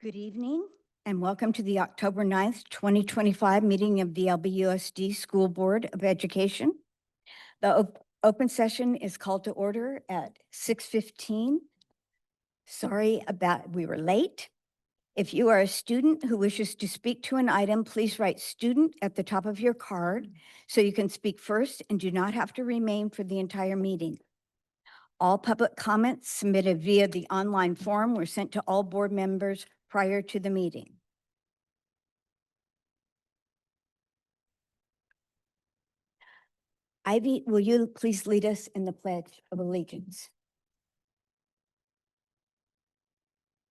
Good evening and welcome to the October 9th, 2025 meeting of the LBUSD School Board of Education. The open session is called to order at 6:15. Sorry about we were late. If you are a student who wishes to speak to an item, please write student at the top of your card so you can speak first and do not have to remain for the entire meeting. All public comments submitted via the online form were sent to all board members prior to the meeting. Ivy, will you please lead us in the Pledge of Allegiance?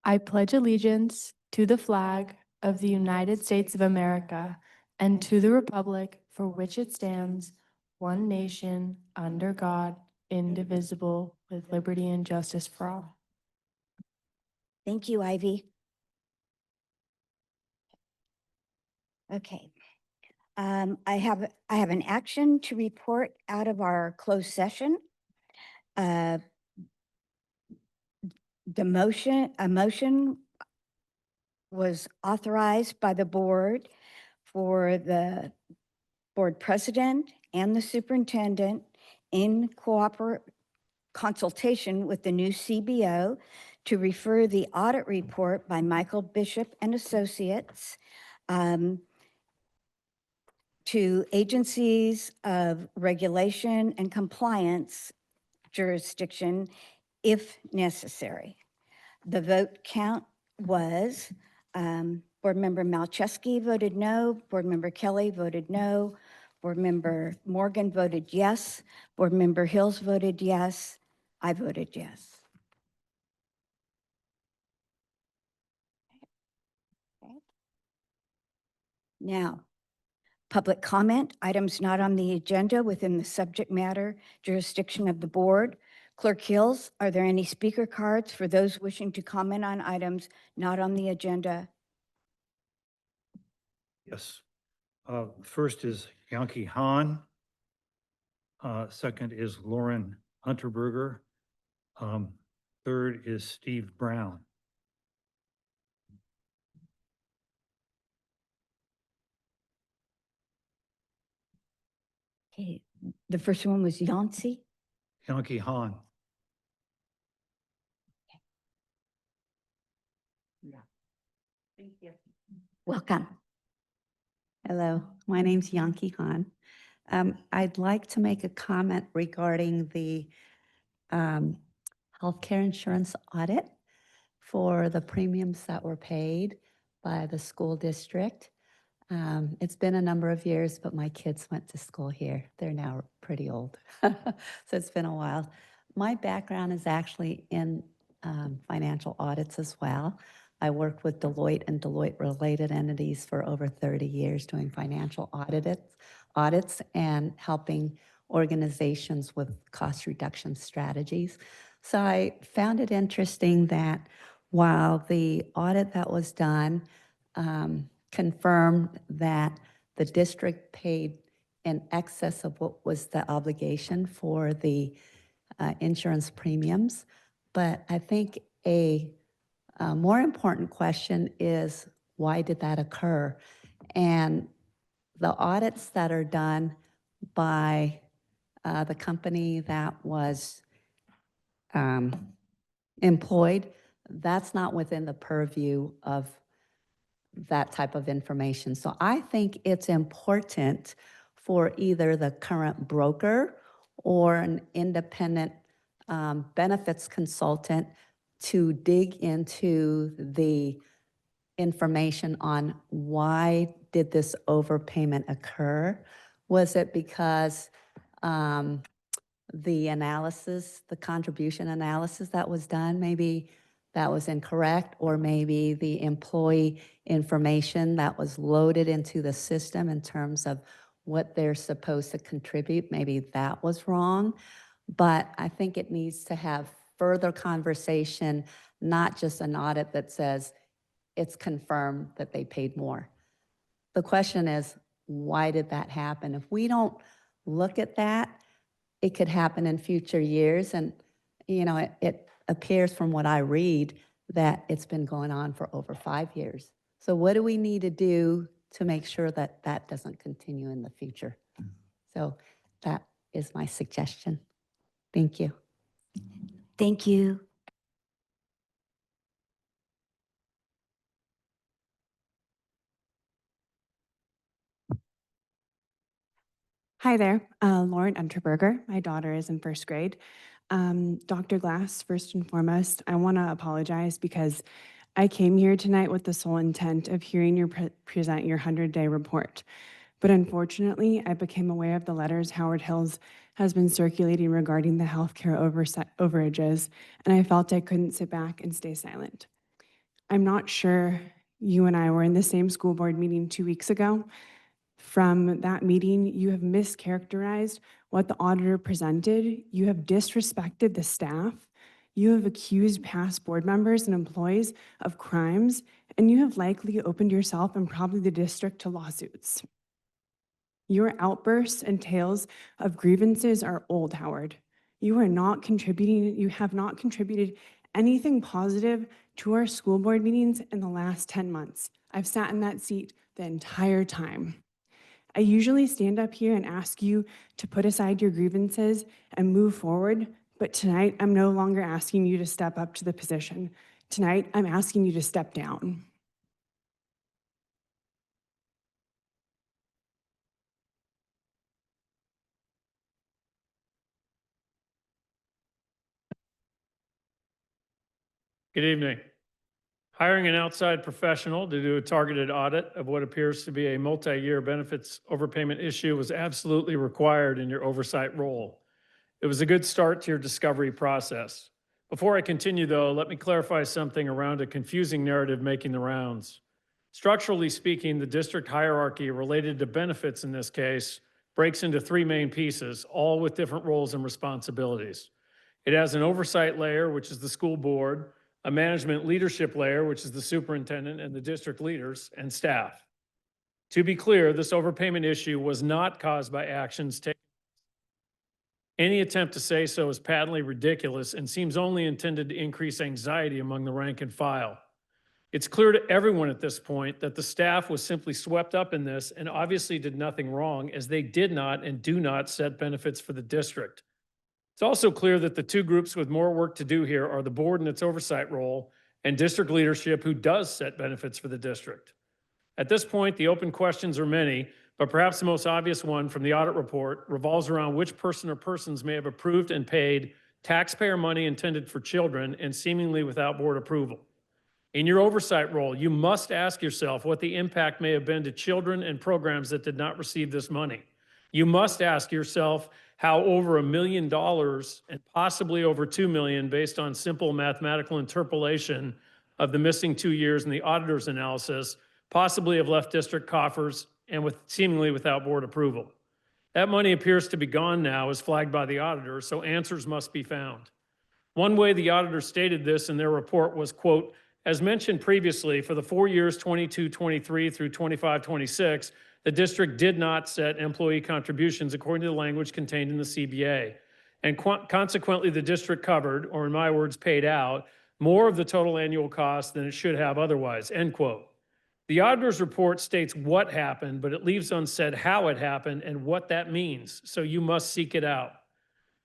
I pledge allegiance to the flag of the United States of America and to the republic for which it stands, one nation, under God, indivisible, with liberty and justice for all. Thank you, Ivy. Okay. I have an action to report out of our closed session. A motion was authorized by the board for the board president and the superintendent in consultation with the new CBO to refer the audit report by Michael Bishop and Associates to agencies of regulation and compliance jurisdiction if necessary. The vote count was Board Member Malczewski voted no, Board Member Kelly voted no, Board Member Morgan voted yes, Board Member Hills voted yes, I voted yes. Okay. Now, public comment, items not on the agenda within the subject matter jurisdiction of the board. Clerk Hills, are there any speaker cards for those wishing to comment on items not on the agenda? Yes. First is Yankee Han. Second is Lauren Unterberger. Third is Steve Brown. Okay, the first one was Yancey. Yankee Han. Thank you. Welcome. Hello, my name's Yankee Han. I'd like to make a comment regarding the healthcare insurance audit for the premiums that were paid by the school district. It's been a number of years, but my kids went to school here. They're now pretty old, so it's been a while. My background is actually in financial audits as well. I worked with Deloitte and Deloitte-related entities for over 30 years doing financial audits and helping organizations with cost reduction strategies. So I found it interesting that while the audit that was done confirmed that the district paid in excess of what was the obligation for the insurance premiums, but I think a more important question is, why did that occur? And the audits that are done by the company that was employed, that's not within the purview of that type of information. So I think it's important for either the current broker or an independent benefits consultant to dig into the information on why did this overpayment occur. Was it because the analysis, the contribution analysis that was done, maybe that was incorrect, or maybe the employee information that was loaded into the system in terms of what they're supposed to contribute, maybe that was wrong. But I think it needs to have further conversation, not just an audit that says it's confirmed that they paid more. The question is, why did that happen? If we don't look at that, it could happen in future years. And, you know, it appears from what I read that it's been going on for over 5 years. So what do we need to do to make sure that that doesn't continue in the future? So that is my suggestion. Thank you. Thank you. Hi there, Lauren Unterberger. My daughter is in first grade. Dr. Glass, first and foremost, I want to apologize because I came here tonight with the sole intent of hearing you present your 100-day report. But unfortunately, I became aware of the letters Howard Hills has been circulating regarding the healthcare overages, and I felt I couldn't sit back and stay silent. I'm not sure you and I were in the same school board meeting 2 weeks ago. From that meeting, you have mischaracterized what the auditor presented. You have disrespected the staff. You have accused past board members and employees of crimes, and you have likely opened yourself and probably the district to lawsuits. Your outbursts and tales of grievances are old, Howard. You are not contributing, you have not contributed anything positive to our school board meetings in the last 10 months. I've sat in that seat the entire time. I usually stand up here and ask you to put aside your grievances and move forward, but tonight I'm no longer asking you to step up to the position. Tonight, I'm asking you to step down. Good evening. Hiring an outside professional to do a targeted audit of what appears to be a multi-year benefits overpayment issue was absolutely required in your oversight role. It was a good start to your discovery process. Before I continue, though, let me clarify something around a confusing narrative making the rounds. Structurally speaking, the district hierarchy related to benefits in this case breaks into 3 main pieces, all with different roles and responsibilities. It has an oversight layer, which is the school board, a management leadership layer, which is the superintendent and the district leaders and staff. To be clear, this overpayment issue was not caused by actions taken. Any attempt to say so is patently ridiculous and seems only intended to increase anxiety among the rank and file. It's clear to everyone at this point that the staff was simply swept up in this and obviously did nothing wrong, as they did not and do not set benefits for the district. It's also clear that the 2 groups with more work to do here are the board in its oversight role and district leadership, who does set benefits for the district. At this point, the open questions are many, but perhaps the most obvious one from the audit report revolves around which person or persons may have approved and paid taxpayer money intended for children and seemingly without board approval. In your oversight role, you must ask yourself what the impact may have been to children and programs that did not receive this money. You must ask yourself how over $1 million and possibly over $2 million, based on simple mathematical interpolation of the missing 2 years in the auditor's analysis, possibly have left district coffers and seemingly without board approval. That money appears to be gone now, as flagged by the auditor, so answers must be found. One way the auditor stated this in their report was, quote, "As mentioned previously, for the 4 years 22-23 through 25-26, the district did not set employee contributions according to the language contained in the CBA. And consequently, the district covered, or in my words, paid out, more of the total annual cost than it should have otherwise," end quote. The auditor's report states what happened, but it leaves unsaid how it happened and what that means, so you must seek it out.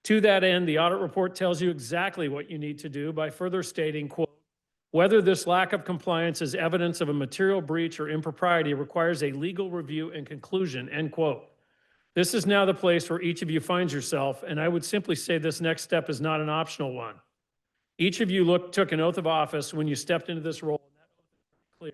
To that end, the audit report tells you exactly what you need to do by further stating, quote, "Whether this lack of compliance is evidence of a material breach or impropriety requires a legal review and conclusion," end quote. This is now the place where each of you finds yourself, and I would simply say this next step is not an optional one. Each of you took an oath of office when you stepped into this role, and that oath is clear.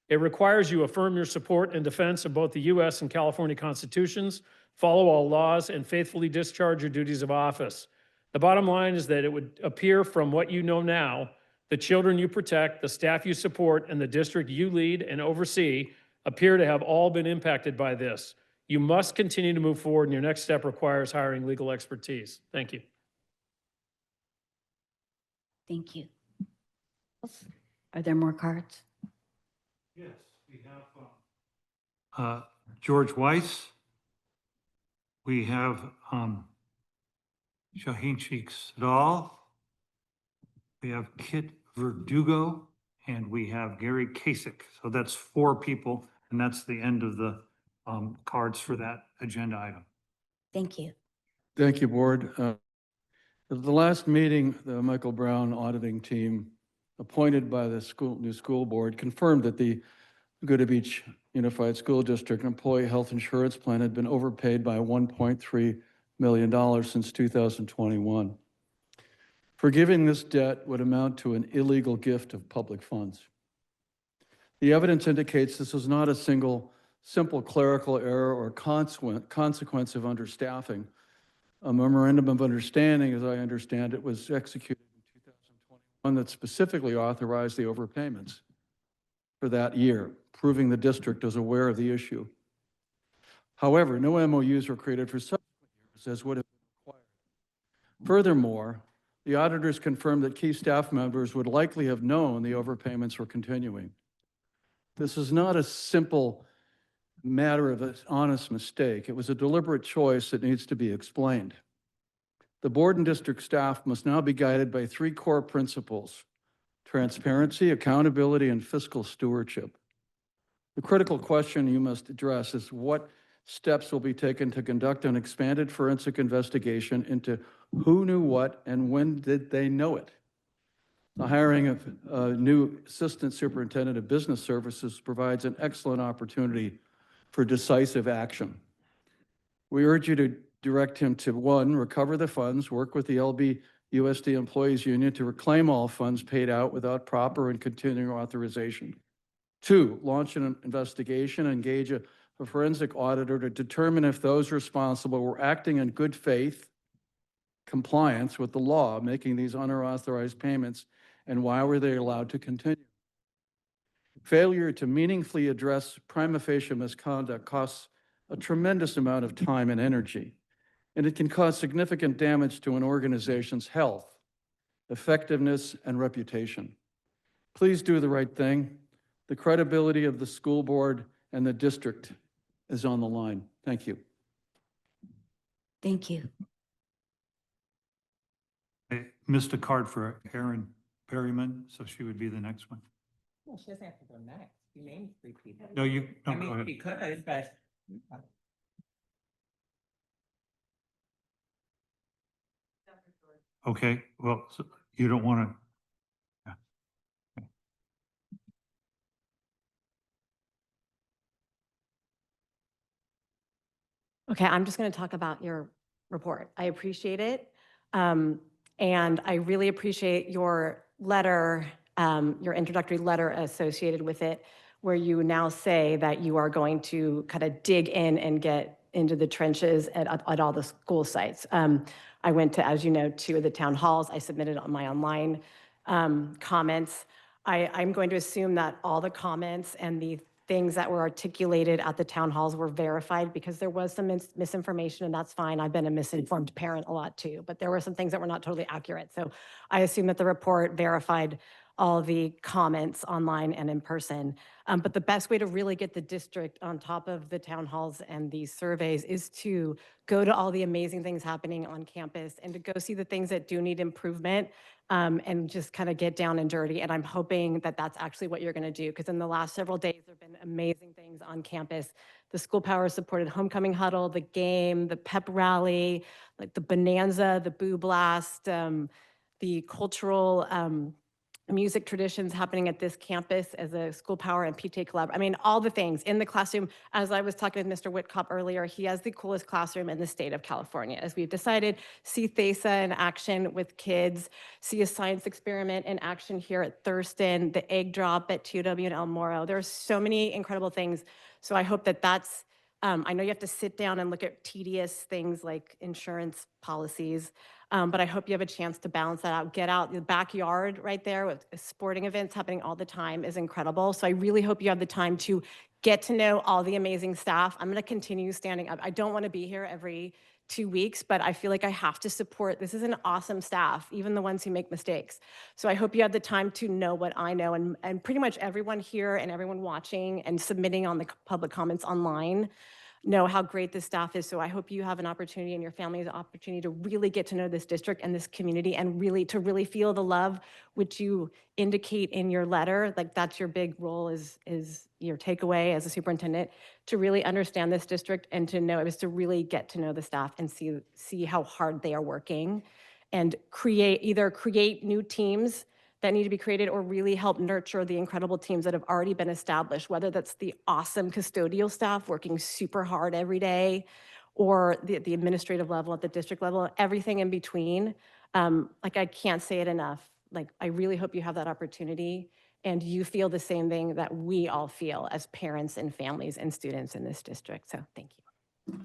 It requires you affirm your support and defense of both the U.S. and California constitutions, follow all laws, and faithfully discharge your duties of office. The bottom line is that it would appear from what you know now, the children you protect, the staff you support, and the district you lead and oversee appear to have all been impacted by this. You must continue to move forward, and your next step requires hiring legal expertise. Thank you. Thank you. Are there more cards? Yes, we have George Weiss. We have Shaheen Sheikh Sadal. We have Kit Verdugo, and we have Gary Kasich. So that's 4 people, and that's the end of the cards for that agenda item. Thank you. Thank you, Board. At the last meeting, the Michael Brown auditing team appointed by the new school board confirmed that the Pagoda Beach Unified School District Employee Health Insurance Plan had been overpaid by $1.3 million since 2021. Forgiving this debt would amount to an illegal gift of public funds. The evidence indicates this was not a simple clerical error or consequence of understaffing. A memorandum of understanding, as I understand it, was executed in 2021 that specifically authorized the overpayments for that year, proving the district was aware of the issue. However, no MOUs were created for subsequent years as would have been required. Furthermore, the auditors confirmed that key staff members would likely have known the overpayments were continuing. This is not a simple matter of an honest mistake. It was a deliberate choice that needs to be explained. The board and district staff must now be guided by 3 core principles: transparency, accountability, and fiscal stewardship. The critical question you must address is what steps will be taken to conduct an expanded forensic investigation into who knew what and when did they know it. The hiring of a new Assistant Superintendent of Business Services provides an excellent opportunity for decisive action. We urge you to direct him to 1, recover the funds, work with the LBUSD Employees Union to reclaim all funds paid out without proper and continuing authorization. 2, launch an investigation, engage a forensic auditor to determine if those responsible were acting in good faith compliance with the law, making these unauthorized payments, and why were they allowed to continue. Failure to meaningfully address prima facie misconduct costs a tremendous amount of time and energy, and it can cause significant damage to an organization's health, effectiveness, and reputation. Please do the right thing. The credibility of the school board and the district is on the line. Thank you. Thank you. I missed a card for Erin Perryman, so she would be the next one. Well, she doesn't have to go next. You named 3 people. No, you, no, I go mean, ahead. she could, but. Okay, well, so you don't want to. Okay, I'm just going to talk about your report. I appreciate it. And I really appreciate your letter, your introductory letter associated with it, where you now say that you are going to kind of dig in and get into the trenches at all the school sites. I went to, as you know, 2 of the town halls. I submitted on my online comments. I'm going to assume that all the comments and the things that were articulated at the town halls were verified, because there was some misinformation, and that's fine. I've been a misinformed parent a lot too, but there were some things that were not totally accurate. So I assume that the report verified all the comments online and in person. But the best way to really get the district on top of the town halls and these surveys is to go to all the amazing things happening on campus and to go see the things that do need improvement, and just kind of get down and dirty. And I'm hoping that that's actually what you're going to do, because in the last several days, there have been amazing things on campus. The school power supported homecoming huddle, the game, the pep rally, like the bonanza, the boo blast, the cultural music traditions happening at this campus as a school power and PTA collab. I mean, all the things in the classroom. As I was talking with Mr. Whitcop earlier, he has the coolest classroom in the state of California. As we've decided, see THESA in action with kids, see a science experiment in action here at Thurston, the egg drop at TOW and El Moro. There are so many incredible things. So I hope that that's, I know you have to sit down and look at tedious things like insurance policies, but I hope you have a chance to balance that out. Get out the backyard right there with sporting events happening all the time is incredible. So I really hope you have the time to get to know all the amazing staff. I'm going to continue standing up. I don't want to be here every 2 weeks, but I feel like I have to support. This is an awesome staff, even the ones who make mistakes. So I hope you have the time to know what I know, and pretty much everyone here and everyone watching and submitting on the public comments online. know how great this staff is. So I hope you have an opportunity and your family has an opportunity to really get to know this district and this community and to really feel the love which you indicate in your letter. Like that's your big role is your takeaway as a superintendent, to really understand this district and to know, it was to really get to know the staff and see how hard they are working and either create new teams that need to be created or really help nurture the incredible teams that have already been established, whether that's the awesome custodial staff working super hard every day or the administrative level at the district level, everything in between. Like I can't say it enough. Like I really hope you have that opportunity and you feel the same thing that we all feel as parents and families and students in this district. So thank you.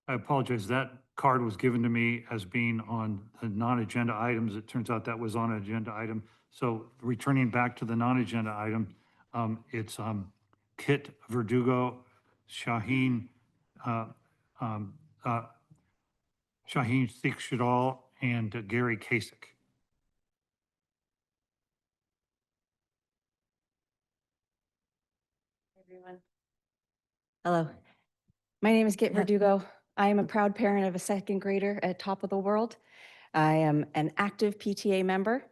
I apologize. That card was given to me as being on the non-agenda items. It turns out that was on an agenda item. So returning back to the non-agenda item, it's Kit Verdugo, Shaheen, Shaheen Sikh Shadal, and Gary Kasich. Everyone. Hello. My name is Kit Verdugo. I am a proud parent of a second grader at Top of the World. I am an active PTA member,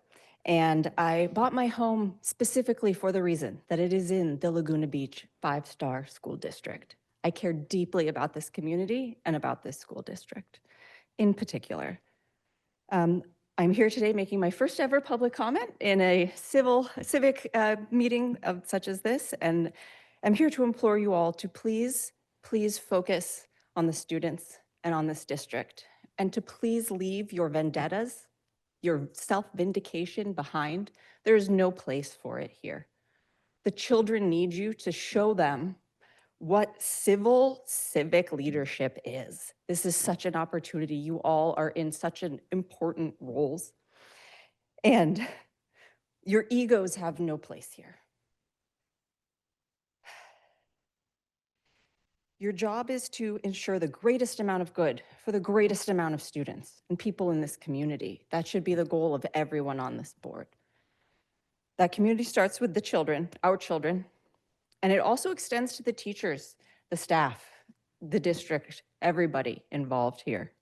and I bought my home specifically for the reason that it is in the Laguna Beach 5-star school district. I care deeply about this community and about this school district in particular. I'm here today making my first ever public comment in a civic meeting such as this, and I'm here to implore you all to please focus on the students and on this district, and to please leave your vendettas, your self-vindication behind. There is no place for it here. The children need you to show them what civic leadership is. This is such an opportunity. You all are in such an important roles, and your egos have no place here. Your job is to ensure the greatest amount of good for the greatest amount of students and people in this community. That should be the goal of everyone on this board. That community starts with the children, our children, and it also extends to the teachers, the staff, the district, everybody involved here.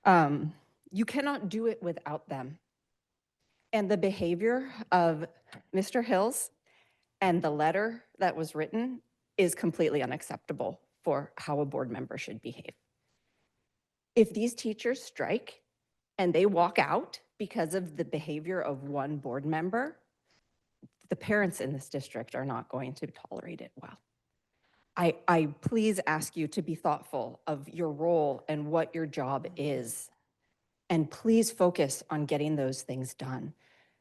You cannot do it without them. And the behavior of Mr. Hills and the letter that was written is completely unacceptable for how a board member should behave. If these teachers strike and they walk out because of the behavior of one board member, the parents in this district are not going to tolerate it well. I please ask you to be thoughtful of your role and what your job is, and please focus on getting those things done.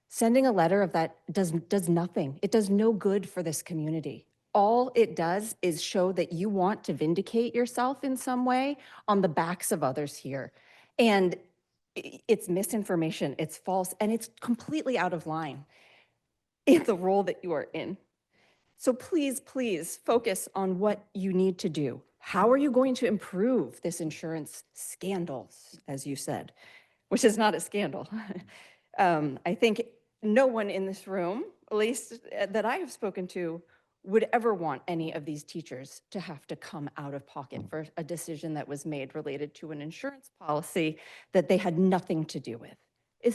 Sending a letter of that does nothing. It does no good for this community. All it does is show that you want to vindicate yourself in some way on the backs of others here. And it's misinformation, it's false, and it's completely out of line in the role that you are in. So please focus on what you need to do. How are you going to improve this insurance scandal, as you said, which is not a scandal? I think no one in this room, at least that I have spoken to, would ever want any of these teachers to have to come out of pocket for a decision that was made related to an insurance policy that they had nothing to do with.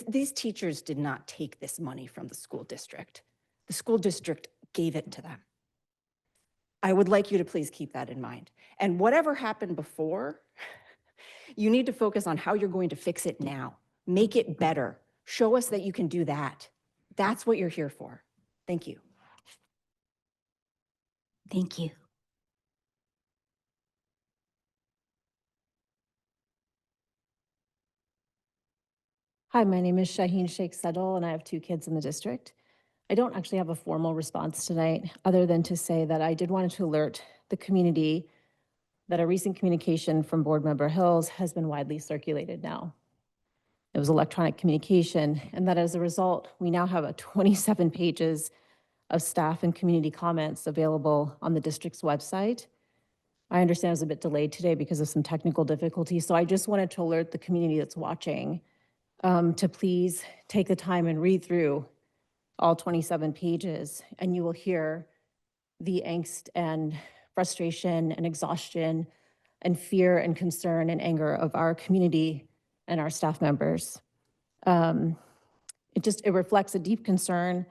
These teachers did not take this money from the school district. The school district gave it to them. I would like you to please keep that in mind. And whatever happened before, you need to focus on how you're going to fix it now. Make it better. Show us that you can do that. That's what you're here for. Thank you. Thank you. Hi, my name is Shaheen Sheikh Sedal, and I have 2 kids in the district. I don't actually have a formal response tonight, other than to say that I did want to alert the community that a recent communication from Board Member Hills has been widely circulated now. It was electronic communication, and that as a result, we now have 27 pages of staff and community comments available on the district's website. I understand it was a bit delayed today because of some technical difficulties, so I just wanted to alert the community that's watching to please take the time and read through all 27 pages, and you will hear the angst and frustration and exhaustion and fear and concern and anger of our community and our staff members. It reflects a deep concern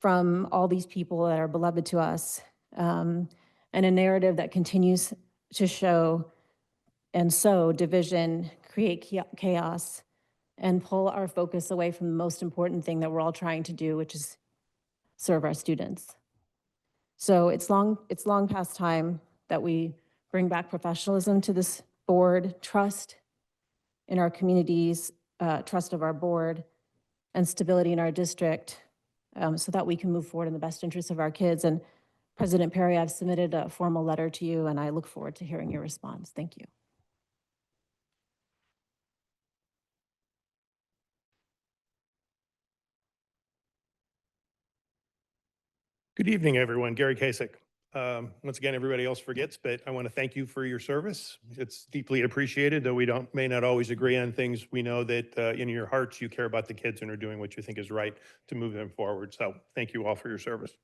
from all these people that are beloved to us, and a narrative that continues to show and sow division, create chaos, and pull our focus away from the most important thing that we're all trying to do, which is serve our students. So it's long past time that we bring back professionalism to this board, trust in our communities, trust of our board, and stability in our district, so that we can move forward in the best interest of our kids. And President Perry, I've submitted a formal letter to you, and I look forward to hearing your response. Thank you. Good evening, everyone. Gary Kasich. Once again, everybody else forgets, but I want to thank you for your service. It's deeply appreciated, though we may not always agree on things. We know that in your hearts, you care about the kids and are doing what you think is right to move them forward. So thank you all for your service.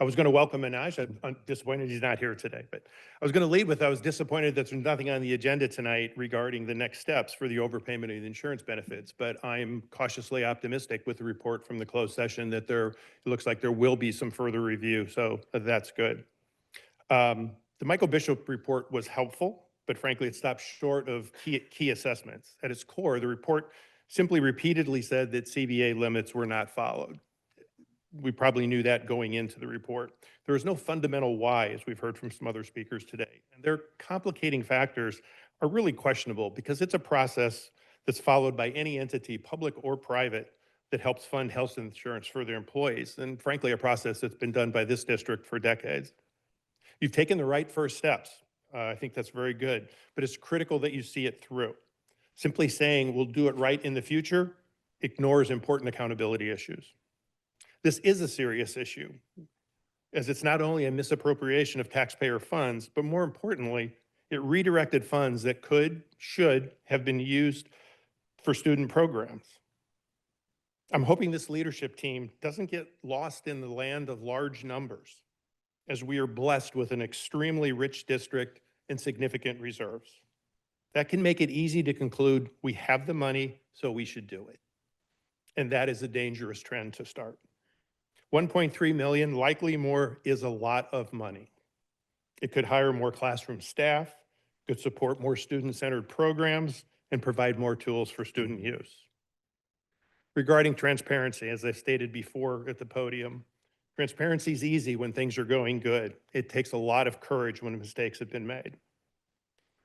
I was going to welcome Manoj. I'm disappointed he's not here today, but I was going to lead with, I was disappointed that there's nothing on the agenda tonight regarding the next steps for the overpayment of the insurance benefits, but I'm cautiously optimistic with the report from the closed session that it looks like there will be some further review, so that's good. The Michael Bishop report was helpful, but frankly, it stopped short of key assessments. At its core, the report simply repeatedly said that CBA limits were not followed. We probably knew that going into the report. There is no fundamental why, as we've heard from some other speakers today. And their complicating factors are really questionable because it's a process that's followed by any entity, public or private, that helps fund health insurance for their employees. And frankly, a process that's been done by this district for decades. You've taken the right first steps. I think that's very good, but it's critical that you see it through. Simply saying we'll do it right in the future ignores important accountability issues. This is a serious issue, as it's not only a misappropriation of taxpayer funds, but more importantly, it redirected funds that should have been used for student programs. I'm hoping this leadership team doesn't get lost in the land of large numbers, as we are blessed with an extremely rich district and significant reserves. That can make it easy to conclude we have the money, so we should do it. And that is a dangerous trend to start. 1.3 million, likely more, is a lot of money. It could hire more classroom staff, could support more student-centered programs, and provide more tools for student use. Regarding transparency, as I stated before at the podium, transparency is easy when things are going good. It takes a lot of courage when mistakes have been made.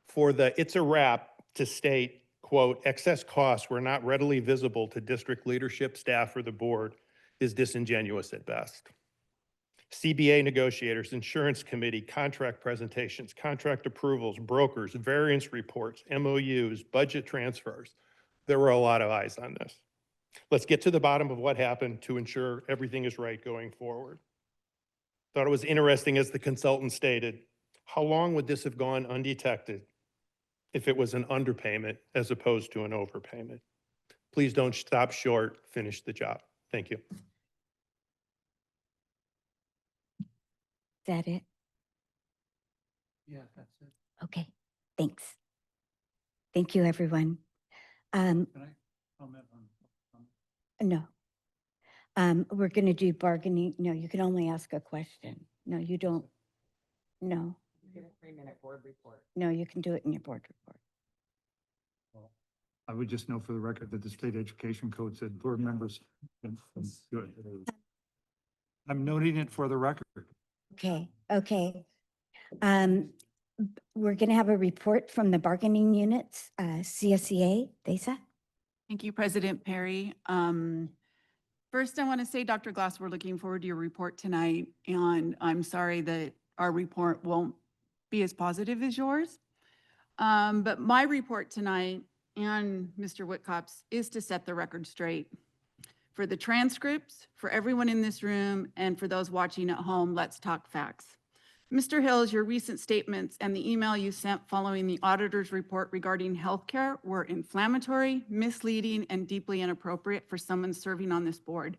For the "it's a wrap" to state, quote, excess costs were not readily visible to district leadership, staff, or the board is disingenuous at best. CBA negotiators, insurance committee, contract presentations, contract approvals, brokers, variance reports, MOUs, budget transfers. There were a lot of eyes on this. Let's get to the bottom of what happened to ensure everything is right going forward. Thought it was interesting, as the consultant stated, how long would this have gone undetected if it was an underpayment as opposed to an overpayment? Please don't stop short, finish the job. Thank you. Is that it? Yeah, that's it. Okay, thanks. Thank you, everyone. Can I comment on? No. We're going to do bargaining. No, you can only ask a question. No, you don't. No, You get a 3-minute board report. no, you can do it in your board report. I would just know for the record that the state education code said board members. Good. I'm noting it for the record. Okay, okay. We're going to have a report from the bargaining units, CSEA. Desa? Thank you, President Perry. First, I want to say, Dr. Glass, we're looking forward to your report tonight, and I'm sorry that our report won't be as positive as yours. But my report tonight and Mr. Whitcopp's is to set the record straight. For the transcripts, for everyone in this room, and for those watching at home, let's talk facts. Mr. Hills, your recent statements and the email you sent following the auditor's report regarding healthcare were inflammatory, misleading, and deeply inappropriate for someone serving on this board.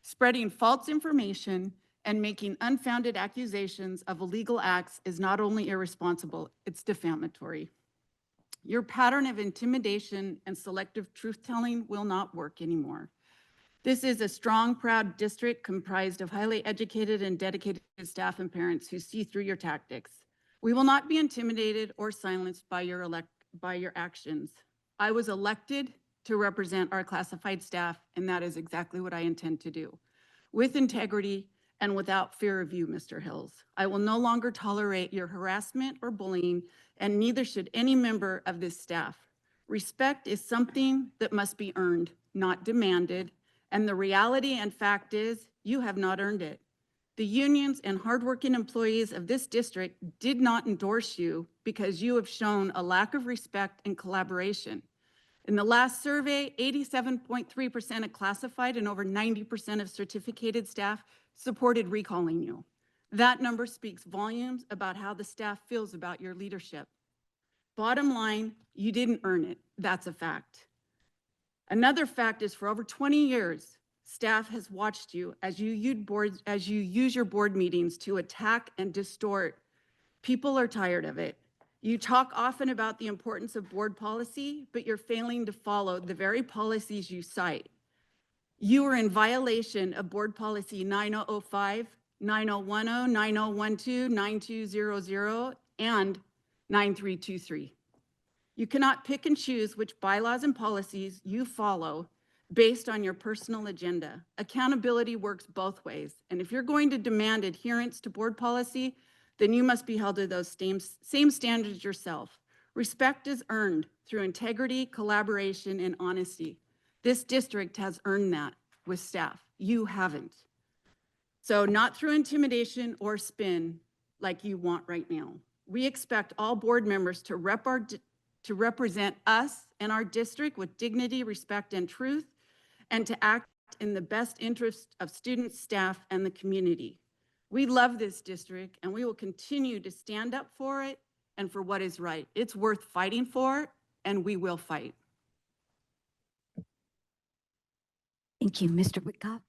Spreading false information and making unfounded accusations of illegal acts is not only irresponsible, it's defamatory. Your pattern of intimidation and selective truth-telling will not work anymore. This is a strong, proud district comprised of highly educated and dedicated staff and parents who see through your tactics. We will not be intimidated or silenced by your actions. I was elected to represent our classified staff, and that is exactly what I intend to do. With integrity and without fear of you, Mr. Hills. I will no longer tolerate your harassment or bullying, and neither should any member of this staff. Respect is something that must be earned, not demanded, and the reality and fact is you have not earned it. The unions and hardworking employees of this district did not endorse you because you have shown a lack of respect and collaboration. In the last survey, 87.3% of classified and over 90% of certificated staff supported recalling you. That number speaks volumes about how the staff feels about your leadership. Bottom line, you didn't earn it. That's a fact. Another fact is for over 20 years, staff has watched you as you use your board meetings to attack and distort. People are tired of it. You talk often about the importance of board policy, but you're failing to follow the very policies you cite. You are in violation of board policy 9005, 9010, 9012, 9200, and 9323. You cannot pick and choose which bylaws and policies you follow based on your personal agenda. Accountability works both ways. And if you're going to demand adherence to board policy, then you must be held to those same standards yourself. Respect is earned through integrity, collaboration, and honesty. This district has earned that with staff. You haven't. So not through intimidation or spin like you want right now. We expect all board members to represent us and our district with dignity, respect, and truth, and to act in the best interest of students, staff, and the community. We love this district, and we will continue to stand up for it and for what is right. It's worth fighting for, and we will fight. Thank you, Mr. Whitcott.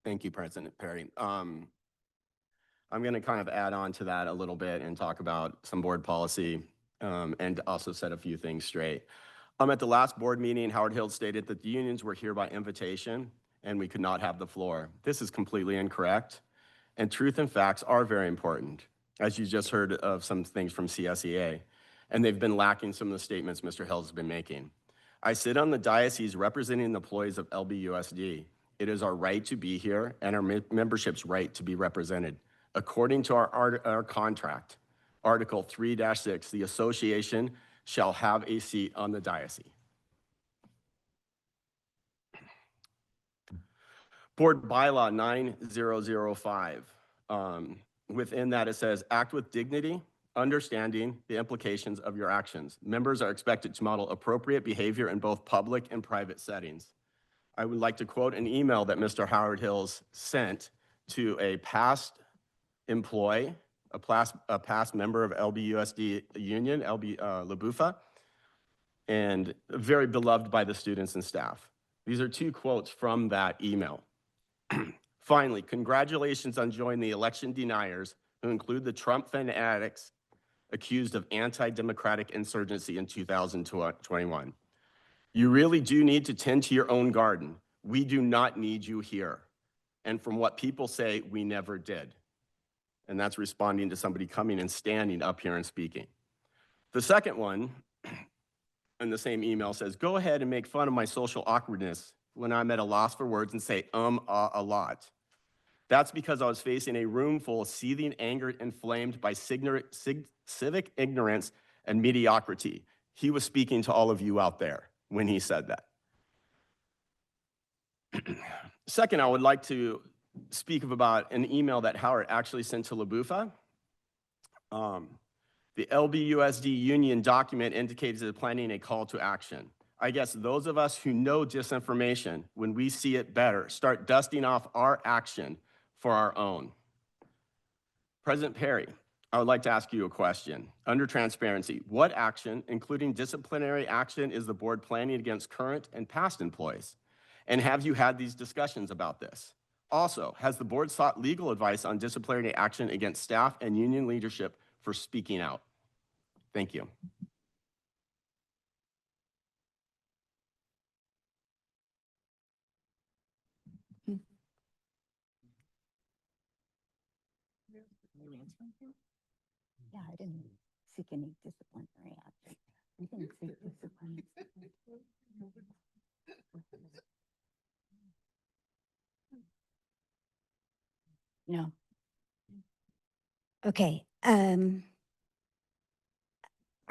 Thank you, President Perry. I'm going to kind of add on to that a little bit and talk about some board policy and also set a few things straight. At the last board meeting, Howard Hills stated that the unions were here by invitation and we could not have the floor. This is completely incorrect, and truth and facts are very important, as you just heard of some things from CSEA, and they've been lacking some of the statements Mr. Hills has been making. I sit on the diocese representing the employees of LBUSD. It is our right to be here and our membership's right to be represented. According to our contract, Article 3-6, the association shall have a seat on the diocese. Board Bylaw 9005. Within that it says, act with dignity, understanding the implications of your actions. Members are expected to model appropriate behavior in both public and private settings. I would like to quote an email that Mr. Howard Hills sent to a past employee, a past member of LBUSD Union, LaBufa, and very beloved by the students and staff. These are two quotes from that email. Finally, congratulations on joining the election deniers, who include the Trump fanatics accused of anti-democratic insurgency in 2021. You really do need to tend to your own garden. We do not need you here. And from what people say, we never did. And that's responding to somebody coming and standing up here and speaking. The second one in the same email says, go ahead and make fun of my social awkwardness when I'm at a loss for words and say a lot. That's because I was facing a room full of seething anger inflamed by civic ignorance and mediocrity. He was speaking to all of you out there when he said that. Second, I would like to speak about an email that Howard actually sent to LaBufa. The LBUSD union document indicates they're planning a call to action. I guess those of us who know disinformation, when we see it better, start dusting off our action for our own. President Perry, I would like to ask you a question. Under transparency, what action, including disciplinary action, is the board planning against current and past employees? And have you had these discussions about this? Also, has the board sought legal advice on disciplinary action against staff and union leadership for speaking out? Thank you. Yeah, I didn't seek any disciplinary action. We didn't seek discipline. No. Okay, our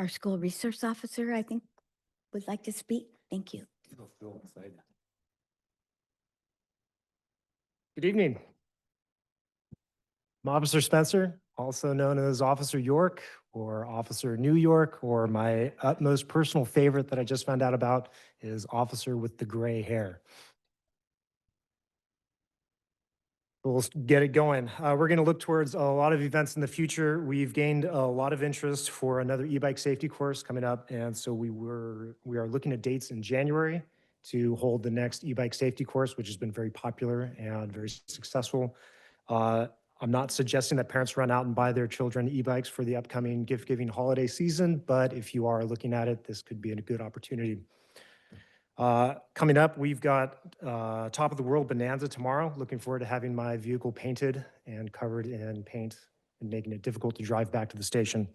school resource officer, I think, would like to speak. Thank you. Good evening. I'm Officer Spencer, also known as Officer York or Officer New York, or my utmost personal favorite that I just found out about is Officer with the Gray Hair. We'll get it going. We're going to look towards a lot of events in the future. We've gained a lot of interest for another e-bike safety course coming up, and so we are looking at dates in January to hold the next e-bike safety course, which has been very popular and very successful. I'm not suggesting that parents run out and buy their children e-bikes for the upcoming gift-giving holiday season, but if you are looking at it, this could be a good opportunity. Coming up, we've got Top of the World Bonanza tomorrow. Looking forward to having my vehicle painted and covered in paint and making it difficult to drive back to the station.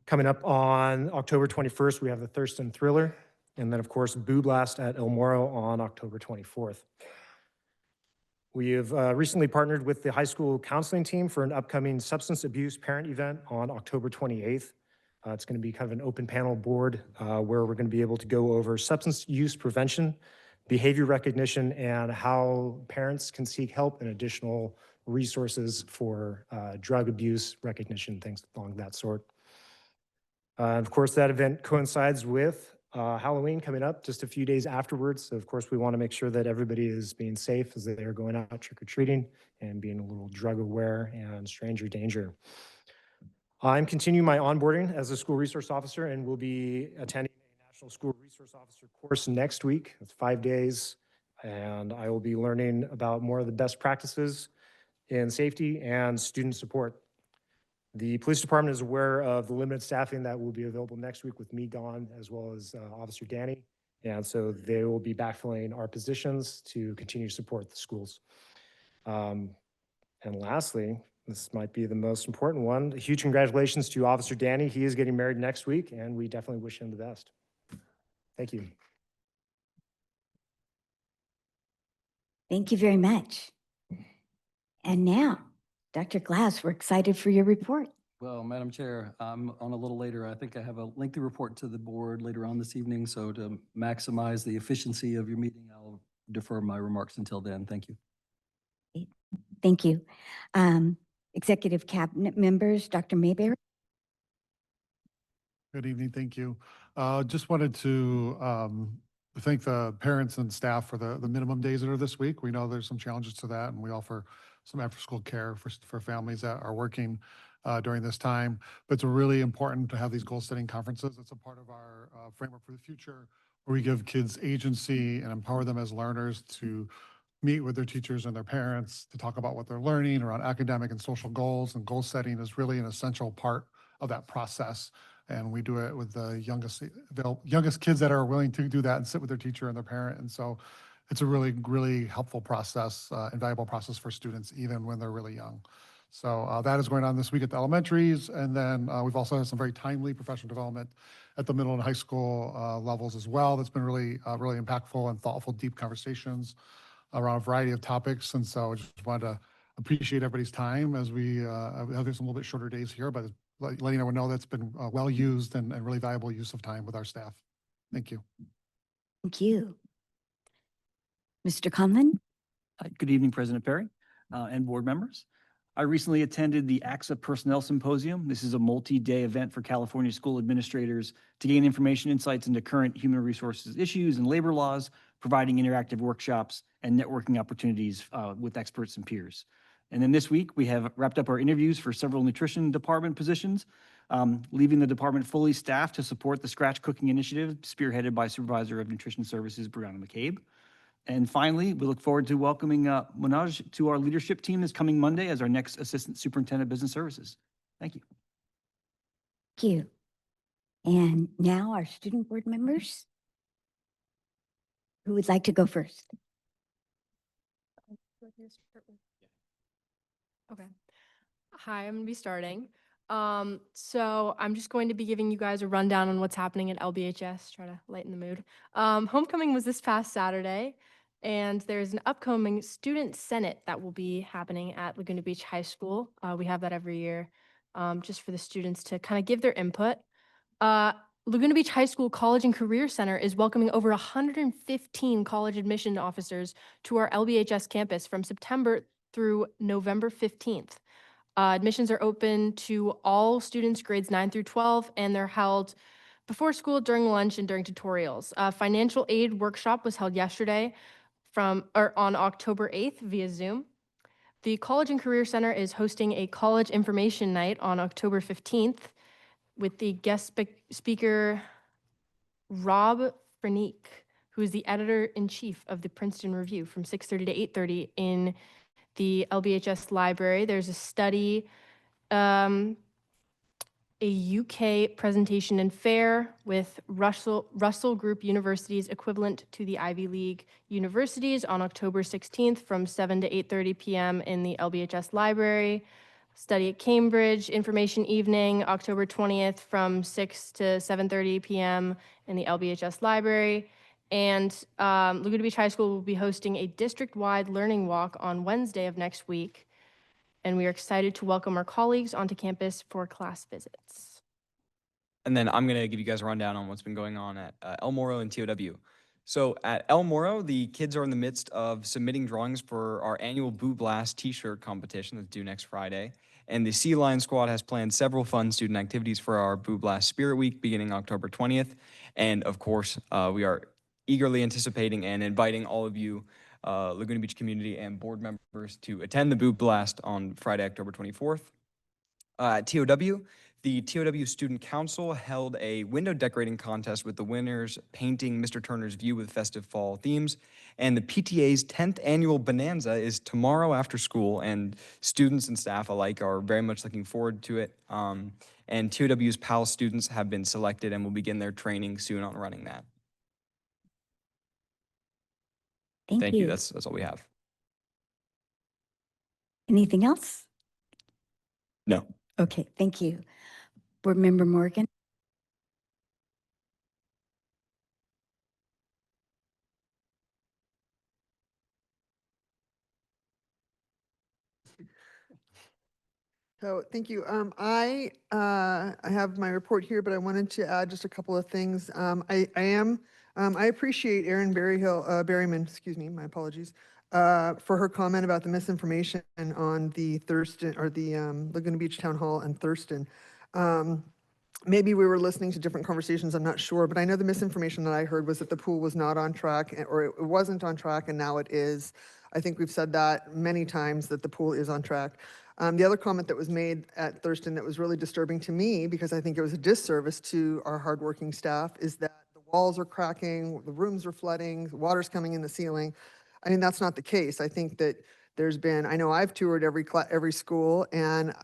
Coming up on October 21st, we have the Thurston Thriller, and then of course, Boo Blast at El Moro on October 24th. We have recently partnered with the high school counseling team for an upcoming substance abuse parent event on October 28th. It's going to be kind of an open panel board where we're going to be able to go over substance use prevention, behavior recognition, and how parents can seek help and additional resources for drug abuse recognition, things along that sort. Of course, that event coincides with Halloween coming up just a few days afterwards. So of course, we want to make sure that everybody is being safe as they're going out trick-or-treating and being a little drug aware and stranger danger. I'm continuing my onboarding as a school resource officer and will be attending a National School Resource Officer course next week. It's 5 days, and I will be learning about more of the best practices in safety and student support. The police department is aware of the limited staffing that will be available next week with me gone, as well as Officer Danny. And so they will be backfilling our positions to continue to support the schools. And lastly, this might be the most important one. A huge congratulations to Officer Danny. He is getting married next week, and we definitely wish him the best. Thank you. Thank you very much. And now, Dr. Glass, we're excited for your report. Well, Madam Chair, I'm on a little later. I think I have a lengthy report to the board later on this evening. So to maximize the efficiency of your meeting, I'll defer my remarks until then. Thank you. Thank you. Executive Cabinet members, Dr. Mayberry. Good evening, thank you. Just wanted to thank the parents and staff for the minimum days that are this week. We know there's some challenges to that, and we offer some after-school care for families that are working during this time. But it's really important to have these goal-setting conferences. It's a part of our framework for the future, where we give kids agency and empower them as learners to meet with their teachers and their parents to talk about what they're learning around academic and social goals. And goal setting is really an essential part of that process. And we do it with the youngest kids that are willing to do that and sit with their teacher and their parent. And so it's a really, really helpful process, and valuable process for students, even when they're really young. So that is going on this week at the elementaries. And then we've also had some very timely professional development at the middle and high school levels as well. That's been really, really impactful and thoughtful, deep conversations around a variety of topics. And so I just wanted to appreciate everybody's time as we have some a little bit shorter days here, but letting everyone know that's been well used and really valuable use of time with our staff. Thank you. Thank you. Mr. Conlon. Good evening, President Perry and board members. I recently attended the AXA Personnel Symposium. This is a multi-day event for California school administrators to gain information, insights into current human resources issues and labor laws, providing interactive workshops and networking opportunities with experts and peers. And then this week, we have wrapped up our interviews for several nutrition department positions, leaving the department fully staffed to support the Scratch Cooking Initiative, spearheaded by Supervisor of Nutrition Services, Brianna McCabe. And finally, we look forward to welcoming Manoj to our leadership team this coming Monday as our next Assistant Superintendent of Business Services. Thank you. Thank you. And now our student board members. Who would like to go first? Okay. Hi, I'm gonna be starting. So I'm just going to be giving you guys a rundown on what's happening at LBHS, try to lighten the mood. Homecoming was this past Saturday, and there's an upcoming student senate that will be happening at Laguna Beach High School. We have that every year, just for the students to kind of give their input. Laguna Beach High School College and Career Center is welcoming over 115 college admission officers to our LBHS campus from September through November 15th. Admissions are open to all students grades 9 through 12, and they're held before school, during lunch, and during tutorials. Financial aid workshop was held yesterday on October 8th via Zoom. The College and Career Center is hosting a college information night on October 15th with the guest speaker, Rob Frenique, who is the editor-in-chief of the Princeton Review, from 6:30 to 8:30 in the LBHS library. There's a study, a UK presentation and fair with Russell Group Universities equivalent to the Ivy League universities on October 16th from 7 to 8:30 p.m. in the LBHS library. Study at Cambridge information evening, October 20th from 6 to 7:30 p.m. in the LBHS library. And Laguna Beach High School will be hosting a district-wide learning walk on Wednesday of next week. And we are excited to welcome our colleagues onto campus for class visits. And then I'm going to give you guys a rundown on what's been going on at El Moro and TOW. So at El Moro, the kids are in the midst of submitting drawings for our annual Boo Blast t-shirt competition that's due next Friday. And the Sea Lion Squad has planned several fun student activities for our Boo Blast Spirit Week beginning October 20th. And of course, we are eagerly anticipating and inviting all of you Laguna Beach community and board members to attend the Boo Blast on Friday, October 24th. At TOW, the TOW Student Council held a window decorating contest with the winners painting Mr. Turner's view with festive fall themes. And the PTA's 10th annual Bonanza is tomorrow after school, and students and staff alike are very much looking forward to it. And TOW's PAL students have been selected and will begin their training soon on running that. Thank you. That's all we have. Anything else? No. Okay, thank you. Board Member Morgan? So thank you. I have my report here, but I wanted to add just a couple of things. I appreciate Erin Berryman, excuse me, my apologies, for her comment about the misinformation on the Thurston or the Laguna Beach Town Hall and Thurston. Maybe we were listening to different conversations, I'm not sure, but I know the misinformation that I heard was that the pool was not on track, or it wasn't on track, and now it is. I think we've said that many times, that the pool is on track. The other comment that was made at Thurston that was really disturbing to me, because I think it was a disservice to our hardworking staff, is that the walls are cracking, the rooms are flooding, the water's coming in the ceiling. I mean, that's not the case. I think that there's been, I know I've toured every school, and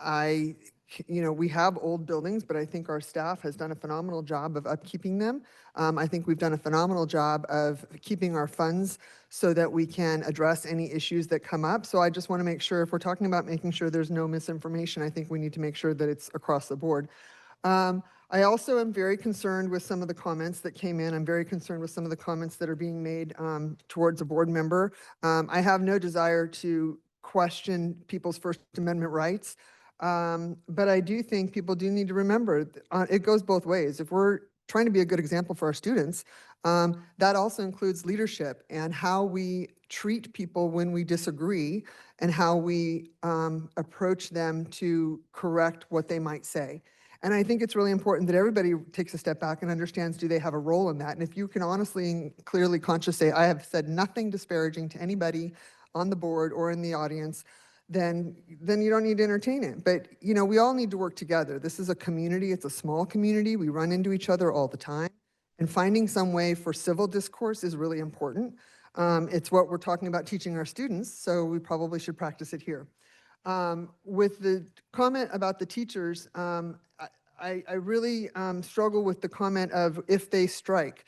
we have old buildings, but I think our staff has done a phenomenal job of upkeeping them. I think we've done a phenomenal job of keeping our funds so that we can address any issues that come up. So I just want to make sure, if we're talking about making sure there's no misinformation, I think we need to make sure that it's across the board. I also am very concerned with some of the comments that came in. I'm very concerned with some of the comments that are being made towards a board member. I have no desire to question people's First Amendment rights. But I do think people do need to remember, it goes both ways. If we're trying to be a good example for our students, that also includes leadership and how we treat people when we disagree, and how we approach them to correct what they might say. And I think it's really important that everybody takes a step back and understands, do they have a role in that? And if you can honestly and clearly consciously say, I have said nothing disparaging to anybody on the board or in the audience, then you don't need to entertain it. But, we all need to work together. This is a community. It's a small community. We run into each other all the time. And finding some way for civil discourse is really important. It's what we're talking about teaching our students, so we probably should practice it here. With the comment about the teachers, I really struggle with the comment of if they strike.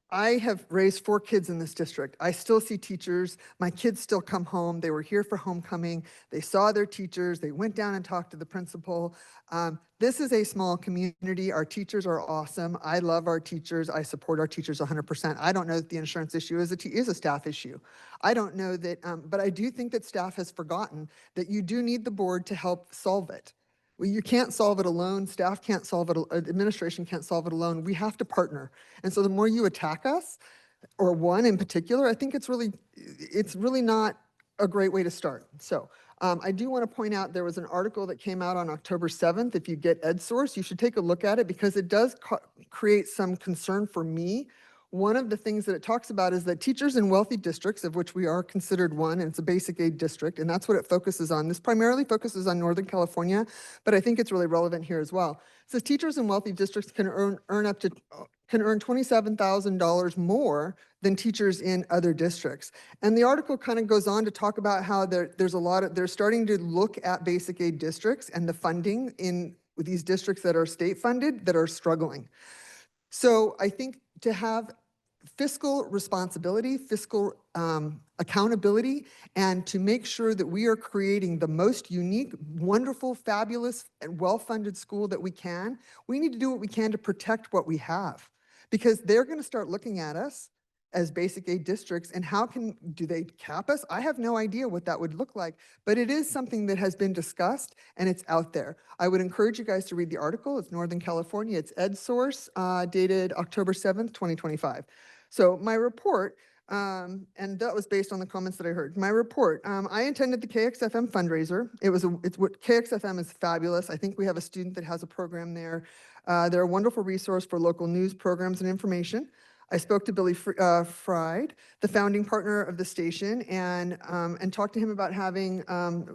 I have raised 4 kids in this district. I still see teachers. My kids still come home. They were here for homecoming. They saw their teachers. They went down and talked to the principal. This is a small community. Our teachers are awesome. I love our teachers. I support our teachers 100%. I don't know that the insurance issue is a staff issue. I don't know that, but I do think that staff has forgotten that you do need the board to help solve it. Well, you can't solve it alone. Staff can't solve it. Administration can't solve it alone. We have to partner. And so the more you attack us, or one in particular, I think it's really not a great way to start. So I do want to point out there was an article that came out on October 7th. If you get EdSource, you should take a look at it because it does create some concern for me. One of the things that it talks about is that teachers in wealthy districts, of which we are considered one, and it's a basic aid district, and that's what it focuses on. This primarily focuses on Northern California, but I think it's really relevant here as well. It says teachers in wealthy districts can earn $27,000 more than teachers in other districts. And the article kind of goes on to talk about how they're starting to look at basic aid districts and the funding in these districts that are state funded that are struggling. So I think to have fiscal responsibility, fiscal accountability, and to make sure that we are creating the most unique, wonderful, fabulous, and well-funded school that we can, we need to do what we can to protect what we have. Because they're going to start looking at us as basic aid districts, and do they cap us? I have no idea what that would look like, but it is something that has been discussed and it's out there. I would encourage you guys to read the article. It's Northern California. It's EdSource, dated October 7th, 2025. So my report, and that was based on the comments that I heard. My report, I attended the KXFM fundraiser. KXFM is fabulous. I think we have a student that has a program there. They're a wonderful resource for local news programs and information. I spoke to Billy Fried, the founding partner of the station, and talked to him about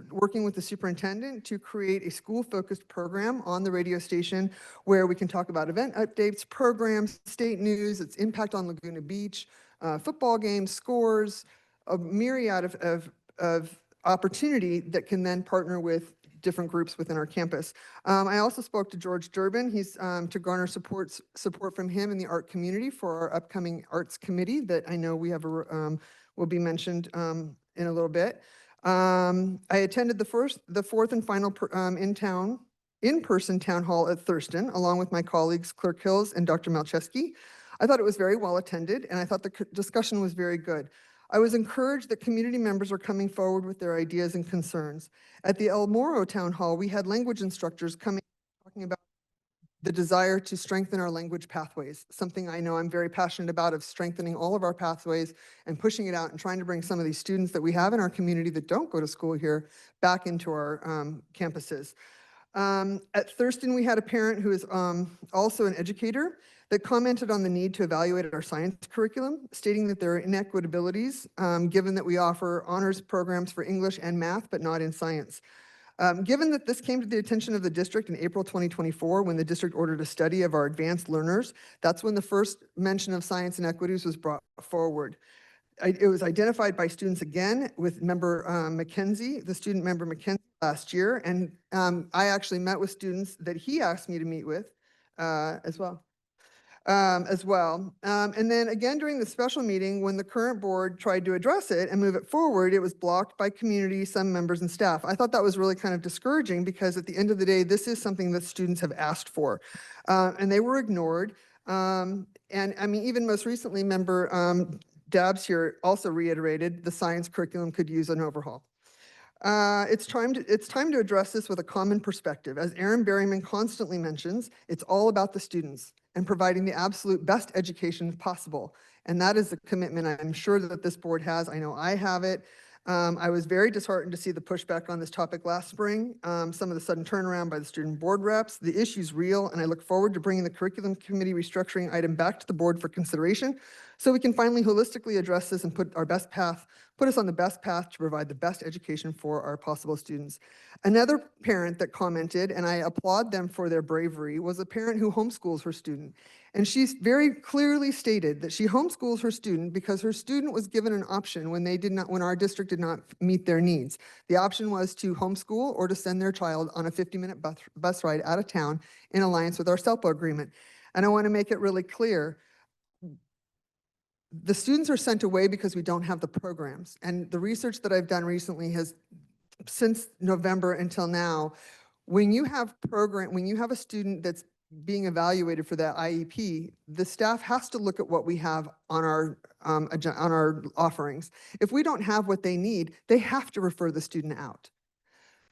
working with the superintendent to create a school-focused program on the radio station where we can talk about event updates, programs, state news, its impact on Laguna Beach, football games, scores, a myriad of opportunity that can then partner with different groups within our campus. I also spoke to George Durbin. He's to garner support from him in the art community for our upcoming arts committee that I know we have will be mentioned in a little bit. I attended the fourth and final in-person town hall at Thurston, along with my colleagues Clerk Hills and Dr. Malcheski. I thought it was very well attended, and I thought the discussion was very good. I was encouraged that community members are coming forward with their ideas and concerns. At the El Moro Town Hall, we had language instructors talking about the desire to strengthen our language pathways, something I know I'm very passionate about, of strengthening all of our pathways and pushing it out and trying to bring some of these students that we have in our community that don't go to school here back into our campuses. At Thurston, we had a parent who is also an educator that commented on the need to evaluate our science curriculum, stating that there are inequitabilities given that we offer honors programs for English and math, but not in science. Given that this came to the attention of the district in April 2024, when the district ordered a study of our advanced learners, that's when the first mention of science inequities was brought forward. It was identified by students again with member Mackenzie, the student member Mackenzie last year, and I actually met with students that he asked me to meet with as well. And then again during the special meeting, when the current board tried to address it and move it forward, it was blocked by community, some members and staff. I thought that was really kind of discouraging because at the end of the day, this is something that students have asked for, and they were ignored. And I mean, even most recently, member Dabbs here also reiterated the science curriculum could use an overhaul. It's time to address this with a common perspective. As Aaron Berryman constantly mentions, it's all about the students and providing the absolute best education possible. And that is the commitment I'm sure that this board has. I know I have it. I was very disheartened to see the pushback on this topic last spring, some of the sudden turnaround by the student board reps. The issue's real, and I look forward to bringing the curriculum committee restructuring item back to the board for consideration so we can finally holistically address this and put our best path put us on the best path to provide the best education for our possible students. Another parent that commented, and I applaud them for their bravery, was a parent who homeschools her student. And she very clearly stated that she homeschools her student because her student was given an option when when our district did not meet their needs. The option was to homeschool or to send their child on a 50-minute bus ride out of town in alliance with our SELPA agreement. And I want to make it really clear, the students are sent away because we don't have the programs. And the research that I've done recently has, since November until now, when you have a student that's being evaluated for that IEP, the staff has to look at what we have on our offerings. If we don't have what they need, they have to refer the student out.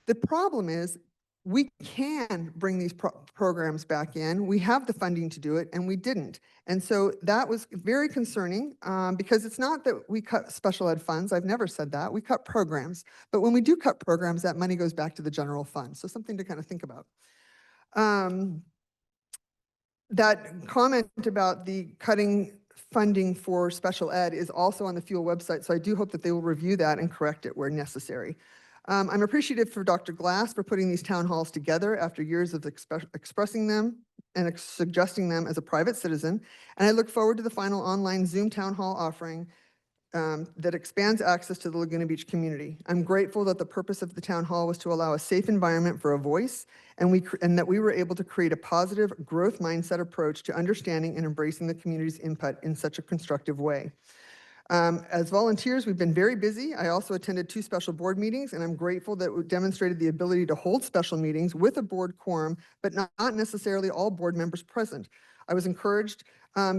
The problem is we can bring these programs back in. We have the funding to do it, and we didn't. And so that was very concerning because it's not that we cut special ed funds. I've never said that. We cut programs. But when we do cut programs, that money goes back to the general fund. So something to kind of think about. That comment about the cutting funding for special ed is also on the Fuel website, so I do hope that they will review that and correct it where necessary. I'm appreciative for Dr. Glass for putting these town halls together after years of expressing them and suggesting them as a private citizen, and I look forward to the final online Zoom town hall offering that expands access to the Laguna Beach community. I'm grateful that the purpose of the town hall was to allow a safe environment for a voice, and that we were able to create a positive growth mindset approach to understanding and embracing the community's input in such a constructive way. As volunteers, we've been very busy. I also attended 2 special board meetings, and I'm grateful that we demonstrated the ability to hold special meetings with a board quorum, but not necessarily all board members present. I was encouraged,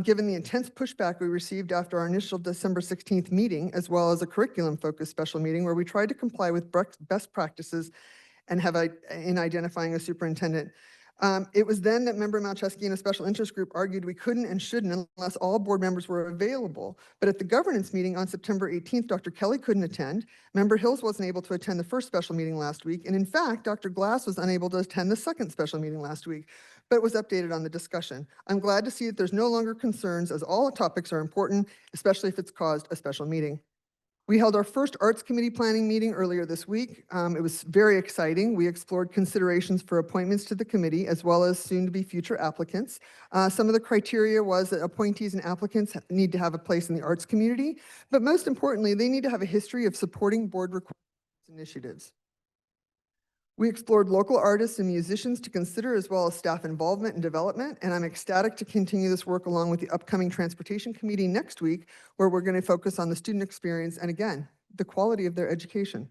given the intense pushback we received after our initial December 16th meeting, as well as a curriculum-focused special meeting where we tried to comply with best practices and in identifying a superintendent. It was then that Member Malcheski and a special interest group argued we couldn't and shouldn't unless all board members were available. But at the governance meeting on September 18th, Dr. Kelly couldn't attend. Member Hills wasn't able to attend the first special meeting last week. And in fact, Dr. Glass was unable to attend the second special meeting last week, but was updated on the discussion. I'm glad to see that there's no longer concerns, as all topics are important, especially if it's caused a special meeting. We held our first Arts Committee planning meeting earlier this week. It was very exciting. We explored considerations for appointments to the committee, as well as soon-to-be future applicants. Some of the criteria was that appointees and applicants need to have a place in the arts community, but most importantly, they need to have a history of supporting board initiatives. We explored local artists and musicians to consider, as well as staff involvement and development, and I'm ecstatic to continue this work along with the upcoming Transportation Committee next week, where we're going to focus on the student experience and, again, the quality of their education.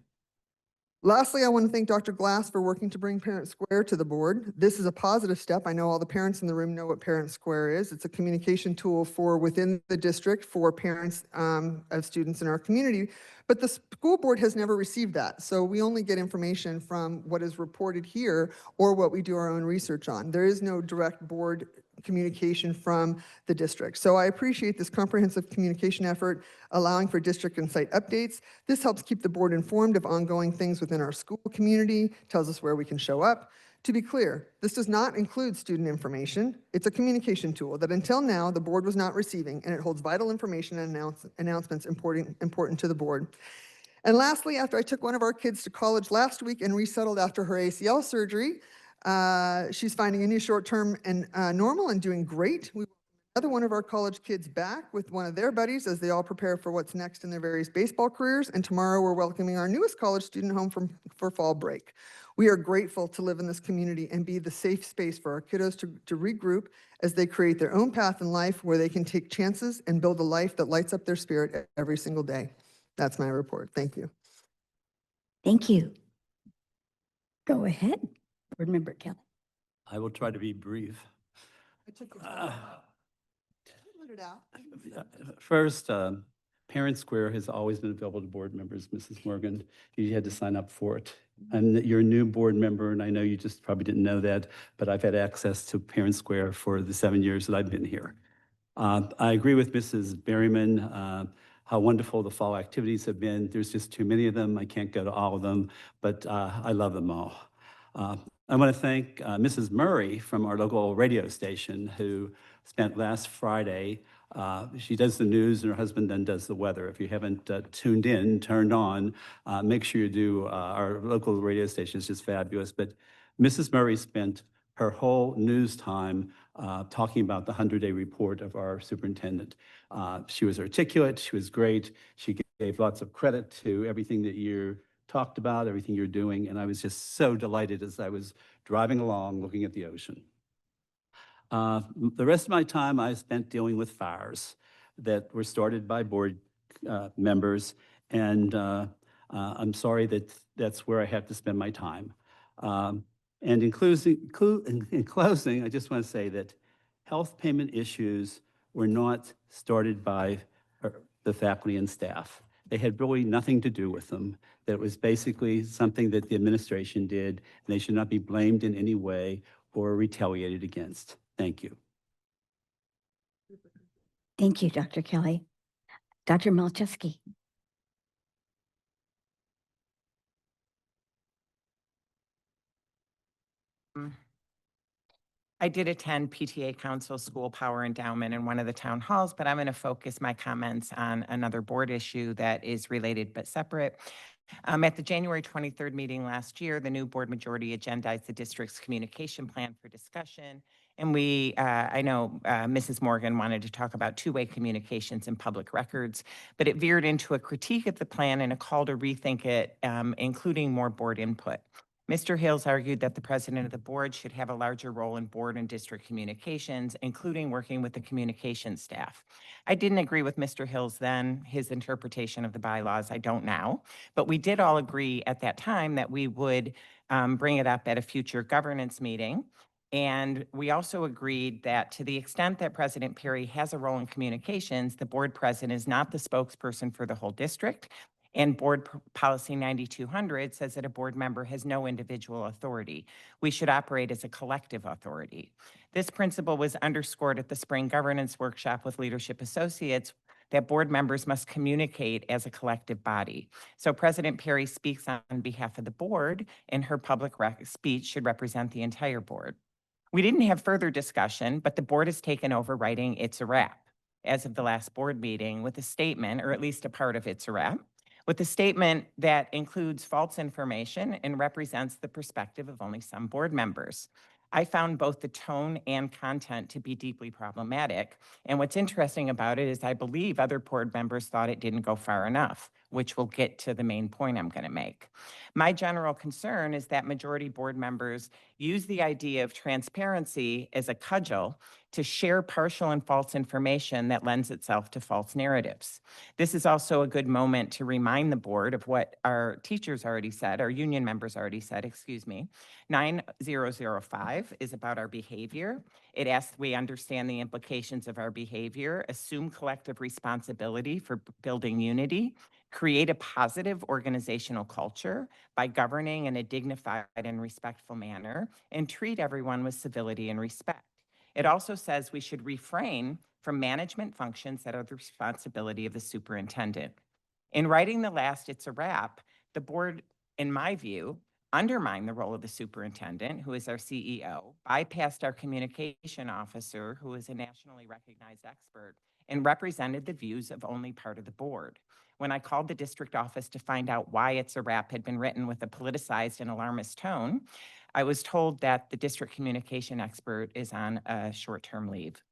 Lastly, I want to thank Dr. Glass for working to bring Parent Square to the board. This is a positive step. I know all the parents in the room know what Parent Square is. It's a communication tool for within the district for parents of students in our community, but the school board has never received that. So we only get information from what is reported here or what we do our own research on. There is no direct board communication from the district. So I appreciate this comprehensive communication effort, allowing for district and site updates. This helps keep the board informed of ongoing things within our school community, tells us where we can show up. To be clear, this does not include student information. It's a communication tool that until now the board was not receiving, and it holds vital information and announcements important to the board. And lastly, after I took one of our kids to college last week and resettled after her ACL surgery, she's finding a new short-term and normal and doing great. We another one of our college kids back with one of their buddies as they all prepare for what's next in their various baseball careers. And tomorrow we're welcoming our newest college student home for fall break. We are grateful to live in this community and be the safe space for our kiddos to regroup as they create their own path in life where they can take chances and build a life that lights up their spirit every single day. That's my report. Thank you. Thank you. Go ahead, Board Member Kelly. I will try to be brief. I took it. Let it out. First, Parent Square has always been available to board members, Mrs. Morgan. You had to sign up for it. You're a new board member, and I know you just probably didn't know that, but I've had access to Parent Square for the 7 years that I've been here. I agree with Mrs. Berryman, how wonderful the fall activities have been. There's just too many of them. I can't go to all of them, but I love them all. I want to thank Mrs. Murray from our local radio station who spent last Friday She does the news and her husband then does the weather. If you haven't tuned in, turned on, make sure you do. Our local radio station is just fabulous. But Mrs. Murray spent her whole news time talking about the 100-day report of our superintendent. She was articulate, she was great. She gave lots of credit to everything that you talked about, everything you're doing, and I was just so delighted as I was driving along looking at the ocean. The rest of my time I spent dealing with fires that were started by board members, and I'm sorry that that's where I have to spend my time. And in closing, I just want to say that health payment issues were not started by the faculty and staff. They had really nothing to do with them. That was basically something that the administration did, and they should not be blamed in any way or retaliated against. Thank you. Thank you, Dr. Kelly. Dr. Malczewski. I did attend PTA Council School Power Endowment in one of the town halls, but I'm going to focus my comments on another board issue that is related but separate. At the January 23rd meeting last year, the new board majority agendized the district's communication plan for discussion. And I know Mrs. Morgan wanted to talk about two-way communications in public records, but it veered into a critique of the plan and a call to rethink it, including more board input. Mr. Hills argued that the president of the board should have a larger role in board and district communications, including working with the communications staff. I didn't agree with Mr. Hills then, his interpretation of the bylaws, I don't now, but we did all agree at that time that we would bring it up at a future governance meeting. And we also agreed that to the extent that President Perry has a role in communications, the board president is not the spokesperson for the whole district. And Board Policy 9200 says that a board member has no individual authority. We should operate as a collective authority. This principle was underscored at the spring governance workshop with Leadership Associates, that board members must communicate as a collective body. So President Perry speaks on behalf of the board, and her public speech should represent the entire board. We didn't have further discussion, but the board has taken over writing It's a Wrap as of the last board meeting with a statement, or at least a part of It's a Wrap, with a statement that includes false information and represents the perspective of only some board members. I found both the tone and content to be deeply problematic. And what's interesting about it is I believe other board members thought it didn't go far enough, which will get to the main point I'm going to make. My general concern is that majority board members use the idea of transparency as a cudgel to share partial and false information that lends itself to false narratives. This is also a good moment to remind the board of what our teachers already said, our union members already said, 9005 is about our behavior. It asks we understand the implications of our behavior, assume collective responsibility for building unity, create a positive organizational culture by governing in a dignified and respectful manner, and treat everyone with civility and respect. It also says we should refrain from management functions that are the responsibility of the superintendent. In writing the last It's a Wrap, the board, in my view, undermined the role of the superintendent, who is our CEO, bypassed our communication officer, who is a nationally recognized expert, and represented the views of only part of the board. When I called the district office to find out why It's a Wrap had been written with a politicized and alarmist tone, I was told that the district communication expert is on a short-term leave.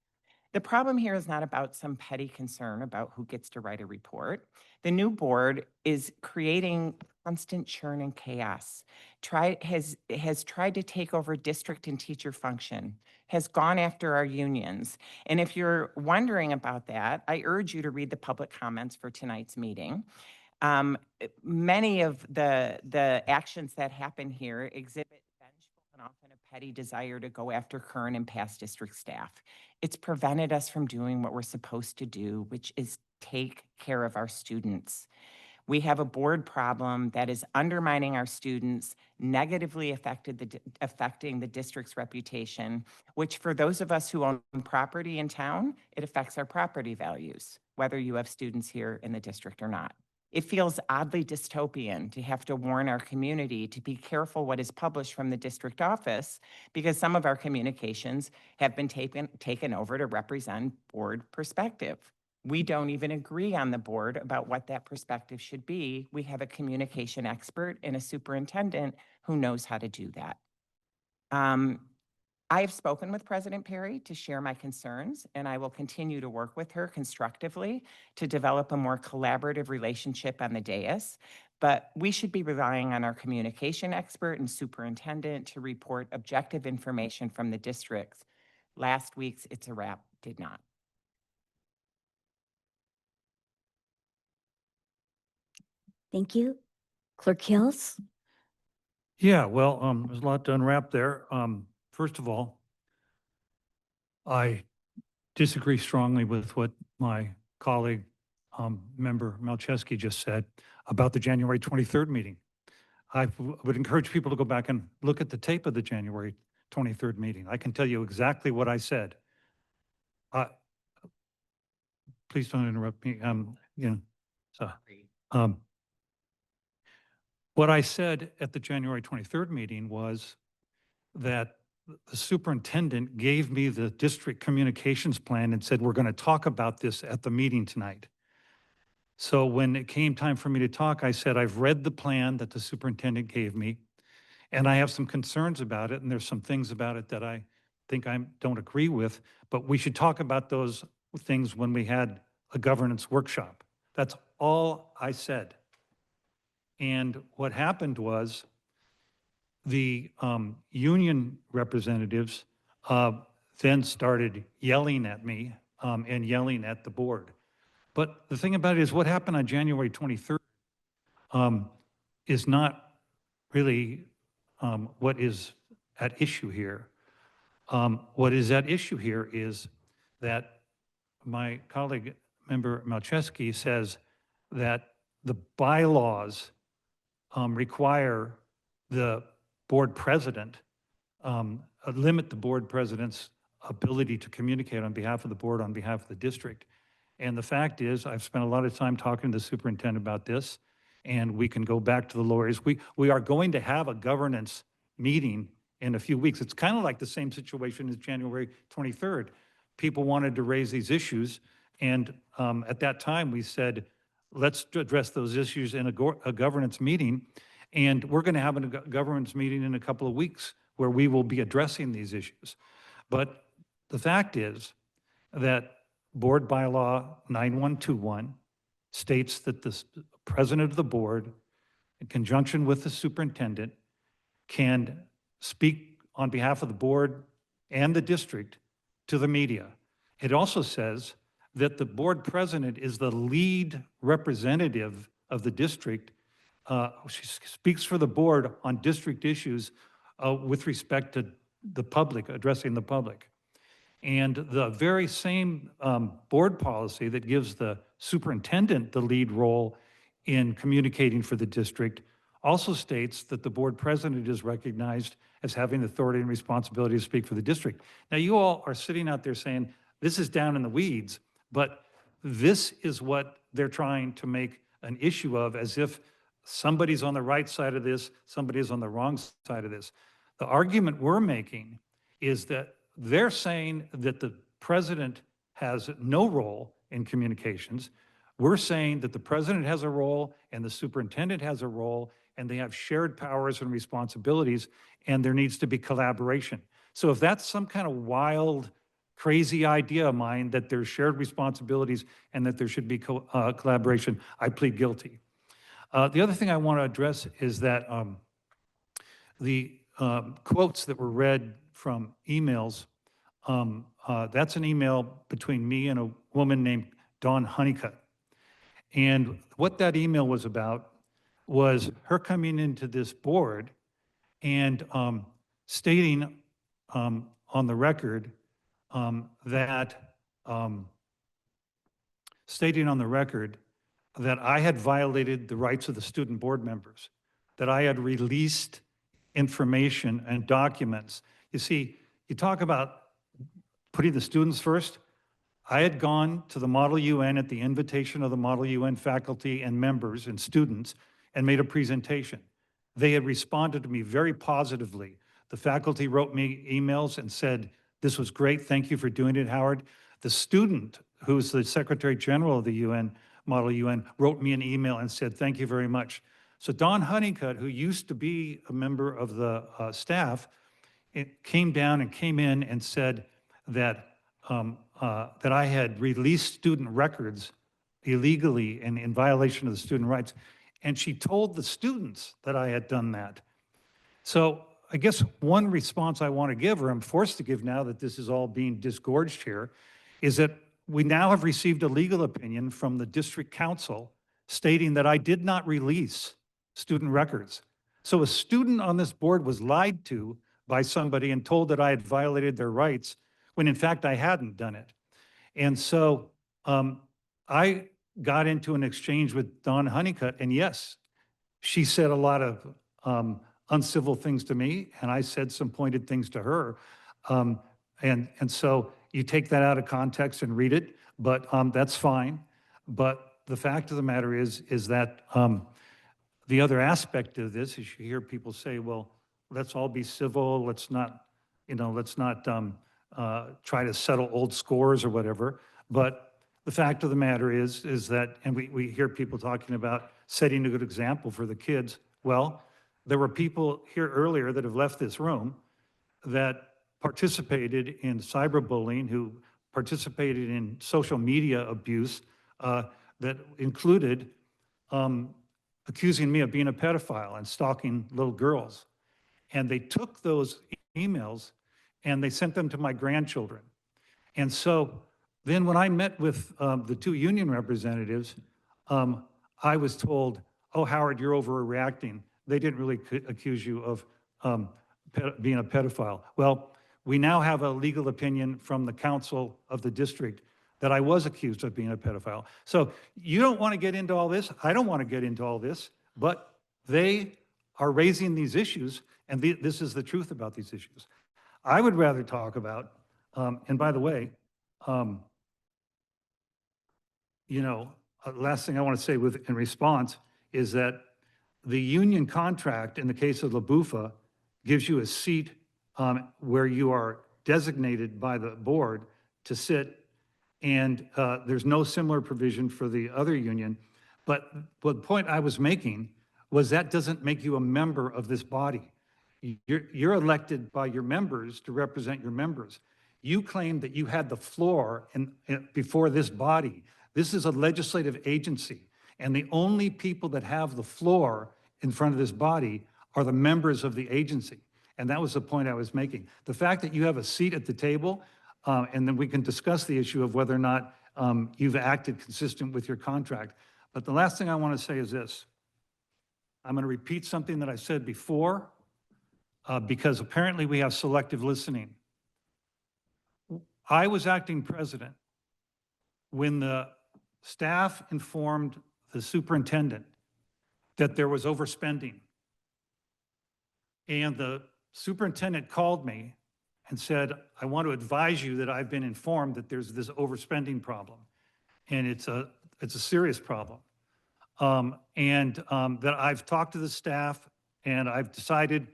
The problem here is not about some petty concern about who gets to write a report. The new board is creating constant churn and chaos, has tried to take over district and teacher function, has gone after our unions. And if you're wondering about that, I urge you to read the public comments for tonight's meeting. Many of the actions that happen here exhibit vengeful and often a petty desire to go after current and past district staff. It's prevented us from doing what we're supposed to do, which is take care of our students. We have a board problem that is undermining our students, negatively affecting the district's reputation, which for those of us who own property in town, it affects our property values, whether you have students here in the district or not. It feels oddly dystopian to have to warn our community to be careful what is published from the district office because some of our communications have been taken over to represent board perspective. We don't even agree on the board about what that perspective should be. We have a communication expert and a superintendent who knows how to do that. I have spoken with President Perry to share my concerns, and I will continue to work with her constructively to develop a more collaborative relationship on the dais. But we should be relying on our communication expert and superintendent to report objective information from the districts. Last week's It's a Wrap did not. Thank you. Clerk Hills? Yeah, well, there's a lot to unwrap there. First of all, I disagree strongly with what my colleague, member Malcheski just said about the January 23rd meeting. Would encourage people to go back and look at the tape of the January 23rd meeting. I can tell you exactly what I said. Please don't interrupt me. What I said at the January 23rd meeting was that the superintendent gave me the district communications plan and said, we're going to talk about this at the meeting tonight. So when it came time for me to talk, I said, I've read the plan that the superintendent gave me, and I have some concerns about it, and there's some things about it that I think I don't agree with, but we should talk about those things when we had a governance workshop. That's all I said. And what happened was the union representatives then started yelling at me and yelling at the board. But the thing about it is what happened on January 23rd is not really what is at issue here. What is at issue here is that my colleague, member Malcheski, says that the bylaws require the board president, limit the board president's ability to communicate on behalf of the board, on behalf of the district. And the fact is, I've spent a lot of time talking to the superintendent about this, and we can go back to the lawyers. We are going to have a governance meeting in a few weeks. It's kind of like the same situation as January 23rd. People wanted to raise these issues, and at that time we said, let's address those issues in a governance meeting. And we're going to have a governance meeting in a couple of weeks where we will be addressing these issues. But the fact is that Board Bylaw 9121 states that the president of the board, in conjunction with the superintendent, can speak on behalf of the board and the district to the media. It also says that the board president is the lead representative of the district. She speaks for the board on district issues with respect to the public, addressing the public. And the very same board policy that gives the superintendent the lead role in communicating for the district also states that the board president is recognized as having the authority and responsibility to speak for the district. Now, you all are sitting out there saying, this is down in the weeds, but this is what they're trying to make an issue of, as if somebody's on the right side of this, somebody is on the wrong side of this. The argument we're making is that they're saying that the president has no role in communications. We're saying that the president has a role and the superintendent has a role, and they have shared powers and responsibilities, and there needs to be collaboration. So if that's some kind of wild, crazy idea of mine that there's shared responsibilities and that there should be collaboration, I plead guilty. The other thing I want to address is that the quotes that were read from emails, that's an email between me and a woman named Dawn Honeycutt. And what that email was about was her coming into this board and stating on the record that I had violated the rights of the student board members, that I had released information and documents. You see, you talk about putting the students first. I had gone to the Model UN at the invitation of the Model UN faculty and members and students and made a presentation. They had responded to me very positively. The faculty wrote me emails and said, "This was great. Thank you for doing it, Howard." The student, who's the Secretary General of the UN, Model UN, wrote me an email and said, "Thank you very much." So Don Honeycutt, who used to be a member of the staff, came down and came in and said that that I had released student records illegally and in violation of the student rights. And she told the students that I had done that. So I guess one response I want to give, or I'm forced to give now that this is all being disgorged here, is that we now have received a legal opinion from the district council stating that I did not release student records. So a student on this board was lied to by somebody and told that I had violated their rights when in fact I hadn't done it. And so I got into an exchange with Dawn Honeycutt, and yes, she said a lot of uncivil things to me, and I said some pointed things to her. And so you take that out of context and read it, but that's fine. But the fact of the matter is that the other aspect of this is you hear people say, well, let's all be civil, let's not, let's not try to settle old scores or whatever. But the fact of the matter is that, and we hear people talking about setting a good example for the kids. Well, there were people here earlier that have left this room that participated in cyberbullying, who participated in social media abuse that included accusing me of being a pedophile and stalking little girls. And they took those emails and they sent them to my grandchildren. And so then when I met with the two union representatives, I was told, "Oh, Howard, you're overreacting. They didn't really accuse you of being a pedophile." Well, we now have a legal opinion from the council of the district that I was accused of being a pedophile. So you don't want to get into all this. I don't want to get into all this, but they are raising these issues, and this is the truth about these issues. I would rather talk about, and by the way, last thing I want to say in response is that the union contract in the case of LaBufa gives you a seat where you are designated by the board to sit, and there's no similar provision for the other union. But the point I was making was that doesn't make you a member of this body. You're elected by your members to represent your members. You claim that you had the floor before this body. This is a legislative agency, and the only people that have the floor in front of this body are the members of the agency. And that was the point I was making. The fact that you have a seat at the table, and then we can discuss the issue of whether or not you've acted consistent with your contract. But the last thing I want to say is this. I'm going to repeat something that I said before, because apparently we have selective listening. I was acting president when the staff informed the superintendent that there was overspending. And the superintendent called me and said, "I want to advise you that I've been informed that there's this overspending problem. And it's a serious problem. That I've talked to the staff and I've decided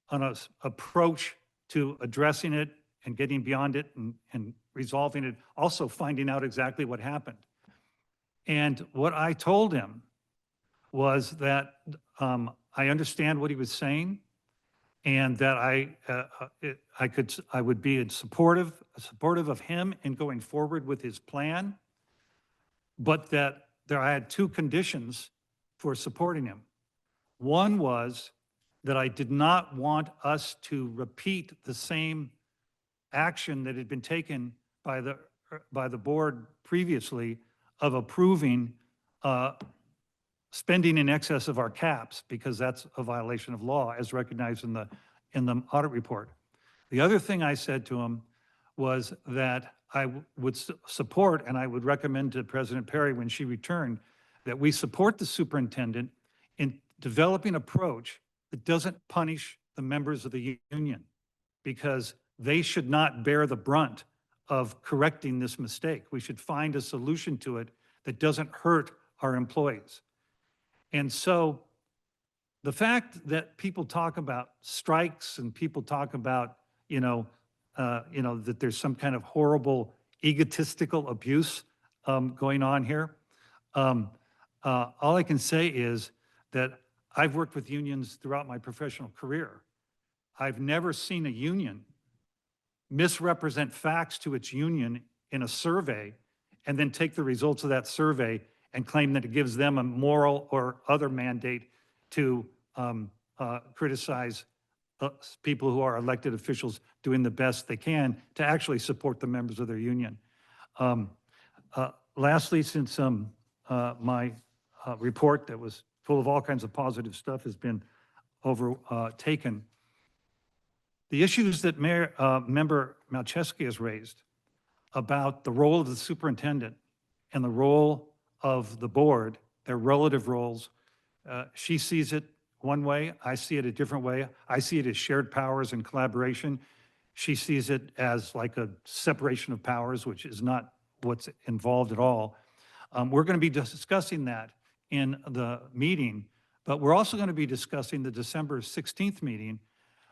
on an approach to addressing it and getting beyond it and resolving it, also finding out exactly what happened." And what I told him was that I understand what he was saying, and that I would be supportive of him in going forward with his plan, but that I had two conditions for supporting him. One was that I did not want us to repeat the same action that had been taken by the board previously of approving spending in excess of our caps, because that's a violation of law as recognized in the audit report. The other thing I said to him was that I would support, and I would recommend to President Perry when she returned, that we support the superintendent in developing an approach that doesn't punish the members of the union, because they should not bear the brunt of correcting this mistake. We should find a solution to it that doesn't hurt our employees. And so the fact that people talk about strikes and people talk about, that there's some kind of horrible egotistical abuse going on here. All I can say is that I've worked with unions throughout my professional career. I've never seen a union misrepresent facts to its union in a survey and then take the results of that survey and claim that it gives them a moral or other mandate to criticize people who are elected officials doing the best they can to actually support the members of their union. Lastly, since my report that was full of all kinds of positive stuff has been overtaken, the issues that Member Malczewski has raised about the role of the superintendent and the role of the board, their relative roles, she sees it one way, I see it a different way. I see it as shared powers and collaboration. She sees it as like a separation of powers, which is not what's involved at all. We're going to be discussing that in the meeting, but we're also going to be discussing the December 16th meeting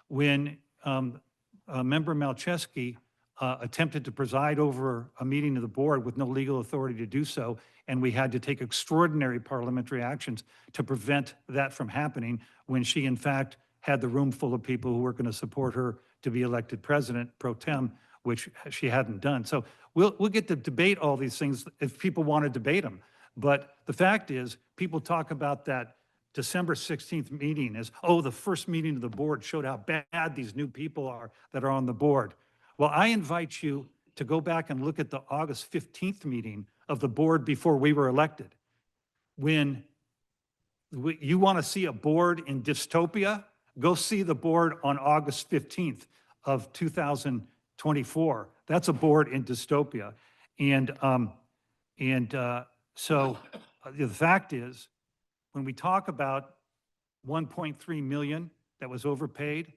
when Member Malczewski attempted to preside over a meeting of the board with no legal authority to do so, and we had to take extraordinary parliamentary actions to prevent that from happening when she, in fact, had the room full of people who were going to support her to be elected president pro tem, which she hadn't done. So we'll get to debate all these things if people want to debate them. But the fact is, people talk about that December 16th meeting as, oh, the first meeting of the board showed how bad these new people are that are on the board. Well, I invite you to go back and look at the August 15th meeting of the board before we were elected. When you want to see a board in dystopia, go see the board on August 15th of 2024. That's a board in dystopia. So the fact is, when we talk about 1.3 million that was overpaid,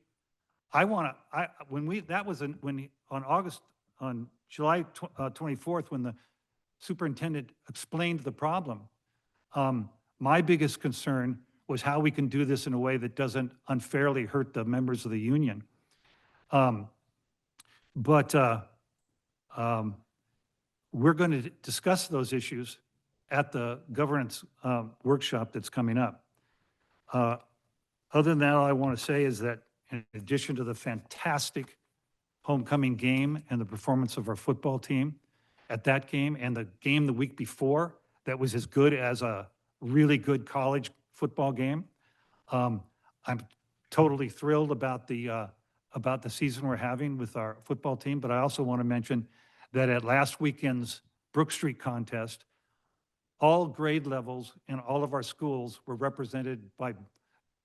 on July 24th, when the superintendent explained the problem, my biggest concern was how we can do this in a way that doesn't unfairly hurt the members of the union. We're going to discuss those issues at the governance workshop that's coming up. Other than that, all I want to say is that in addition to the fantastic homecoming game and the performance of our football team at that game and the game the week before that was as good as a really good college football game, I'm totally thrilled about the season we're having with our football team. But I also want to mention that at last weekend's Brook Street contest, all grade levels in all of our schools were represented by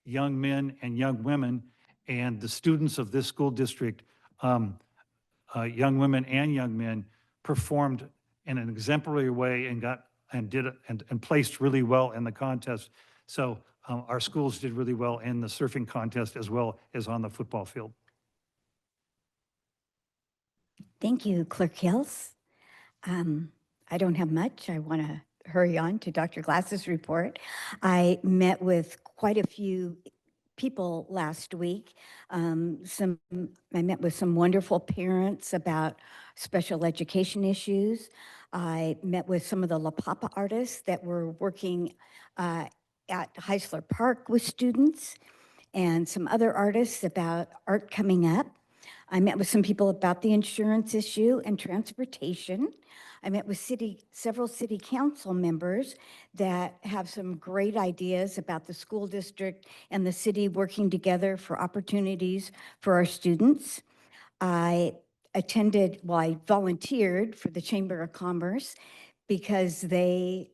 young men and young women, and the students of this school district, young women and young men, performed in an exemplary way and placed really well in the contest. So our schools did really well in the surfing contest as well as on the football field. Thank you, Clerk Hills. I don't have much. I want to hurry on to Dr. Glass's report. I met with quite a few people last week. I met with some wonderful parents about special education issues. I met with some of the La Papa artists that were working at Heisler Park with students, and some other artists about art coming up. I met with some people about the insurance issue and transportation. I met with several city council members that have some great ideas about the school district and the city working together for opportunities for our students. I volunteered for the Chamber of Commerce because they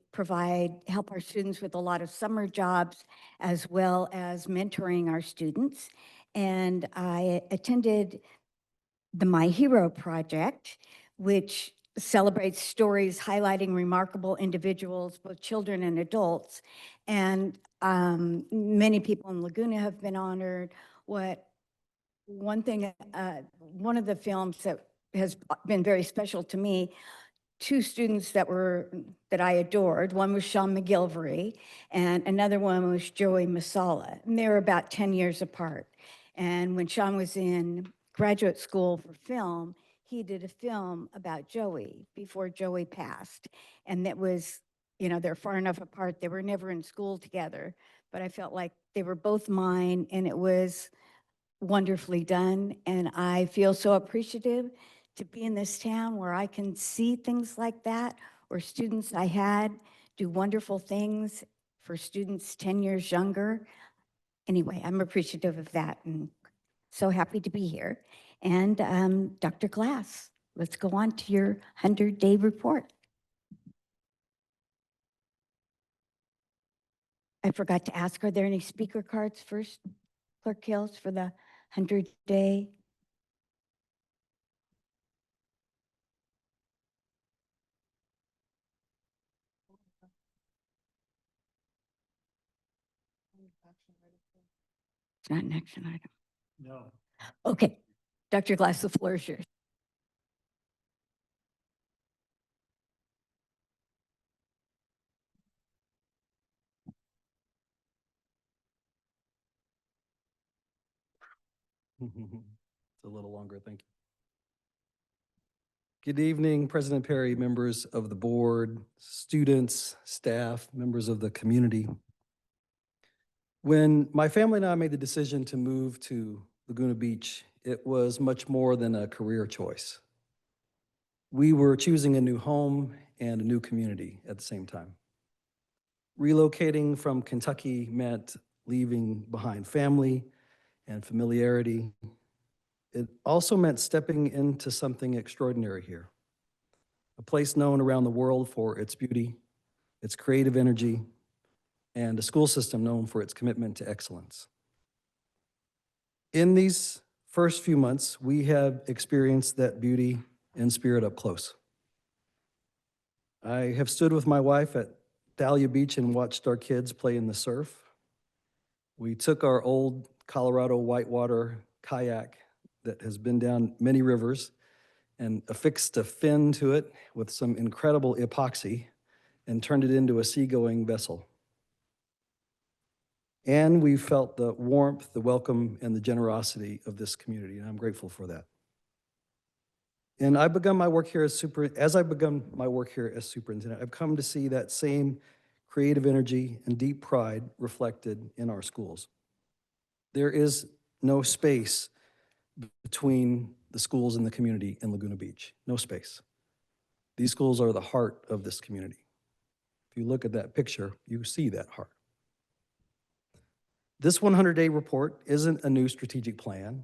help our students with a lot of summer jobs as well as mentoring our students. And I attended the My Hero Project, which celebrates stories highlighting remarkable individuals, both children and adults. And many people in Laguna have been honored. One of the films that has been very special to me. Two students that I adored. One was Sean McGilvery and another one was Joey Masala. And they were about 10 years apart. And when Sean was in graduate school for film, he did a film about Joey before Joey passed. And that was, you know, they're far enough apart. They were never in school together, but I felt like they were both mine and it was wonderfully done. And I feel so appreciative to be in this town where I can see things like that, or students I had do wonderful things for students 10 years younger. Anyway, I'm appreciative of that and so happy to be here. And Dr. Glass, let's go on to your 100-day report. I forgot to ask, are there any speaker cards first, Clerk Hills, for the 100-day? It's not an action item. No. Okay, Dr. Glass, the floor is yours. It's a little longer, thank you. Good evening, President Perry, members of the board, students, staff, members of the community. When my family and I made the decision to move to Laguna Beach, it was much more than a career choice. We were choosing a new home and a new community at the same time. Relocating from Kentucky meant leaving behind family and familiarity. It also meant stepping into something extraordinary here, a place known around the world for its beauty, its creative energy, and a school system known for its commitment to excellence. In these first few months, we have experienced that beauty and spirit up close. I have stood with my wife at Dahlia Beach and watched our kids play in the surf. We took our old Colorado whitewater kayak that has been down many rivers and affixed a fin to it with some incredible epoxy and turned it into a seagoing vessel. And we felt the warmth, the welcome, and the generosity of this community, and I'm grateful for that. And I've begun my work here as superintendent, I've come to see that same creative energy and deep pride reflected in our schools. There is no space between the schools and the community in Laguna Beach, no space. These schools are the heart of this community. If you look at that picture, you see that heart. This 100-day report isn't a new strategic plan,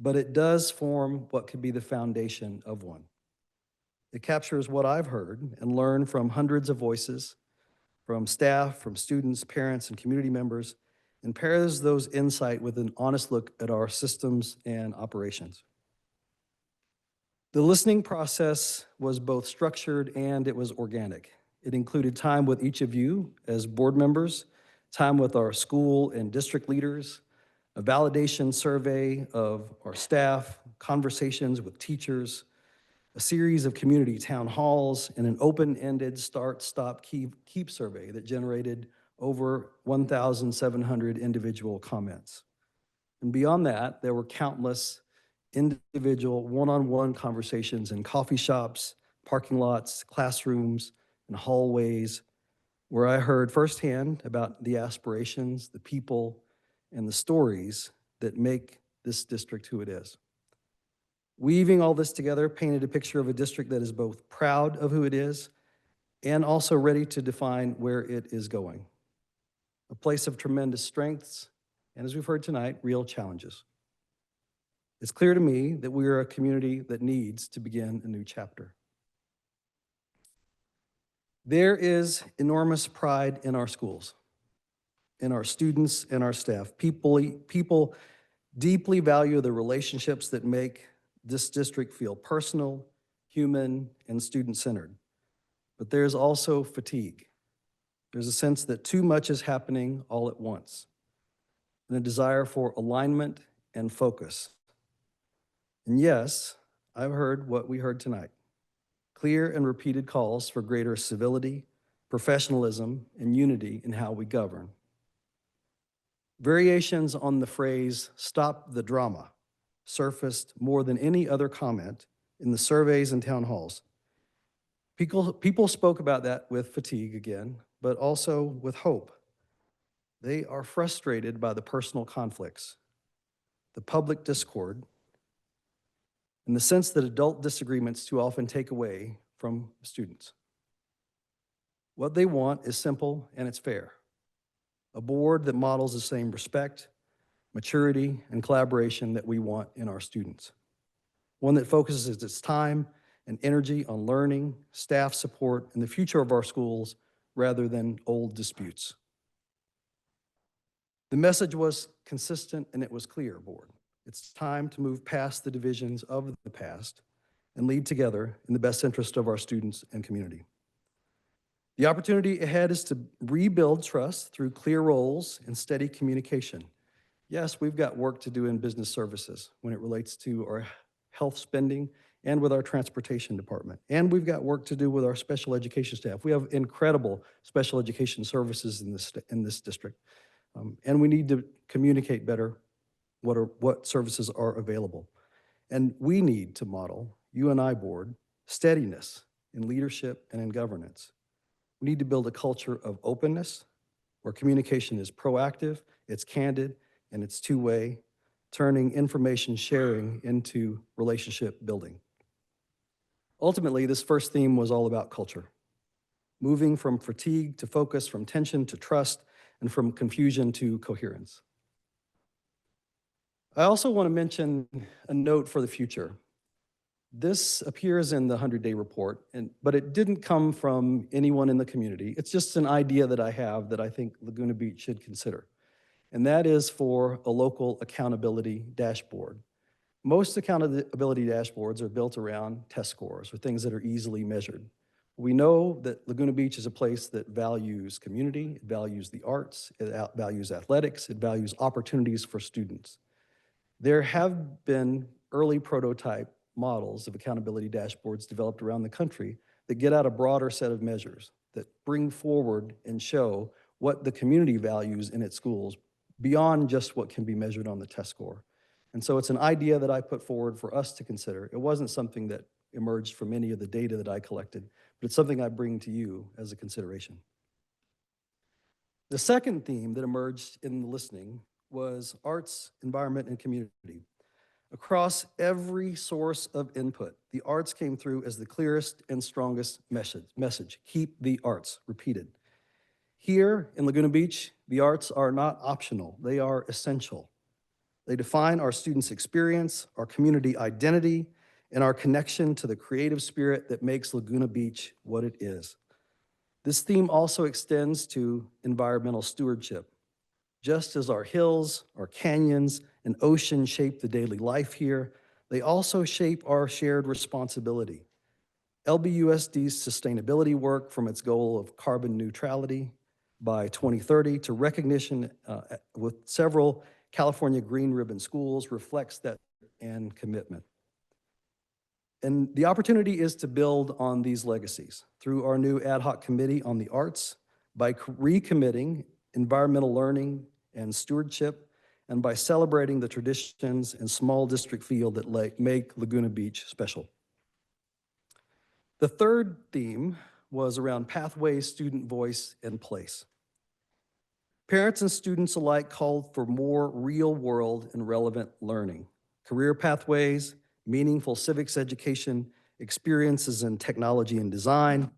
but it does form what could be the foundation of one. It captures what I've heard and learned from hundreds of voices, from staff, from students, parents, and community members, and pairs those insights with an honest look at our systems and operations. The listening process was both structured and it was organic. It included time with each of you as board members, time with our school and district leaders, a validation survey of our staff, conversations with teachers, a series of community town halls, and an open-ended start, stop, keep survey that generated over 1,700 individual comments. And beyond that, there were countless individual one-on-one conversations in coffee shops, parking lots, classrooms, and hallways, where I heard firsthand about the aspirations, the people, and the stories that make this district who it is. Weaving all this together painted a picture of a district that is both proud of who it is and also ready to define where it is going. A place of tremendous strengths, and as we've heard tonight, real challenges. It's clear to me that we are a community that needs to begin a new chapter. There is enormous pride in our schools, in our students and our staff. People deeply value the relationships that make this district feel personal, human, and student-centered. But there's also fatigue. There's a sense that too much is happening all at once, and a desire for alignment and focus. And yes, I've heard what we heard tonight. Clear and repeated calls for greater civility, professionalism, and unity in how we govern. Variations on the phrase, "stop the drama," surfaced more than any other comment in the surveys and town halls. People spoke about that with fatigue again, but also with hope. They are frustrated by the personal conflicts, the public discord, and the sense that adult disagreements too often take away from students. What they want is simple and it's fair. A board that models the same respect, maturity, and collaboration that we want in our students. One that focuses its time and energy on learning, staff support, and the future of our schools rather than old disputes. The message was consistent and it was clear, board. It's time to move past the divisions of the past and lead together in the best interest of our students and community. The opportunity ahead is to rebuild trust through clear roles and steady communication. Yes, we've got work to do in business services when it relates to our health spending and with our transportation department. And we've got work to do with our special education staff. We have incredible special education services in this district. And we need to communicate better what services are available. And we need to model, you and I, board, steadiness in leadership and in governance. We need to build a culture of openness where communication is proactive, it's candid, and it's two-way, turning information sharing into relationship building. Ultimately, this first theme was all about culture, moving from fatigue to focus, from tension to trust, and from confusion to coherence. I also want to mention a note for the future. This appears in the 100-day report, but it didn't come from anyone in the community. It's just an idea that I have that I think Laguna Beach should consider. And that is for a local accountability dashboard. Most accountability dashboards are built around test scores or things that are easily measured. We know that Laguna Beach is a place that values community, it values the arts, it values athletics, it values opportunities for students. There have been early prototype models of accountability dashboards developed around the country that get at a broader set of measures that bring forward and show what the community values in its schools beyond just what can be measured on the test score. And so it's an idea that I put forward for us to consider. It wasn't something that emerged from any of the data that I collected, but it's something I bring to you as a consideration. The second theme that emerged in the listening was arts, environment, and community. Across every source of input, the arts came through as the clearest and strongest message. Keep the arts, repeated. Here in Laguna Beach, the arts are not optional, they are essential. They define our students' experience, our community identity, and our connection to the creative spirit that makes Laguna Beach what it is. This theme also extends to environmental stewardship. Just as our hills, our canyons, and ocean shape the daily life here, they also shape our shared responsibility. LBUSD's sustainability work, from its goal of carbon neutrality by 2030 to recognition with several California Green Ribbon schools, reflects that and commitment. And the opportunity is to build on these legacies through our new ad hoc committee on the arts, by recommitting environmental learning and stewardship, and by celebrating the traditions and small district feel that make Laguna Beach special. The third theme was around pathways, student voice, and place. Parents and students alike called for more real-world and relevant learning, career pathways, meaningful civics education, experiences in technology and design.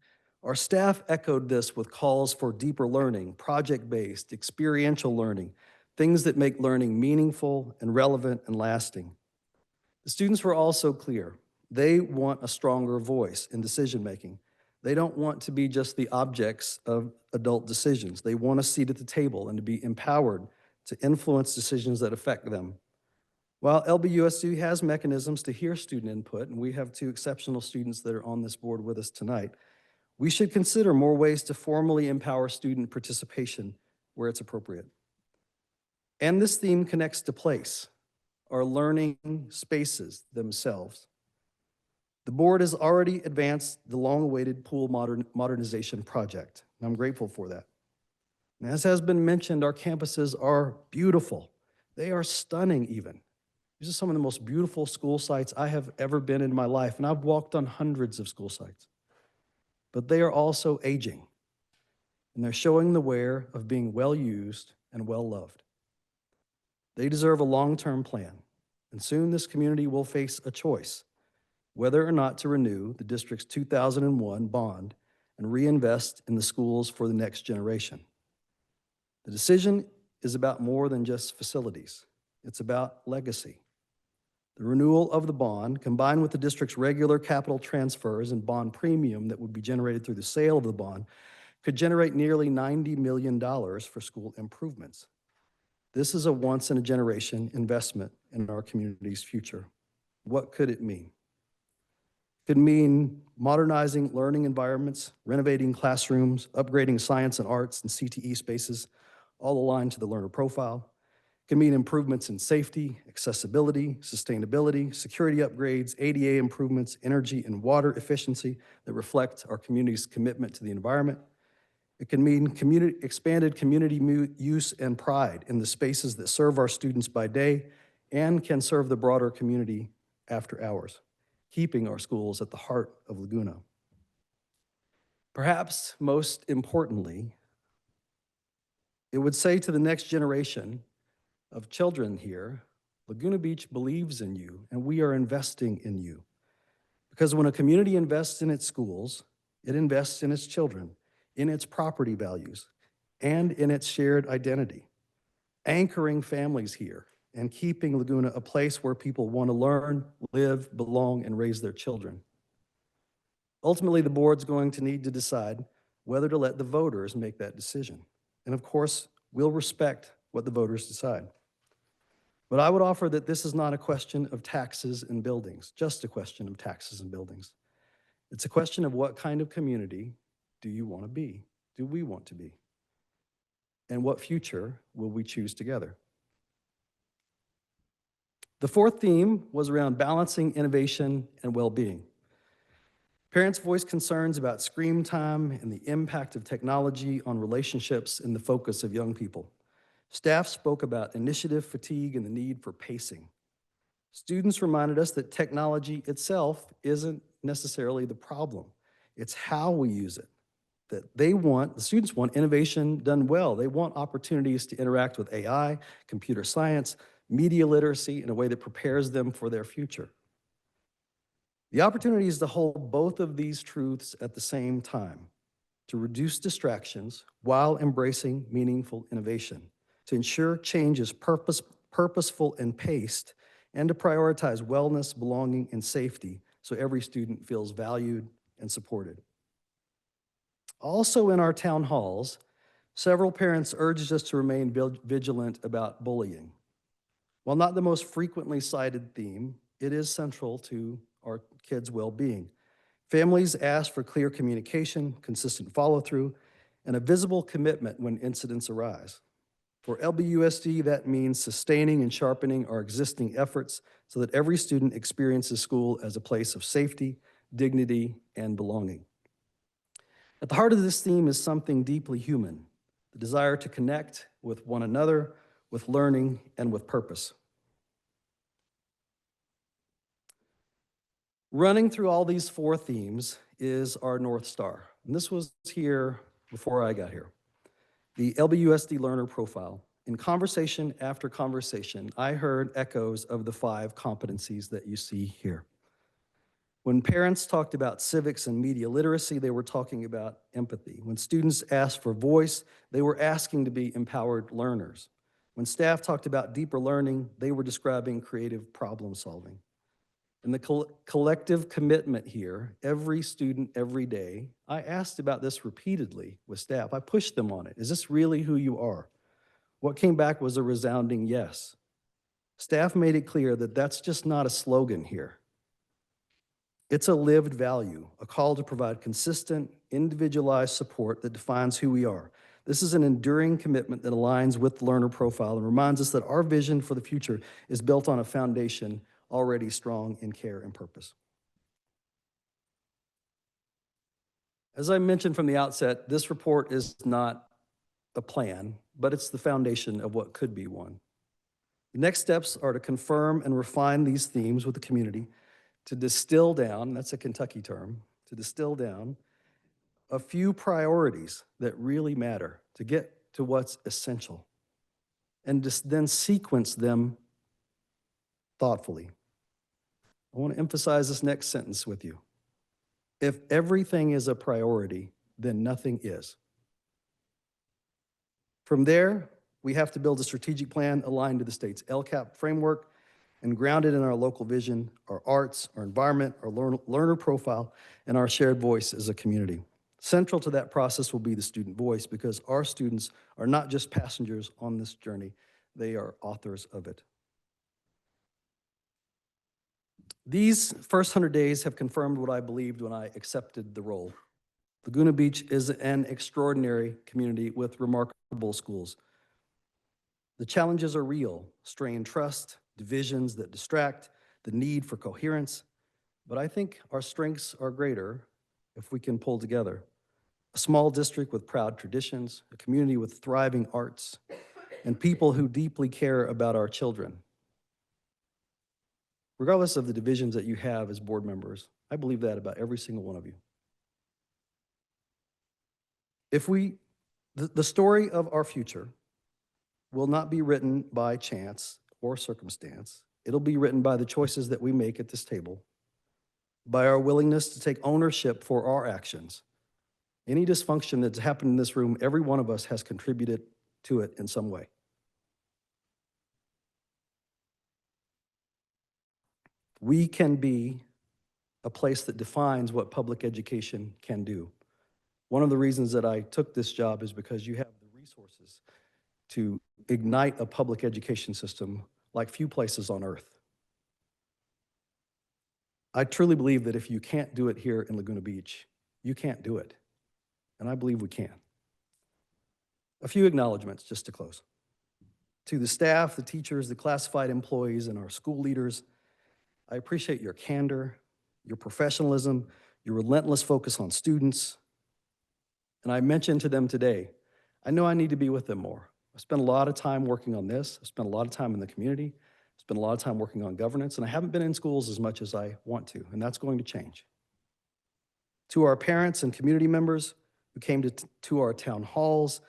Our staff echoed this with calls for deeper learning, project-based, experiential learning, things that make learning meaningful and relevant and lasting. The students were also clear. They want a stronger voice in decision-making. They don't want to be just the objects of adult decisions. They want a seat at the table and to be empowered to influence decisions that affect them. While LBUSD has mechanisms to hear student input, and we have 2 exceptional students that are on this board with us tonight, we should consider more ways to formally empower student participation where it's appropriate. And this theme connects to place, our learning spaces themselves. The board has already advanced the long-awaited pool modernization project, and I'm grateful for that. And as has been mentioned, our campuses are beautiful. They are stunning even. These are some of the most beautiful school sites I have ever been in my life, and I've walked on hundreds of school sites. But they are also aging, and they're showing the wear of being well-used and well-loved. They deserve a long-term plan, and soon this community will face a choice, whether or not to renew the district's 2001 bond and reinvest in the schools for the next generation. The decision is about more than just facilities. It's about legacy. The renewal of the bond, combined with the district's regular capital transfers and bond premium that would be generated through the sale of the bond, could generate nearly $90 million for school improvements. This is a once-in-a-generation investment in our community's future. What could it mean? It could mean modernizing learning environments, renovating classrooms, upgrading science and arts and CTE spaces, all aligned to the learner profile. It can mean improvements in safety, accessibility, sustainability, security upgrades, ADA improvements, energy and water efficiency that reflect our community's commitment to the environment. It can mean expanded community use and pride in the spaces that serve our students by day and can serve the broader community after hours, keeping our schools at the heart of Laguna. Perhaps most importantly, it would say to the next generation of children here, Laguna Beach believes in you and we are investing in you. Because when a community invests in its schools, it invests in its children, in its property values, and in its shared identity, anchoring families here and keeping Laguna a place where people want to learn, live, belong, and raise their children. Ultimately, the board's going to need to decide whether to let the voters make that decision. And of course, we'll respect what the voters decide. But I would offer that this is not a question of taxes and buildings, just a question of taxes and buildings. It's a question of what kind of community do you want to be? Do we want to be? And what future will we choose together? The fourth theme was around balancing innovation and well-being. Parents voiced concerns about screen time and the impact of technology on relationships in the focus of young people. Staff spoke about initiative fatigue and the need for pacing. Students reminded us that technology itself isn't necessarily the problem. It's how we use it. That the students want innovation done well. They want opportunities to interact with AI, computer science, media literacy in a way that prepares them for their future. The opportunity is to hold both of these truths at the same time, to reduce distractions while embracing meaningful innovation, to ensure change is purposeful and paced, and to prioritize wellness, belonging, and safety so every student feels valued and supported. Also in our town halls, several parents urged us to remain vigilant about bullying. While not the most frequently cited theme, it is central to our kids' well-being. Families ask for clear communication, consistent follow-through, and a visible commitment when incidents arise. For LBUSD, that means sustaining and sharpening our existing efforts so that every student experiences school as a place of safety, dignity, and belonging. At the heart of this theme is something deeply human, the desire to connect with one another, with learning, and with purpose. Running through all these four themes is our North Star. And this was here before I got here. The LBUSD learner profile. In conversation after conversation, I heard echoes of the 5 competencies that you see here. When parents talked about civics and media literacy, they were talking about empathy. When students asked for voice, they were asking to be empowered learners. When staff talked about deeper learning, they were describing creative problem solving. And the collective commitment here, every student, every day, I asked about this repeatedly with staff. I pushed them on it. Is this really who you are? What came back was a resounding yes. Staff made it clear that that's just not a slogan here. It's a lived value, a call to provide consistent, individualized support that defines who we are. This is an enduring commitment that aligns with the learner profile and reminds us that our vision for the future is built on a foundation already strong in care and purpose. As I mentioned from the outset, this report is not a plan, but it's the foundation of what could be one. The next steps are to confirm and refine these themes with the community, to distill down, that's a Kentucky term, to distill down a few priorities that really matter to get to what's essential, and just then sequence them thoughtfully. I want to emphasize this next sentence with you. If everything is a priority, then nothing is. From there, we have to build a strategic plan aligned to the state's LCAP framework and grounded in our local vision, our arts, our environment, our learner profile, and our shared voice as a community. Central to that process will be the student voice, because our students are not just passengers on this journey, they are authors of it. These first 100 days have confirmed what I believed when I accepted the role. Laguna Beach is an extraordinary community with remarkable schools. The challenges are real: strained trust, divisions that distract, the need for coherence. But I think our strengths are greater if we can pull together. A small district with proud traditions, a community with thriving arts, and people who deeply care about our children. Regardless of the divisions that you have as board members, I believe that about every single one of you. The story of our future will not be written by chance or circumstance. It'll be written by the choices that we make at this table, by our willingness to take ownership for our actions. Any dysfunction that's happened in this room, every one of us has contributed to it in some way. We can be a place that defines what public education can do. One of the reasons that I took this job is because you have the resources to ignite a public education system like few places on earth. I truly believe that if you can't do it here in Laguna Beach, you can't do it. And I believe we can. A few acknowledgements just to close. To the staff, the teachers, the classified employees, and our school leaders, I appreciate your candor, your professionalism, your relentless focus on students. And I mentioned to them today, I know I need to be with them more. I spent a lot of time working on this. I spent a lot of time in the community. I spent a lot of time working on governance, and I haven't been in schools as much as I want to, and that's going to change. To our parents and community members who came to our town halls,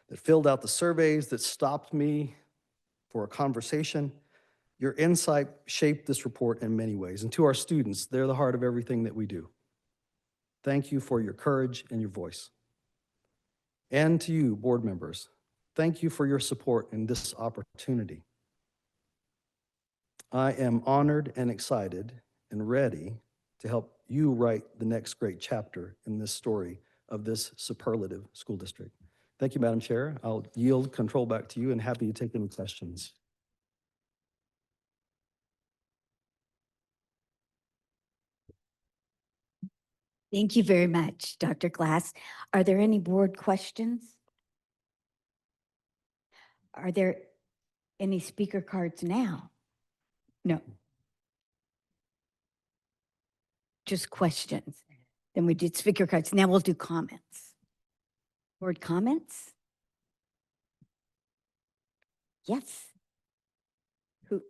that filled out the surveys, that stopped me for a conversation, your insight shaped this report in many ways. And to our students, they're the heart of everything that we do. Thank you for your courage and your voice. And to you, board members, thank you for your support in this opportunity. I am honored and excited and ready to help you write the next great chapter in this story of this superlative school district. Thank you, Madam Chair. I'll yield control back to you and happy to take any questions. Thank you very much, Dr. Glass. Are there any board questions? Are there any speaker cards now? No. Just questions. Then we did speaker cards. Now we'll do comments. Board comments? Yes. Who?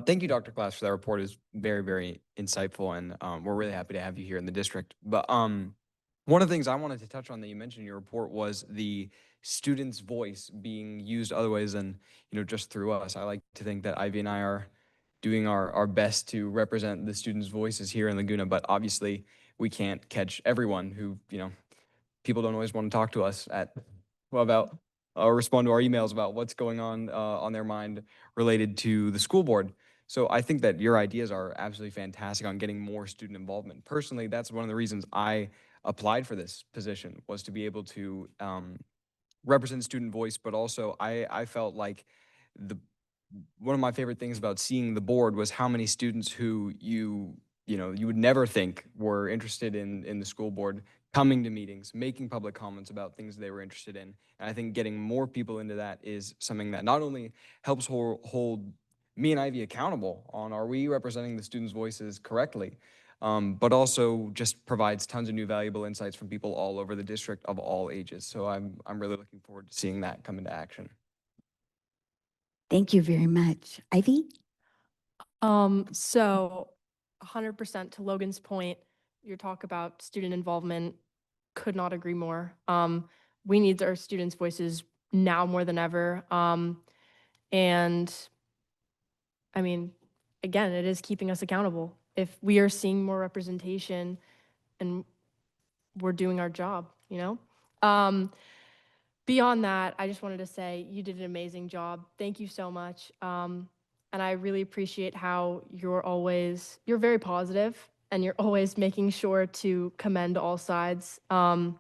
Thank you, Dr. Glass, for that report. Is very, very insightful, and we're really happy to have you here in the district. But one of the things I wanted to touch on that you mentioned in your report was the student's voice being used other ways than just through us. I like to think that Ivy and I are doing our best to represent the students' voices here in Laguna, but obviously we can't catch everyone who people don't always want to talk to us about or respond to our emails about what's going on their mind related to the school board. So I think that your ideas are absolutely fantastic on getting more student involvement. Personally, that's one of the reasons I applied for this position, was to be able to represent student voice, but also I felt like one of my favorite things about seeing the board was how many students who you would never think were interested in the school board coming to meetings, making public comments about things they were interested in. And I think getting more people into that is something that not only helps hold me and Ivy accountable on, are we representing the students' voices correctly, but also just provides tons of new valuable insights from people all over the district of all ages. So I'm really looking forward to seeing that come into action. Thank you very much. Ivy? So 100% to Logan's point, your talk about student involvement, could not agree more. We need our students' voices now more than ever. And I mean, again, it is keeping us accountable. If we are seeing more representation and we're doing our job, you know? Beyond that, I just wanted to say you did an amazing job. Thank you so much. And I really appreciate how you're very positive and you're always making sure to commend all sides. And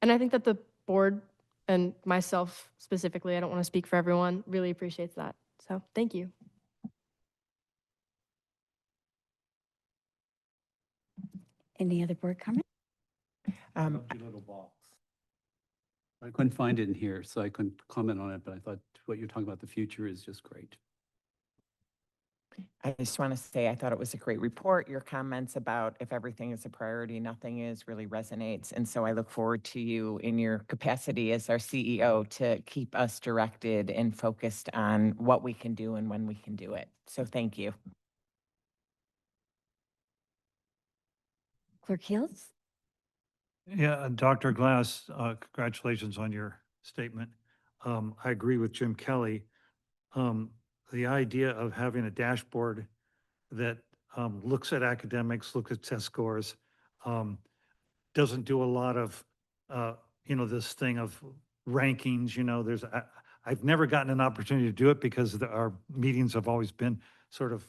I think that the board and myself specifically, I don't want to speak for everyone, really appreciates that. So thank you. Any other board comment? Little box. I couldn't find it in here, so I couldn't comment on it, but I thought what you're talking about the future is just great. I just want to say, I thought it was a great report. Your comments about if everything is a priority, nothing is, really resonates. And so I look forward to you in your capacity as our CEO to keep us directed and focused on what we can do and when we can do it. So thank you. Clerk Hills? Yeah, Dr. Glass, congratulations on your statement. I agree with Jim Kelly. The idea of having a dashboard that looks at academics, looks at test scores, doesn't do a lot of, this thing of rankings, I've never gotten an opportunity to do it because our meetings have always been sort of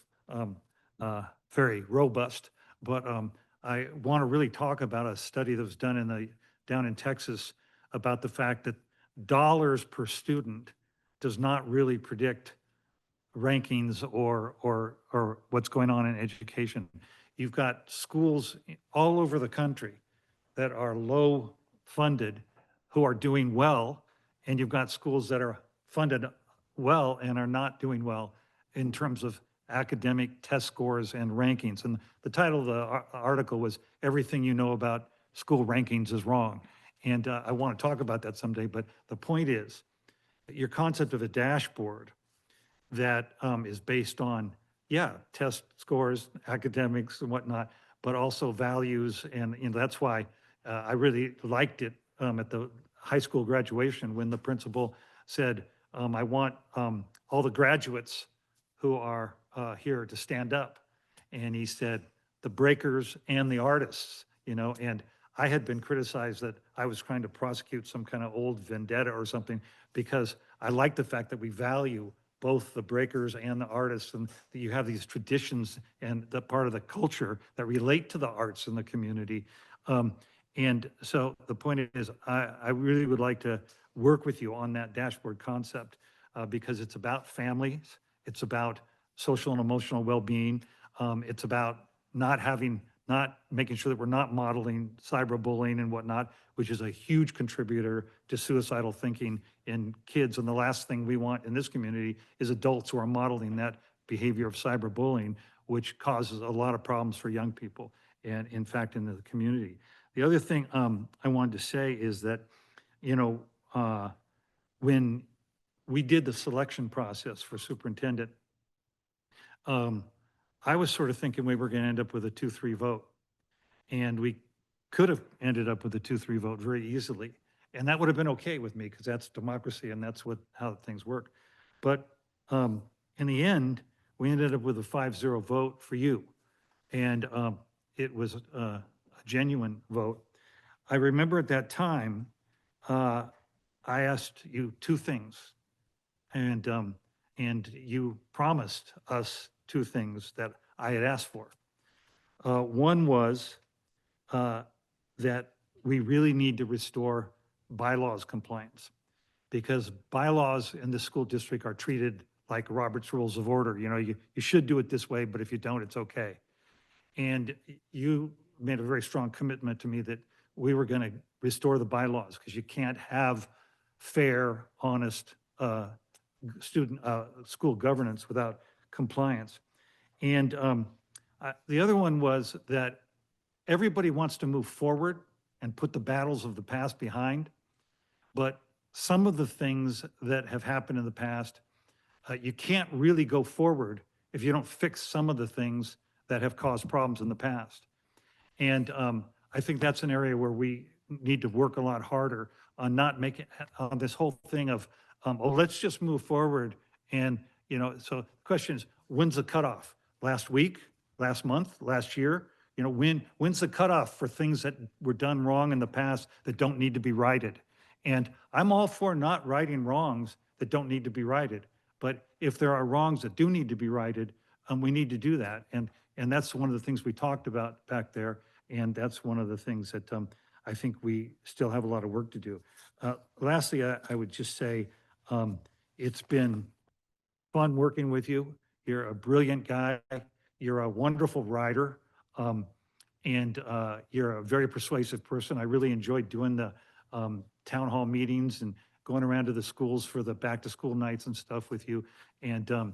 very robust. But I want to really talk about a study that was done down in Texas about the fact that dollars per student does not really predict rankings or what's going on in education. You've got schools all over the country that are low funded who are doing well, and you've got schools that are funded well and are not doing well in terms of academic test scores and rankings. And the title of the article was "Everything You Know About School Rankings is Wrong." And I want to talk about that someday, but the point is that your concept of a dashboard that is based on, test scores, academics and whatnot, but also values. And that's why I really liked it at the high school graduation when the principal said, I want all the graduates who are here to stand up. And he said, the breakers and the artists, and I had been criticized that I was trying to prosecute some kind of old vendetta or something, because I like the fact that we value both the breakers and the artists, and that you have these traditions and the part of the culture that relate to the arts in the community. And so the point is, I really would like to work with you on that dashboard concept because it's about families, it's about social and emotional well-being, it's about not making sure that we're not modeling cyberbullying and whatnot, which is a huge contributor to suicidal thinking in kids. And the last thing we want in this community is adults who are modeling that behavior of cyberbullying, which causes a lot of problems for young people and, in fact, in the community. The other thing I wanted to say is that, when we did the selection process for superintendent, I was sort of thinking we were going to end up with a 2-3 vote. And we could have ended up with a 2-3 vote very easily. And that would have been okay with me because that's democracy and that's how things work. But in the end, we ended up with a 5-0 vote for you. And it was a genuine vote. I remember at that time, I asked you 2 things. And you promised us 2 things that I had asked for. One was that we really need to restore bylaws compliance, because bylaws in the school district are treated like Robert's Rules of Order. You should do it this way, but if you don't, it's okay. And you made a very strong commitment to me that we were going to restore the bylaws, because you can't have fair, honest school governance without compliance. And The other one was that everybody wants to move forward and put the battles of the past behind. But some of the things that have happened in the past, you can't really go forward if you don't fix some of the things that have caused problems in the past. And I think that's an area where we need to work a lot harder on not making, on this whole thing of, oh, let's just move forward. And, so the question is, when's the cutoff? Last week, last month, last year? When's the cutoff for things that were done wrong in the past that don't need to be righted? And I'm all for not righting wrongs that don't need to be righted. But if there are wrongs that do need to be righted, we need to do that. And that's one of the things we talked about back there. And that's one of the things that I think we still have a lot of work to do. Lastly, I would just say it's been fun working with you. You're a brilliant guy. You're a wonderful writer. And you're a very persuasive person. I really enjoyed doing the town hall meetings and going around to the schools for the back to school nights and stuff with you. And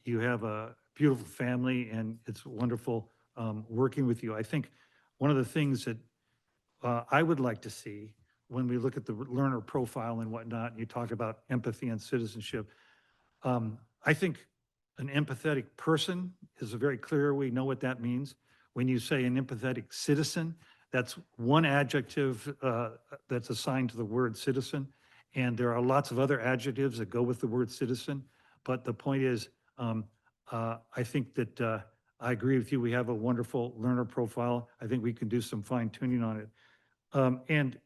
you have a beautiful family, and it's wonderful working with you. I think one of the things that I would like to see when we look at the learner profile and whatnot, and you talk about empathy and citizenship, I think an empathetic person is very clear. We know what that means. When you say an empathetic citizen, that's one adjective that's assigned to the word citizen. And there are lots of other adjectives that go with the word citizen. But the point is, I think that I agree with you. We have a wonderful learner profile. I think we can do some fine tuning on it. And,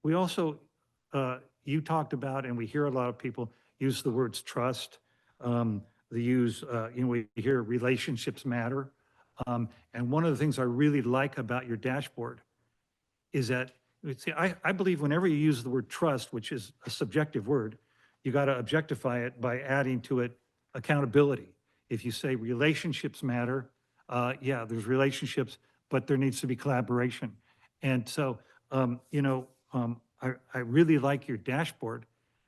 we also, you talked about, and we hear a lot of people use the words trust. They use, we hear relationships matter. And one of the things I really like about your dashboard is that, see, I believe whenever you use the word trust, which is a subjective word, you got to objectify it by adding to it accountability. If you say relationships matter, yeah, there's relationships, but there needs to be collaboration. And so, I really like your dashboard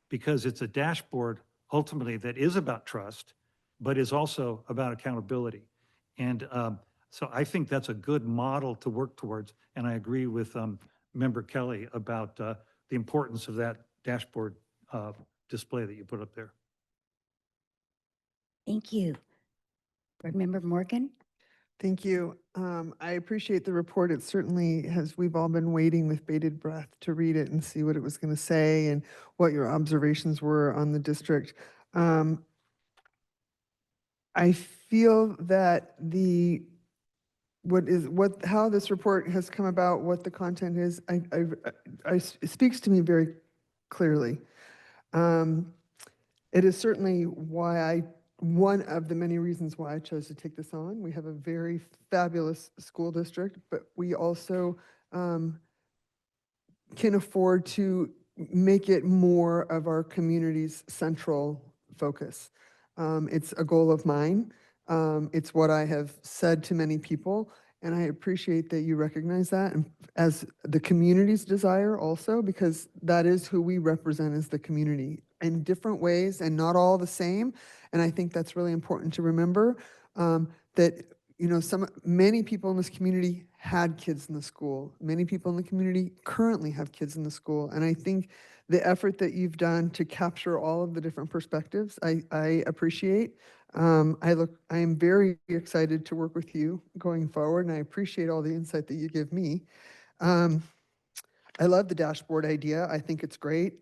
because it's a dashboard ultimately that is about trust, but is also about accountability. And so I think that's a good model to work towards. And I agree with Member Kelly about the importance of that dashboard display that you put up there. Thank you. Board Member Morgan? Thank you. I appreciate the report. It certainly has, we've all been waiting with bated breath to read it and see what it was going to say and what your observations were on the district. I feel that how this report has come about, what the content is, it speaks to me very clearly. It is certainly one of the many reasons why I chose to take this on. We have a very fabulous school district, but we also can afford to make it more of our community's central focus. It's a goal of mine. It's what I have said to many people, and I appreciate that you recognize that and as the community's desire also, because that is who we represent as the community in different ways and not all the same. And I think that's really important to remember that, many people in this community had kids in the school. Many people in the community currently have kids in the school. And I think the effort that you've done to capture all of the different perspectives, I appreciate. I am very excited to work with you going forward, and I appreciate all the insight that you give me. I love the dashboard idea. I think it's great.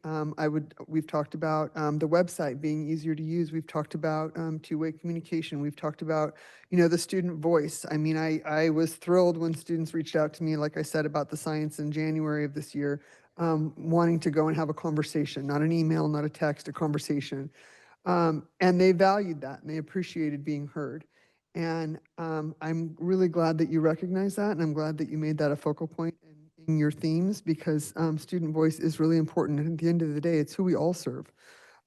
We've talked about the website being easier to use. We've talked about two-way communication. We've talked about, the student voice. I mean, I was thrilled when students reached out to me, like I said, about the science in January of this year, wanting to go and have a conversation, not an email, not a text, a conversation. And they valued that and they appreciated being heard. And I'm really glad that you recognize that, and I'm glad that you made that a focal point in your themes, because student voice is really important. And at the end of the day, it's who we all serve.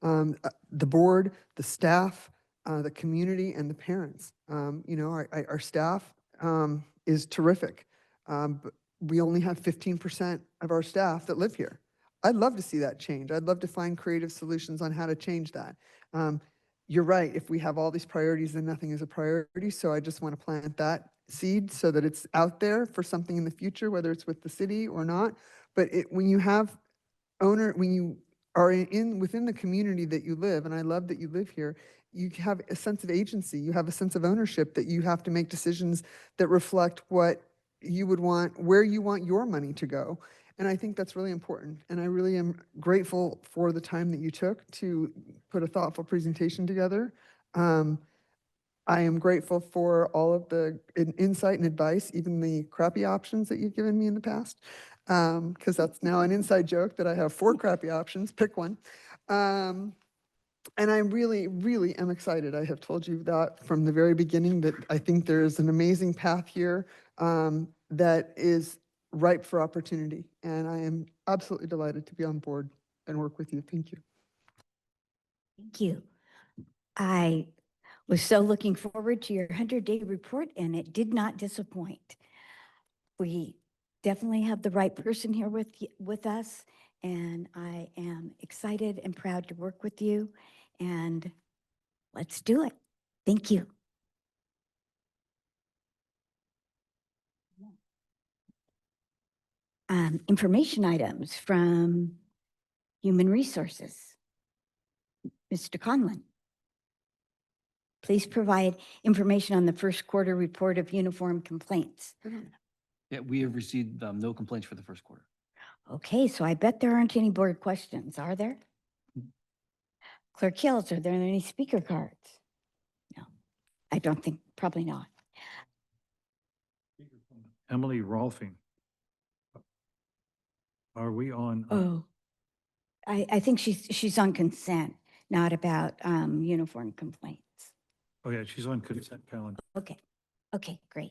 The board, the staff, the community, and the parents. Our staff is terrific. But we only have 15% of our staff that live here. I'd love to see that change. I'd love to find creative solutions on how to change that. you're right, if we have all these priorities, then nothing is a priority. So I just want to plant that seed so that it's out there for something in the future, whether it's with the city or not. But when you have when you are within the community that you live, and I love that you live here, you have a sense of agency, you have a sense of ownership that you have to make decisions that reflect what you would want, where you want your money to go. And I think that's really important. And I really am grateful for the time that you took to put a thoughtful presentation together. I am grateful for all of the insight and advice, even the crappy options that you've given me in the past, because that's now an inside joke that I have 4 crappy options, pick one. And I really, really am excited. I have told you that from the very beginning, that I think there is an amazing path here that is ripe for opportunity. And I am absolutely delighted to be on board and work with you. Thank you. Thank you. I was so looking forward to your 100-day report, and it did not disappoint. We definitely have the right person here with us, and I am excited and proud to work with you, and let's do it. Thank you. Information items from Human Resources. Mr. Conlon. Please provide information on the first quarter report of uniform complaints. Yeah, we have received no complaints for the first quarter. Okay, so I bet there aren't any board questions, are there? Clerk Hills, are there any speaker cards? No, I don't think, probably not. Emily Rolfing. Are we on? Oh, I think she's on consent, not about uniform complaints. Oh, yeah, she's on consent calendar. Okay, okay, great.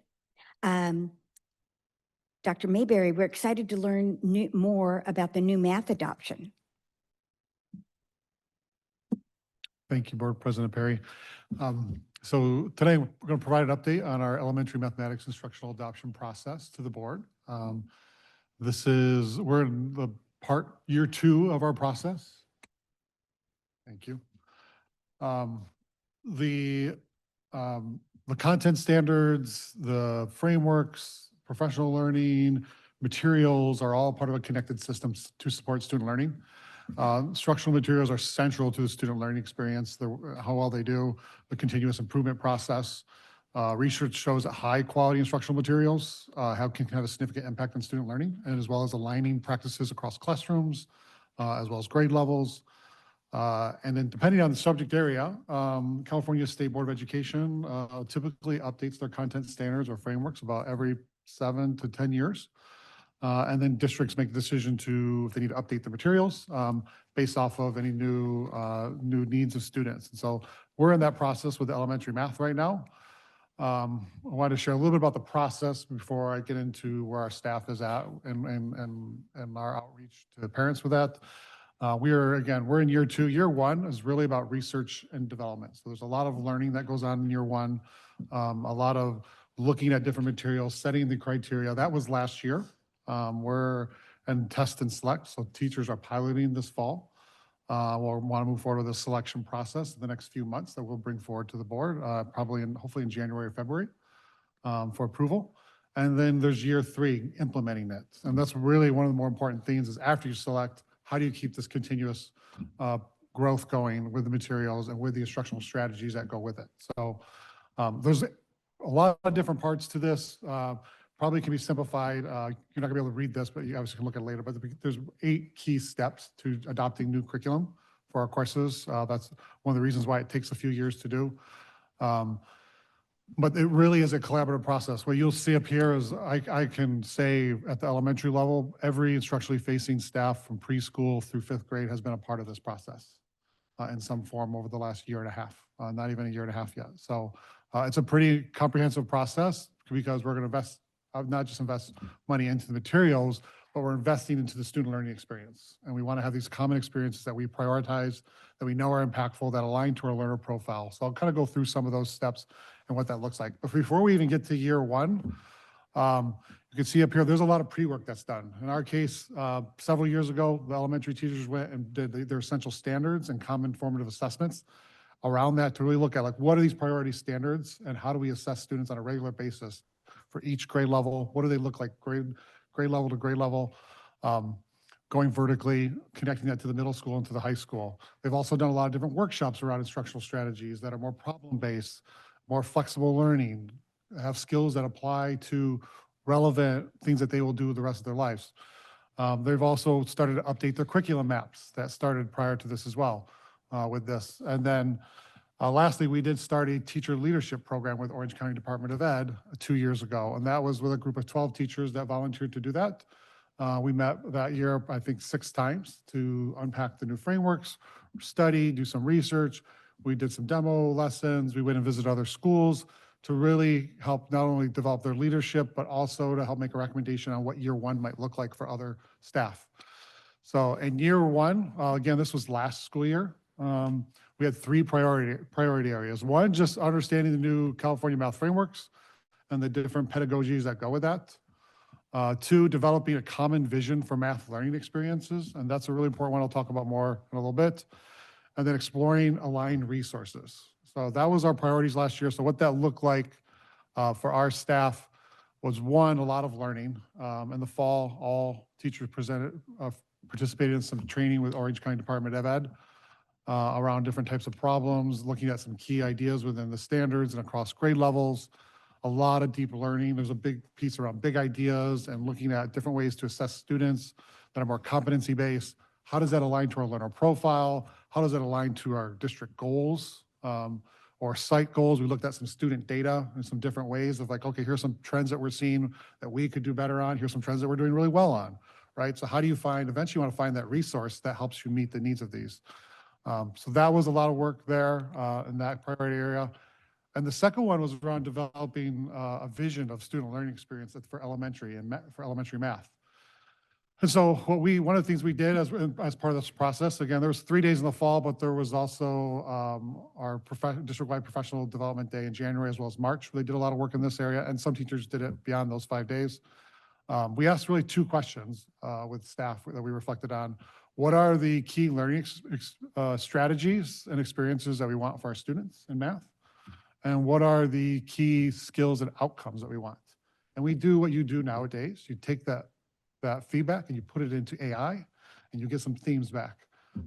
Dr. Mayberry, we're excited to learn more about the new math adoption. Thank you, Board President Perry. So today, we're going to provide an update on our elementary mathematics instructional adoption process to the board. We're in the year 2 of our process. Thank you. The content standards, the frameworks, professional learning, materials are all part of a connected system to support student learning. Instructional materials are central to the student learning experience, how well they do, the continuous improvement process. Research shows that high quality instructional materials can have a significant impact on student learning, and as well as aligning practices across classrooms, as well as grade levels. And then depending on the subject area, California State Board of Education typically updates their content standards or frameworks about every 7 to 10 years. And then districts make the decision if they need to update the materials based off of any new needs of students. And so we're in that process with elementary math right now. I wanted to share a little bit about the process before I get into where our staff is at and our outreach to parents with that. We're in year 2. Year 1 is really about research and development. So there's a lot of learning that goes on in year 1, a lot of looking at different materials, setting the criteria. That was last year. We're in test and select, so teachers are piloting this fall. We'll want to move forward with a selection process in the next few months that we'll bring forward to the board, hopefully in January or February for approval. And then there's year 3, implementing it. And that's really one of the more important things is after you select, how do you keep this continuous growth going with the materials and with the instructional strategies that go with it? So there's a lot of different parts to this. Probably can be simplified. You're not gonna be able to read this, but you obviously can look at it later. But there's 8 key steps to adopting new curriculum for our courses. That's one of the reasons why it takes a few years to do. But it really is a collaborative process. What you'll see up here is I can say at the elementary level, every instructionally facing staff from preschool through 5th grade has been a part of this process in some form over the last year and a half, not even a year and a half yet. So it's a pretty comprehensive process because we're going to not just invest money into the materials, but we're investing into the student learning experience. And we want to have these common experiences that we prioritize, that we know are impactful, that align to our learner profile. So I'll kind of go through some of those steps and what that looks like. But before we even get to year 1, you can see up here, there's a lot of pre-work that's done. In our case, several years ago, the elementary teachers went and did their essential standards and common formative assessments. around that to really look at like, what are these priority standards and how do we assess students on a regular basis for each grade level? What do they look like grade level to grade level? Going vertically, connecting that to the middle school and to the high school. They've also done a lot of different workshops around instructional strategies that are more problem-based, more flexible learning, have skills that apply to relevant things that they will do the rest of their lives. They've also started to update their curriculum maps that started prior to this as well with this. And then lastly, we did start a teacher leadership program with Orange County Department of Ed 2 years ago. And that was with a group of 12 teachers that volunteered to do that. We met that year, I think, 6 times to unpack the new frameworks, study, do some research. We did some demo lessons. We went and visited other schools to really help not only develop their leadership, but also to help make a recommendation on what year 1 might look like for other staff. So in year 1, again, this was last school year, we had 3 priority areas. 1, just understanding the new California math frameworks and the different pedagogies that go with that. 2, developing a common vision for math learning experiences, and that's a really important one I'll talk about more in a little bit. And then exploring aligned resources. So that was our priorities last year. So what that looked like for our staff was 1, a lot of learning. In the fall, all teachers participated in some training with Orange County Department of Ed around different types of problems, looking at some key ideas within the standards and across grade levels. A lot of deep learning. There's a big piece around big ideas and looking at different ways to assess students that are more competency-based. How does that align to our learner profile? How does that align to our district goals or site goals? We looked at some student data in some different ways of like, okay, here's some trends that we're seeing that we could do better on. Here's some trends that we're doing really well on, right? So how do you find, eventually you want to find that resource that helps you meet the needs of these. So that was a lot of work there in that priority area. And the second one was around developing a vision of student learning experience for elementary and for elementary math. And so one of the things we did as part of this process, again, there was 3 days in the fall, but there was also our district-wide professional development day in January as well as March. They did a lot of work in this area, and some teachers did it beyond those 5 days. We asked really 2 questions with staff that we reflected on. What are the key learning strategies and experiences that we want for our students in math? And what are the key skills and outcomes that we want? And we do what you do nowadays. You take that feedback and you put it into AI and you get some themes back.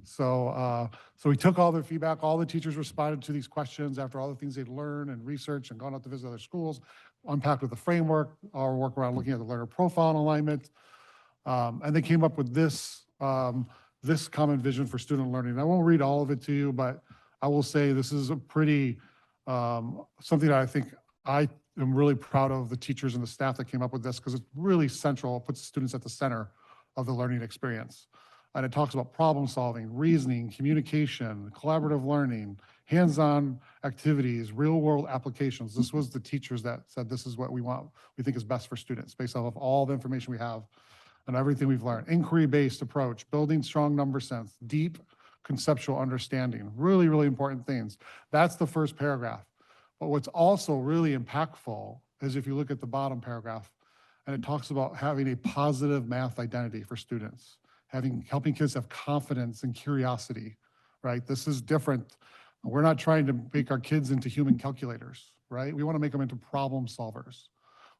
So we took all their feedback, all the teachers responded to these questions after all the things they'd learned and researched and gone out to visit other schools, unpacked with the framework, our work around looking at the learner profile and alignment. And they came up with this common vision for student learning. And I won't read all of it to you, but I will say this is a pretty, something that I think I am really proud of the teachers and the staff that came up with this because it's really central. It puts students at the center of the learning experience. And it talks about problem solving, reasoning, communication, collaborative learning, hands-on activities, real-world applications. This was the teachers that said this is what we want, we think is best for students based off of all the information we have and everything we've learned. Inquiry-based approach, building strong number sense, deep conceptual understanding, really, really important things. That's the first paragraph. But what's also really impactful is if you look at the bottom paragraph, and it talks about having a positive math identity for students, helping kids have confidence and curiosity, right? This is different. We're not trying to make our kids into human calculators, right? We want to make them into problem solvers.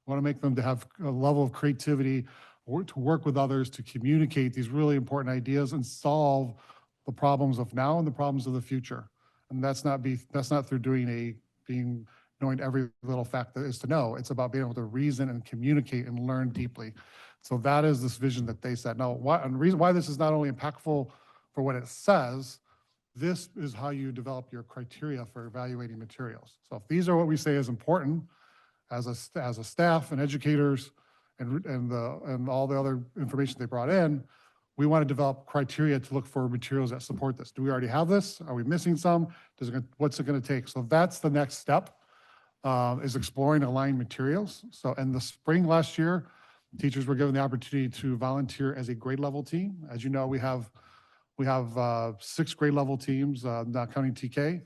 We want to make them to have a level of creativity, to work with others, to communicate these really important ideas and solve the problems of now and the problems of the future. And that's not through knowing every little fact that is to know. It's about being able to reason and communicate and learn deeply. So that is this vision that they set. Now, and the reason why this is not only impactful for what it says, this is how you develop your criteria for evaluating materials. So if these are what we say is important as a staff and educators and all the other information they brought in, we want to develop criteria to look for materials that support this. Do we already have this? Are we missing some? What's it going to take? So that's the next step, is exploring aligned materials. So in the spring last year, teachers were given the opportunity to volunteer as a grade level team. As you know, we have 6 grade level teams, not counting TK,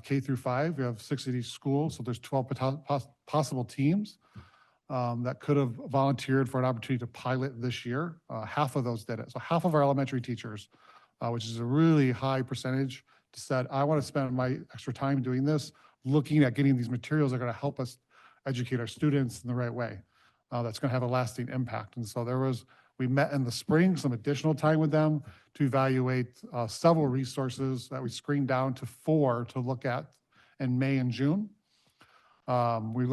K through 5. We have 6 of these schools, so there's 12 possible teams that could have volunteered for an opportunity to pilot this year. Half of those did it. So half of our elementary teachers, which is a really high percentage, said, I want to spend my extra time doing this, looking at getting these materials that are going to help us educate our students in the right way. That's going to have a lasting impact. And so we met in the spring, some additional time with them to evaluate several resources that we screened down to 4 to look at in May and June.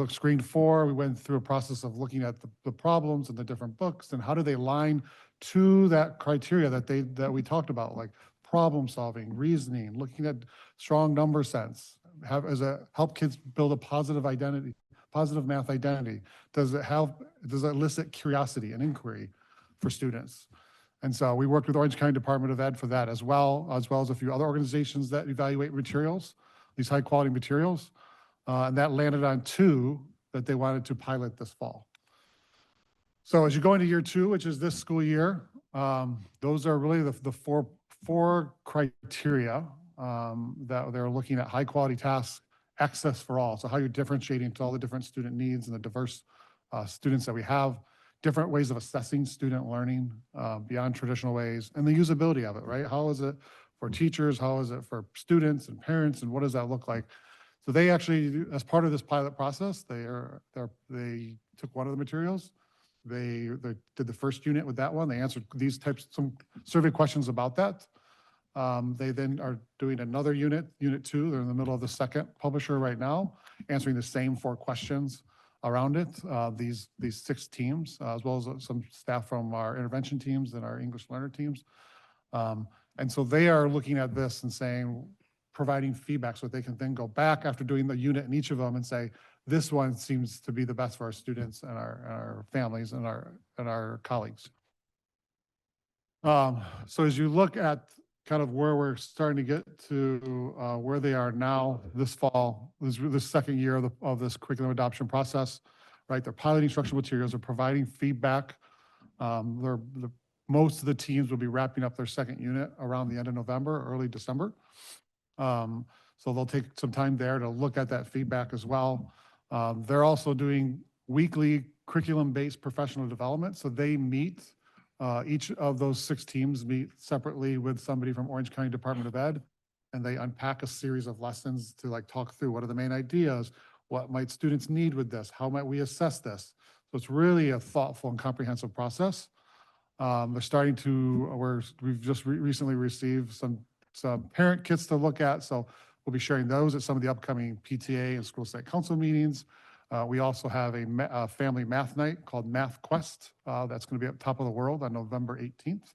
Screened 4, we went through a process of looking at the problems and the different books and how do they align to that criteria that we talked about, like problem solving, reasoning, looking at strong number sense, help kids build a positive identity, positive math identity. Does it elicit curiosity and inquiry for students? And so we worked with Orange County Department of Ed for that as well as a few other organizations that evaluate materials, these high quality materials. And that landed on 2 that they wanted to pilot this fall. So as you go into year 2, which is this school year, those are really the four criteria that they're looking at: high quality tasks, access for all. So how you're differentiating to all the different student needs and the diverse students that we have, different ways of assessing student learning beyond traditional ways, and the usability of it, right? How is it for teachers? How is it for students and parents? And what does that look like? So they actually, as part of this pilot process, they took one of the materials. They did the first unit with that one. They answered some survey questions about that. They then are doing another unit 2. They're in the middle of the second publisher right now, answering the same 4 questions around it. These 6 teams, as well as some staff from our intervention teams and our English learner teams. And so they are looking at this and providing feedback so they can then go back after doing the unit in each of them and say, this one seems to be the best for our students and our families and our colleagues. So as you look at kind of where we're starting to get to, where they are now this fall, this second year of this curriculum adoption process, right? They're piloting instructional materials, they're providing feedback. Most of the teams will be wrapping up their second unit around the end of November, early December. So they'll take some time there to look at that feedback as well. They're also doing weekly curriculum-based professional development. So they meet, each of those 6 teams meet separately with somebody from Orange County Department of Ed, and they unpack a series of lessons to talk through what are the main ideas, what might students need with this, how might we assess this. So it's really a thoughtful and comprehensive process. We've just recently received some parent kits to look at. So we'll be sharing those at some of the upcoming PTA and school site council meetings. We also have a family math night called Math Quest. That's going to be at Top of the World on November 18th.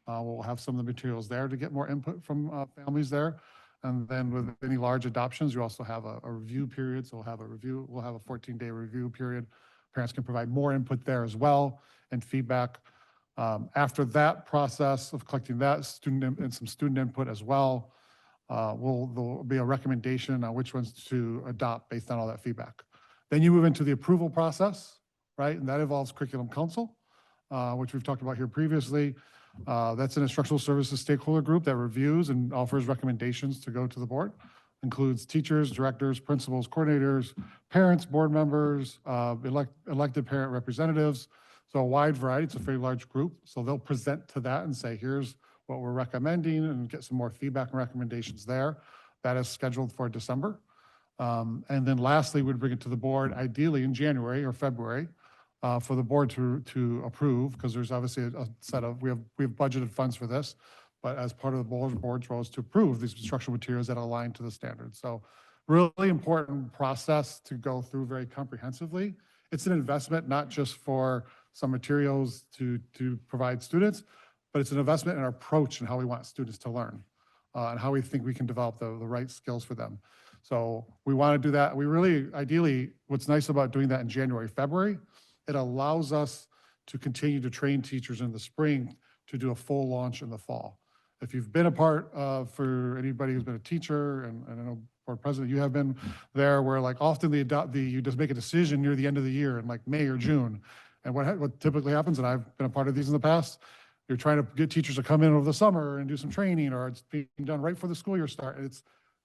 We'll have some of the materials there to get more input from families there. And then with any large adoptions, you also have a review period. So we'll have a 14-day review period. Parents can provide more input there as well and feedback. After that process of collecting that some student input as well, there'll be a recommendation on which ones to adopt based on all that feedback. Then you move into the approval process, right? And that involves curriculum council, which we've talked about here previously. That's an instructional services stakeholder group that reviews and offers recommendations to go to the board. Includes teachers, directors, principals, coordinators, parents, board members, elected parent representatives. So a wide variety. It's a very large group. So they'll present to that and say, here's what we're recommending, and get some more feedback and recommendations there. That is scheduled for December. And then lastly, we'd bring it to the board, ideally in January or February, for the board to approve, because there's obviously a set of, we have budgeted funds for this, but as part of the board's role is to approve these instructional materials that align to the standards. So really important process to go through very comprehensively. It's an investment, not just for some materials to provide students, but it's an investment in our approach and how we want students to learn, and how we think we can develop the right skills for them. So we want to do that. We really, ideally, what's nice about doing that in January, February, it allows us to continue to train teachers in the spring to do a full launch in the fall. If you've been a part of, for anybody who's been a teacher, and I know board president, you have been there, where often you just make a decision near the end of the year in May or June. And what typically happens, and I've been a part of these in the past, you're trying to get teachers to come in over the summer and do some training, or it's being done right before the school year start. It's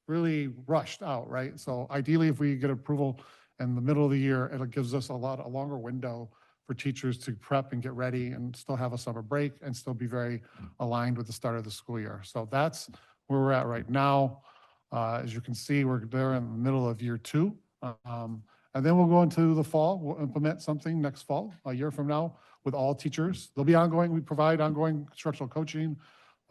really rushed out, right? So ideally, if we get approval in the middle of the year, it gives us a longer window for teachers to prep and get ready and still have a summer break and still be very aligned with the start of the school year. So that's where we're at right now. As you can see, we're there in the middle of year 2. And then we'll go into the fall. We'll implement something next fall, a year from now, with all teachers. There'll be ongoing, we provide ongoing instructional coaching,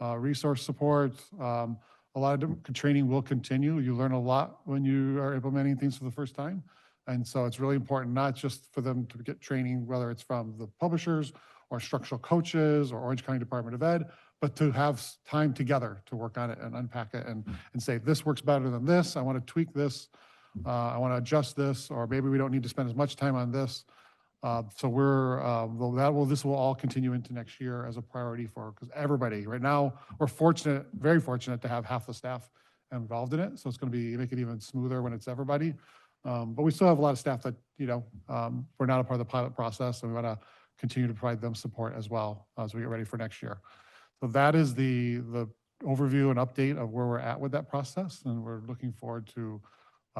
resource support. A lot of different training will continue. You learn a lot when you are implementing things for the first time. And so it's really important, not just for them to get training, whether it's from the publishers or instructional coaches or Orange County Department of Ed, but to have time together to work on it and unpack it and say, this works better than this. I want to tweak this. I want to adjust this, or maybe we don't need to spend as much time on this. So this will all continue into next year as a priority for, because everybody, right now, we're fortunate, very fortunate to have half the staff involved in it. So it's going to make it even smoother when it's everybody. But we still have a lot of staff that, we're not a part of the pilot process, and we want to continue to provide them support as well as we get ready for next year. So that is the overview and update of where we're at with that process. And we're looking forward to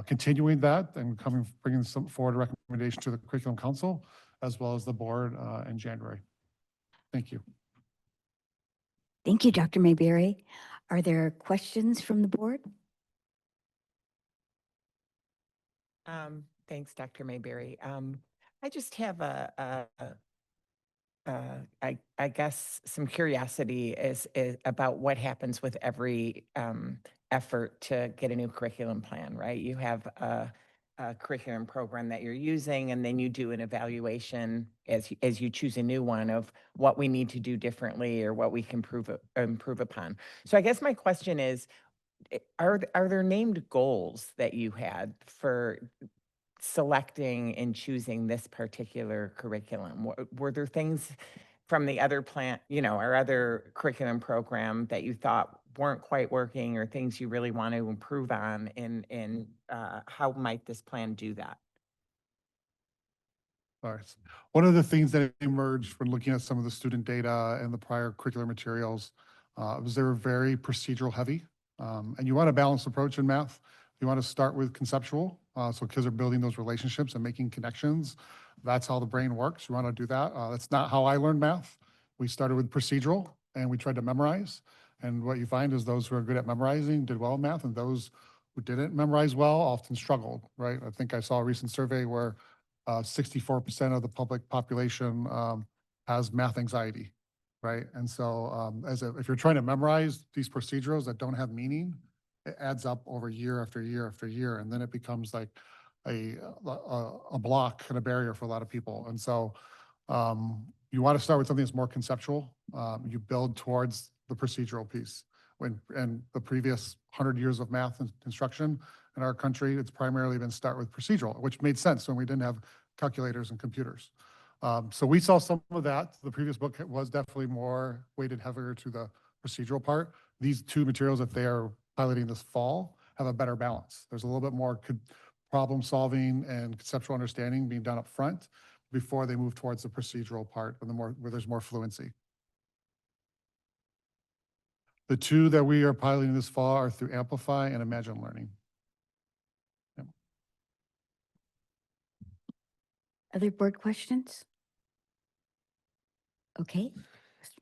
continuing that and bringing some forward recommendation to the Curriculum Council as well as the board in January. Thank you. Thank you, Dr. Mayberry. Are there questions from the board? Thanks, Dr. Mayberry. I just have I guess some curiosity is about what happens with every effort to get a new curriculum plan, right? You have a curriculum program that you're using, and then you do an evaluation as you choose a new one of what we need to do differently or what we can improve upon. So I guess my question is, are there named goals that you had for selecting and choosing this particular curriculum? Were there things from the other plan, or other curriculum program that you thought weren't quite working, or things you really want to improve on, and how might this plan do that? All right. One of the things that emerged from looking at some of the student data and the prior curricular materials was they were very procedural heavy. And you want a balanced approach in math. You want to start with conceptual, so kids are building those relationships and making connections. That's how the brain works. You want to do that. That's not how I learned math. We started with procedural, and we tried to memorize. And what you find is those who are good at memorizing did well in math, and those who didn't memorize well often struggled, right? I think I saw a recent survey where 64% of the public population has math anxiety, right? And so if you're trying to memorize these procedurals that don't have meaning, it adds up over year after year after year, and then it becomes like a block and a barrier for a lot of people. And so you want to start with something that's more conceptual. You build towards the procedural piece. And the previous 100 years of math instruction in our country, it's primarily been start with procedural, which made sense when we didn't have calculators and computers. So we saw some of that. The previous book was definitely more weighted heavier to the procedural part. These two materials that they are piloting this fall have a better balance. There's a little bit more problem solving and conceptual understanding being done up front before they move towards the procedural part where there's more fluency. The two that we are piloting this fall are through Amplify and Imagine Learning. Yep. Other board questions? Okay.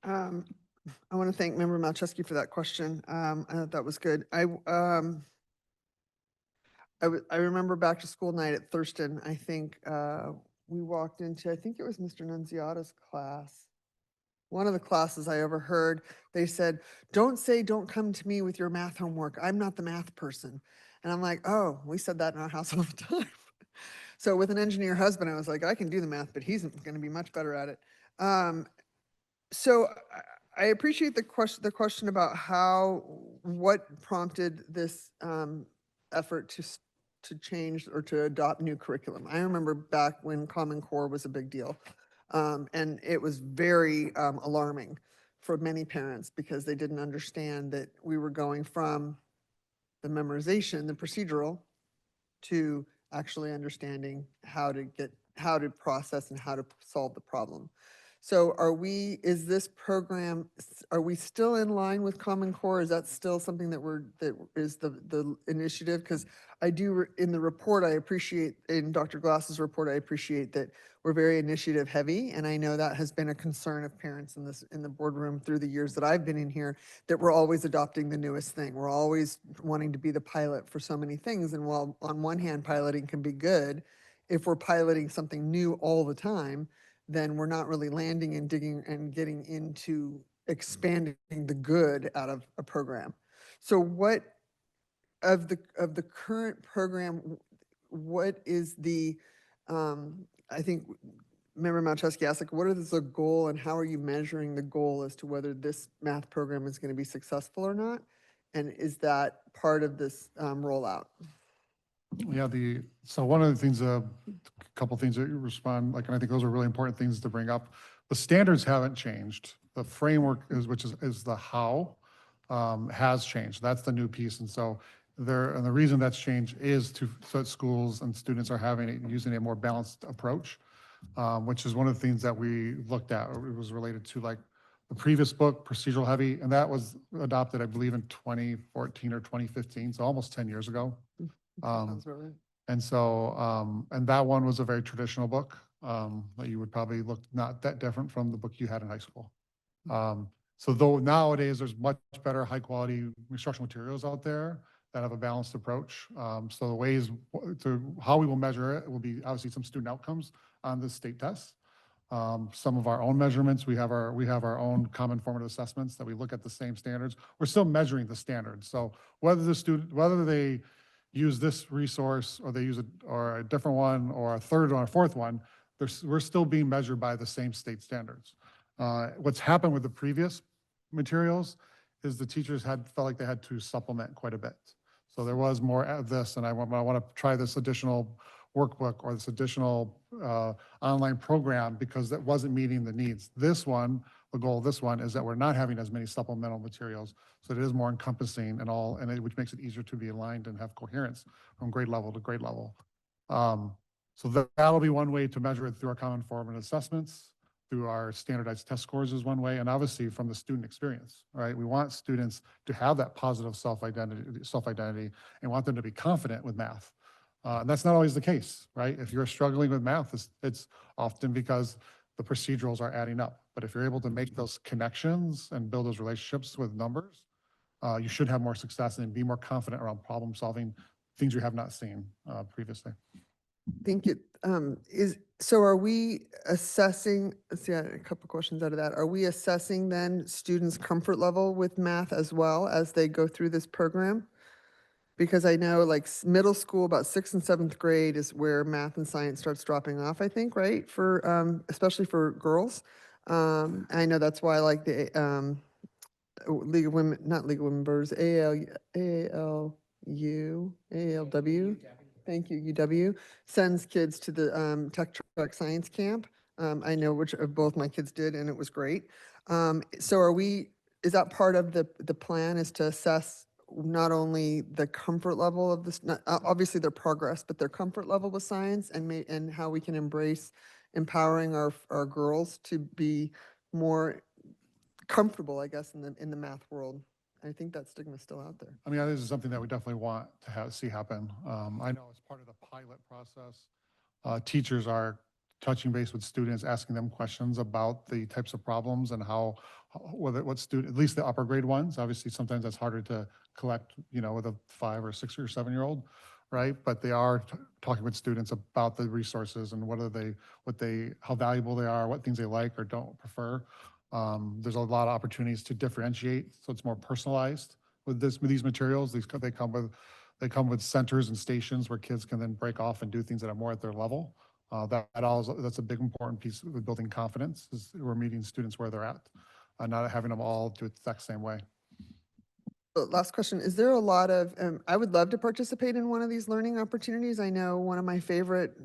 I want to thank Member Malczewski for that question. I thought that was good. I remember back to school night at Thurston. I think we walked into, I think it was Mr. Nunziata's class. One of the classes I overheard, they said, don't come to me with your math homework. I'm not the math person. And I'm like, oh, we said that in our house all the time. So with an engineer husband, I was like, I can do the math, but he's going to be much better at it. So I appreciate the question about what prompted this effort to change or to adopt new curriculum. I remember back when Common Core was a big deal. And it was very alarming for many parents because they didn't understand that we were going from the memorization, the procedural, to actually understanding how to process and how to solve the problem. So is this program, are we still in line with Common Core? Is that still something that is the initiative? Because in the report, I appreciate, in Dr. Glass's report, I appreciate that we're very initiative heavy. And I know that has been a concern of parents in the boardroom through the years that I've been in here, that we're always adopting the newest thing. We're always wanting to be the pilot for so many things. And while on one hand, piloting can be good, if we're piloting something new all the time, then we're not really landing and digging and getting into expanding the good out of a program. So what of the current program, what is I think Member Malczewski asked, like, what is the goal and how are you measuring the goal as to whether this math program is going to be successful or not? And is that part of this rollout? Yeah, so one of the things, a couple things that you respond, like, and I think those are really important things to bring up. The standards haven't changed. The framework which is the how, has changed. That's the new piece. And so and the reason that's changed is so that schools and students are using a more balanced approach, which is one of the things that we looked at. It was related to, like, the previous book, Procedural Heavy, and that was adopted, I believe, in 2014 or 2015, so almost 10 years ago. Sounds about right. And so, and that one was a very traditional book, that you would probably look not that different from the book you had in high school. So though nowadays there's much better high quality instructional materials out there that have a balanced approach. So the ways how we will measure it will be obviously some student outcomes on the state tests. Some of our own measurements, we have our own common formative assessments that we look at the same standards. We're still measuring the standards. So whether they use this resource or they use or a different one or a third or a fourth one, we're still being measured by the same state standards. What's happened with the previous materials is the teachers felt like they had to supplement quite a bit. So there was more of this, and I want to try this additional workbook or this additional online program because that wasn't meeting the needs. The goal of this one is that we're not having as many supplemental materials, so it is more encompassing which makes it easier to be aligned and have coherence from grade level to grade level. So that'll be one way to measure it through our common formative assessments, through our standardized test scores is one way, and obviously from the student experience, right? We want students to have that positive self-identity and want them to be confident with math. And that's not always the case, right? If you're struggling with math, it's often because the procedurals are adding up. But if you're able to make those connections and build those relationships with numbers, you should have more success and be more confident around problem solving things you have not seen previously. Thank you. So are we assessing, let's see, I had a couple questions out of that. Are we assessing then students' comfort level with math as well as they go through this program? Because I know like middle school, about 6th and 7th grade is where math and science starts dropping off, I think, right? Especially for girls. I know that's why like the League of Women, not League of Women Voters, ALW, thank you, UW, sends kids to the Tech Track Science Camp. I know which of both my kids did, and it was great. So is that part of the plan, is to assess not only the comfort level of this, obviously their progress, but their comfort level with science and how we can embrace empowering our girls to be more comfortable, I guess, in the math world. I think that stigma is still out there. I mean, this is something that we definitely want to see happen. I know as part of the pilot process, teachers are touching base with students, asking them questions about the types of problems and what student, at least the upper grade ones. Obviously, sometimes that's harder to collect, with a 5 or 6 or 7-year-old, right? But they are talking with students about the resources and how valuable they are, what things they like or don't prefer. There's a lot of opportunities to differentiate, so it's more personalized with these materials. They come with centers and stations where kids can then break off and do things that are more at their level. That's a big important piece of building confidence, is we're meeting students where they're at, not having them all do it the exact same way. Last question, is there a lot of, I would love to participate in one of these learning opportunities. I know one of my favorite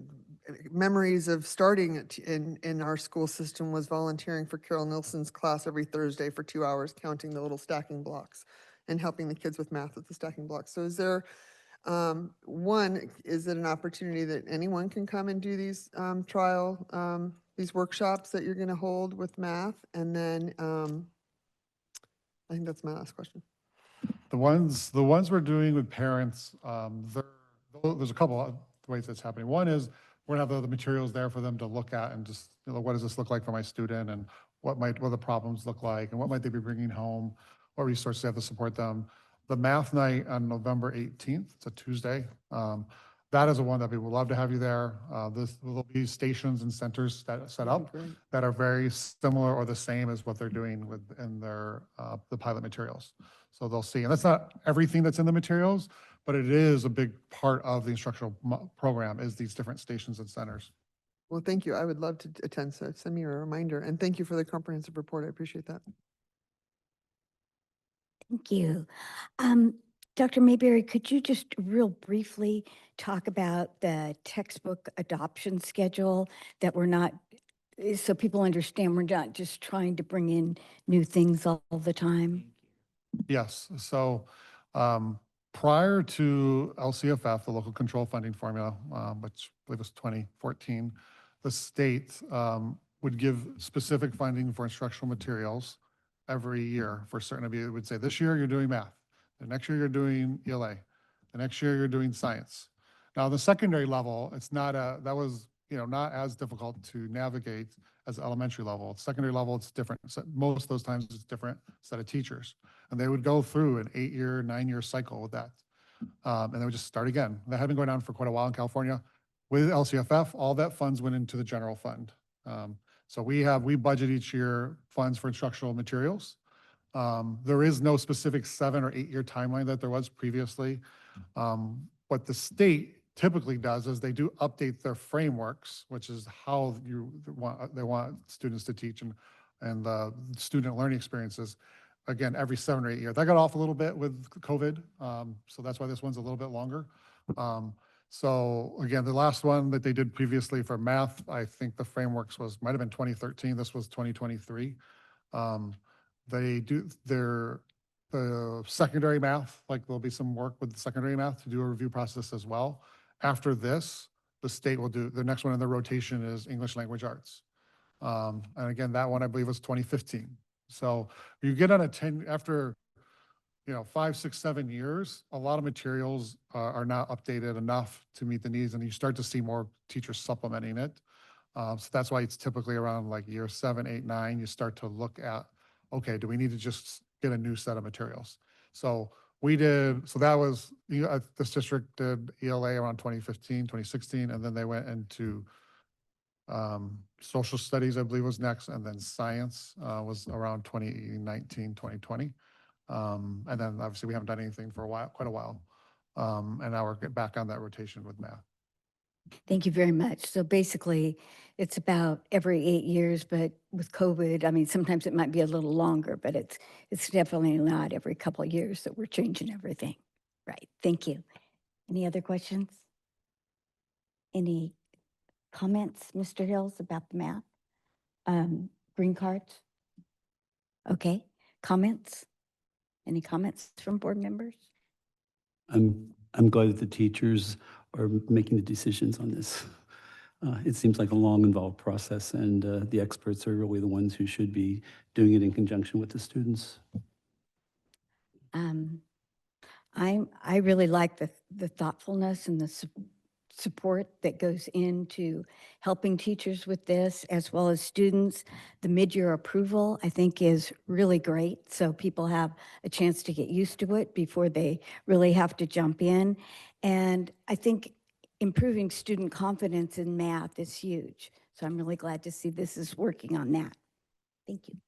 memories of starting in our school system was volunteering for Carol Nilsson's class every Thursday for 2 hours, counting the little stacking blocks and helping the kids with math with the stacking blocks. So is there, is it an opportunity that anyone can come and do these trial these workshops that you're going to hold with math? And then I think that's my last question. The ones we're doing with parents, there's a couple of ways that's happening. One is we're gonna have the materials there for them to look at and just, what does this look like for my student, and what the problems look like, and what might they be bringing home, what resources they have to support them. The math night on November 18th, it's a Tuesday. That is the one that we would love to have you there. There'll be stations and centers that set up that are very similar or the same as what they're doing in their the pilot materials. So they'll see, and that's not everything that's in the materials, but it is a big part of the instructional program, is these different stations and centers. Well, thank you. I would love to attend, so send me a reminder. And thank you for the comprehensive report. I appreciate that. Thank you. Dr. Mayberry, could you just real briefly talk about the textbook adoption schedule, that we're not, so people understand we're not just trying to bring in new things all the time? Yes, so prior to LCFF, the local control funding formula, which I believe was 2014, the state would give specific funding for instructional materials every year for certain of you. It would say, this year you're doing math, the next year you're doing ELA, the next year you're doing science. Now, the secondary level, it's not that was, not as difficult to navigate as elementary level. Secondary level, it's different. So most of those times it's different set of teachers. And they would go through an 8-year, 9-year cycle with that. And they would just start again. That had been going on for quite a while in California. With LCFF, all that funds went into the general fund. So we budget each year funds for instructional materials. There is no specific 7 or 8-year timeline that there was previously. What the state typically does is they do update their frameworks, which is how they want students to teach and the student learning experiences, again, every 7 or 8 years. That got off a little bit with COVID, so that's why this one's a little bit longer. So again, the last one that they did previously for math, I think the frameworks might have been 2013. This was 2023. They do the secondary math, like there'll be some work with the secondary math to do a review process as well. After this, the state will do, the next one in the rotation is English language arts. And again, that one I believe was 2015. So you get on after 5, 6, 7 years, a lot of materials are not updated enough to meet the needs, and you start to see more teachers supplementing it. So that's why it's typically around like year 7, 8, 9, you start to look at, okay, do we need to just get a new set of materials? So that was, this district did ELA around 2015, 2016, and then they went into social studies, I believe was next, and then science was around 2019, 2020. And then obviously we haven't done anything for quite a while. And now we're back on that rotation with math. Thank you very much. So basically, it's about every 8 years, but with COVID, I mean, sometimes it might be a little longer, but it's definitely not every couple of years that we're changing everything. Right. Thank you. Any other questions? Any comments, Mr. Hills, about the math? Green cards? Okay. Comments? Any comments from board members? I'm glad that the teachers are making the decisions on this. It seems like a long, involved process, and the experts are really the ones who should be doing it in conjunction with the students. I really like the thoughtfulness and the support that goes into helping teachers with this, as well as students. The mid-year approval, I think, is really great, so people have a chance to get used to it before they really have to jump in. And I think improving student confidence in math is huge. So I'm really glad to see this is working on that. Thank you.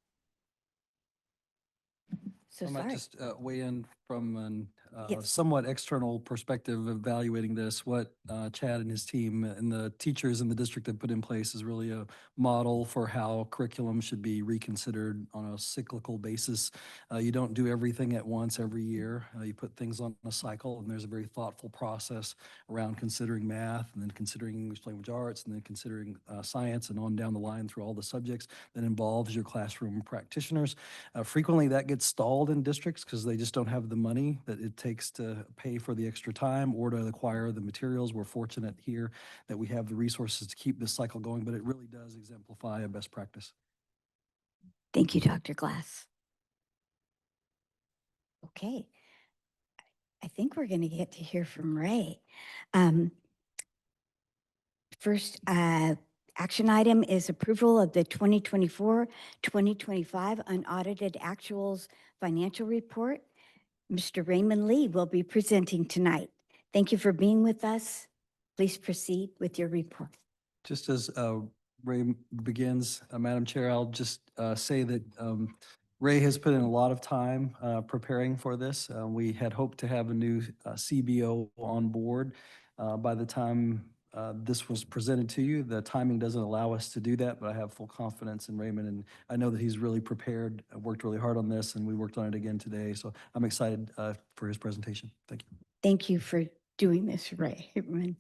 So I might sorry. just weigh in from a Yes. somewhat external perspective of evaluating this. What Chad and his team and the teachers in the district have put in place is really a model for how curriculum should be reconsidered on a cyclical basis. You don't do everything at once every year. You put things on a cycle, and there's a very thoughtful process around considering math, and then considering English language arts, and then considering science, and on down the line through all the subjects that involves your classroom practitioners. Frequently that gets stalled in districts because they just don't have the the money that it takes to pay for the extra time or to acquire the materials. We're fortunate here that we have the resources to keep this cycle going, but it really does exemplify a best practice. Thank you, Dr. Glass. Okay. I think we're going to get to hear from Ray. First action item is approval of the 2024-2025 unaudited actuals financial report. Mr. Raymond Lee will be presenting tonight. Thank you for being with us. Please proceed with your report. Just as Ray begins, Madam Chair, I'll just say that Ray has put in a lot of time preparing for this. We had hoped to have a new CBO on board by the time this was presented to you. The timing doesn't allow us to do that, but I have full confidence in Raymond, and I know that he's really prepared, worked really hard on this, and we worked on it again today. So I'm excited for his presentation. Thank you. Thank you for doing this, Ray. Raymond.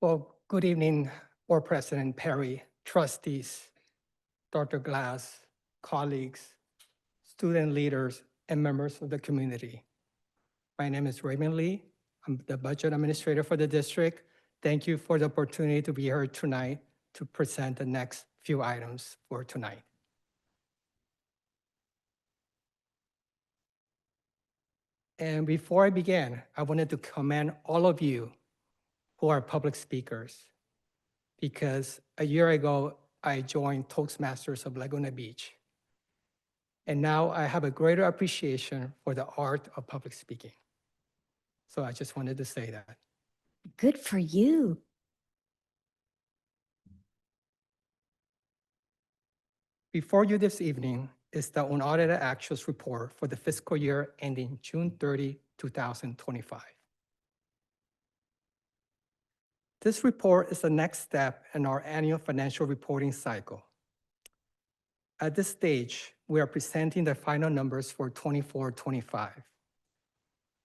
Well, good evening, Board President Perry, trustees, Dr. Glass, colleagues, student leaders, and members of the community. My name is Raymond Lee. I'm the budget administrator for the district. Thank you for the opportunity to be here tonight to present the next few items for tonight. And before I begin, I wanted to commend all of you who are public speakers, because a year ago, I joined Toastmasters of Laguna Beach. And now I have a greater appreciation for the art of public speaking. So I just wanted to say that. Good for you. Before you this evening is the unaudited actuals report for the fiscal year ending June 30, 2025. This report is the next step in our annual financial reporting cycle. At this stage, we are presenting the final numbers for 24-25.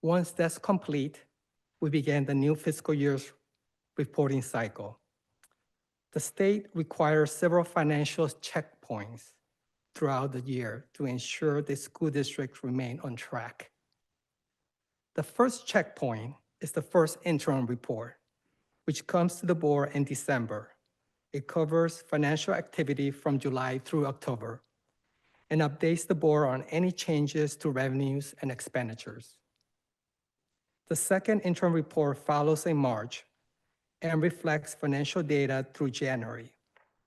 Once that's complete, we begin the new fiscal year's reporting cycle. The state requires several financial checkpoints throughout the year to ensure the school districts remain on track. The first checkpoint is the first interim report, which comes to the board in December. It covers financial activity from July through October and updates the board on any changes to revenues and expenditures. The second interim report follows in March and reflects financial data through January,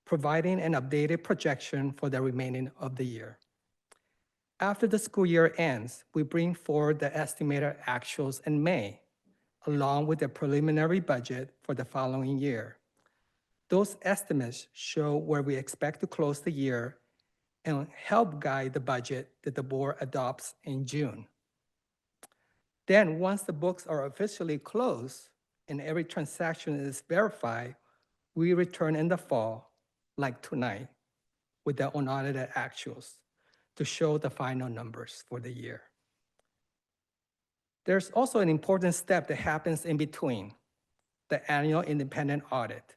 providing an updated projection for the remaining of the year. After the school year ends, we bring forward the estimated actuals in May, along with the preliminary budget for the following year. Those estimates show where we expect to close the year and help guide the budget that the board adopts in June. Then, once the books are officially closed and every transaction is verified, we return in the fall, like tonight, with the unaudited actuals to show the final numbers for the year. There's also an important step that happens in between, the annual independent audit.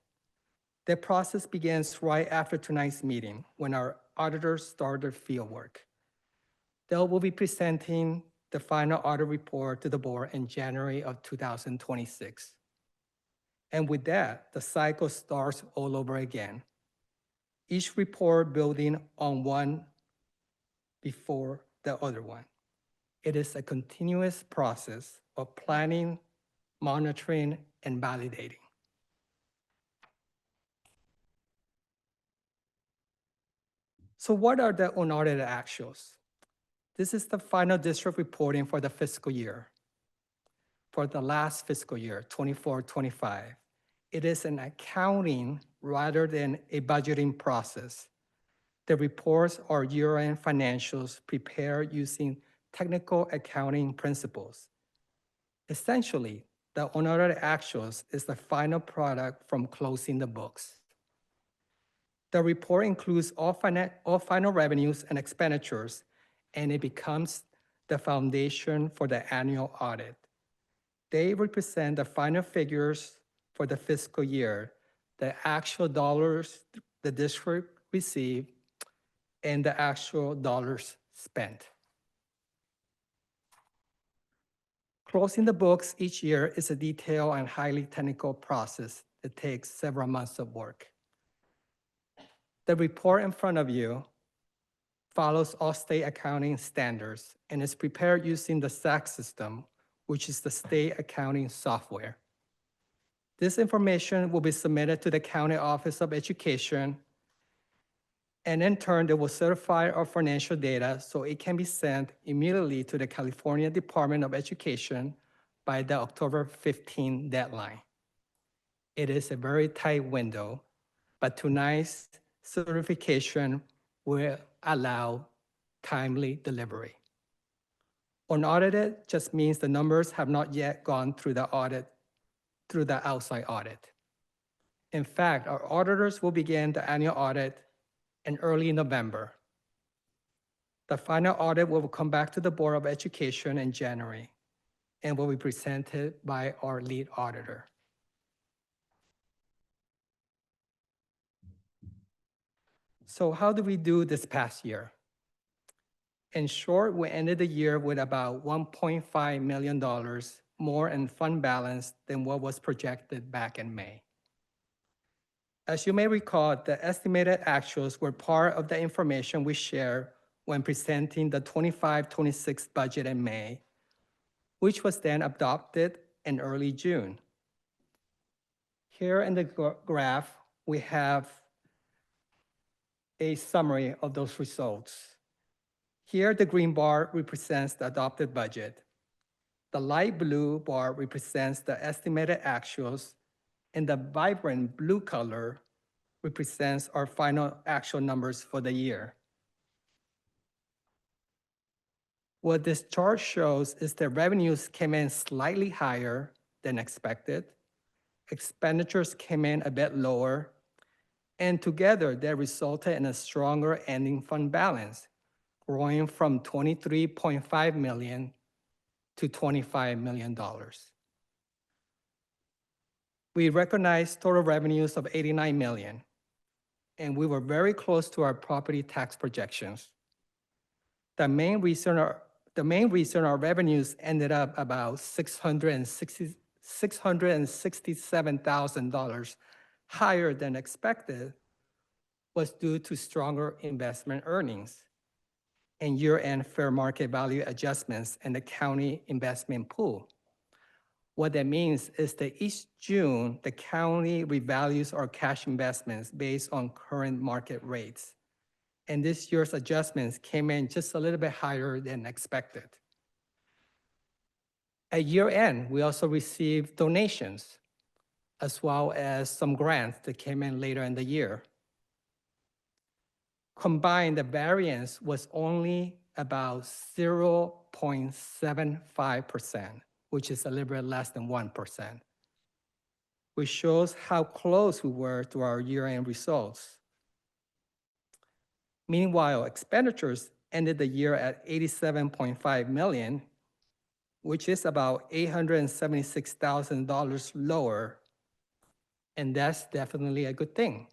The process begins right after tonight's meeting, when our auditors start their fieldwork. They will be presenting the final audit report to the board in January of 2026. And with that, the cycle starts all over again. Each report building on one before the other one. It is a continuous process of planning, monitoring, and validating. So what are the unaudited actuals? This is the final district reporting for the fiscal year. For the last fiscal year, 24-25. It is an accounting rather than a budgeting process. The reports are year-end financials prepared using technical accounting principles. Essentially, the unaudited actuals is the final product from closing the books. The report includes all final revenues and expenditures, and it becomes the foundation for the annual audit. They represent the final figures for the fiscal year, the actual dollars the district received, and the actual dollars spent. Closing the books each year is a detailed and highly technical process that takes several months of work. The report in front of you follows all state accounting standards and is prepared using the SAC system, which is the state accounting software. This information will be submitted to the County Office of Education, and in turn, they will certify our financial data so it can be sent immediately to the California Department of Education by the October 15 deadline. It is a very tight window, but tonight's certification will allow timely delivery. Unaudited just means the numbers have not yet gone through the outside audit. In fact, our auditors will begin the annual audit in early November. The final audit will come back to the Board of Education in January and will be presented by our lead auditor. So how did we do this past year? In short, we ended the year with about $1.5 million more in fund balance than what was projected back in May. As you may recall, the estimated actuals were part of the information we shared when presenting the 25-26 budget in May, which was then adopted in early June. Here in the graph, we have a summary of those results. Here, the green bar represents the adopted budget. The light blue bar represents the estimated actuals, and the vibrant blue color represents our final actual numbers for the year. What this chart shows is that revenues came in slightly higher than expected, expenditures came in a bit lower, and together they resulted in a stronger ending fund balance, growing from $23.5 million to $25 million. We recognized total revenues of $89 million, and we were very close to our property tax projections. The main reason our revenues ended up about $667,000 higher than expected was due to stronger investment earnings and year-end fair market value adjustments in the county investment pool. What that means is that each June, the county revalues our cash investments based on current market rates. And this year's adjustments came in just a little bit higher than expected. At year end, we also received donations as well as some grants that came in later in the year. Combined, the variance was only about 0.75%, which is a little bit less than 1%, which shows how close we were to our year-end results. Meanwhile, expenditures ended the year at $87.5 million, which is about $876,000 lower, and that's definitely a good thing.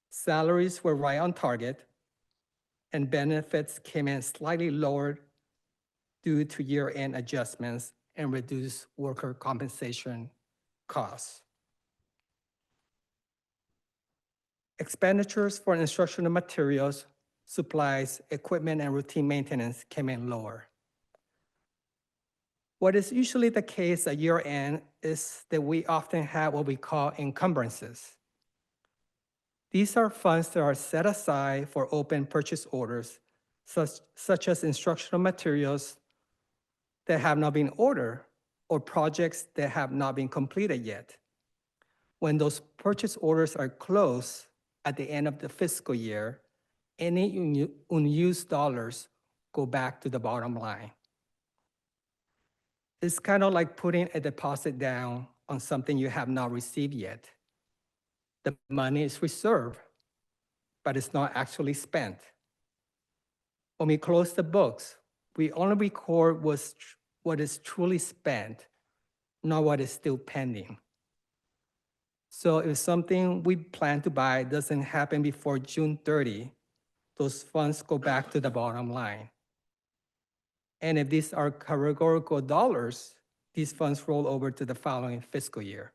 Salaries were right on target, and benefits came in slightly lower due to year-end adjustments and reduced worker compensation costs. Expenditures for instructional materials, supplies, equipment, and routine maintenance came in lower. What is usually the case at year-end is that we often have what we call encumbrances. These are funds that are set aside for open purchase orders, such as instructional materials that have not been ordered or projects that have not been completed yet. When those purchase orders are closed at the end of the fiscal year, any unused dollars go back to the bottom line. It's kind of like putting a deposit down on something you have not received yet. The money is reserved, but it's not actually spent. When we close the books, we only record what is truly spent, not what is still pending. So if something we plan to buy doesn't happen before June 30, those funds go back to the bottom line. And if these are categorical dollars, these funds roll over to the following fiscal year.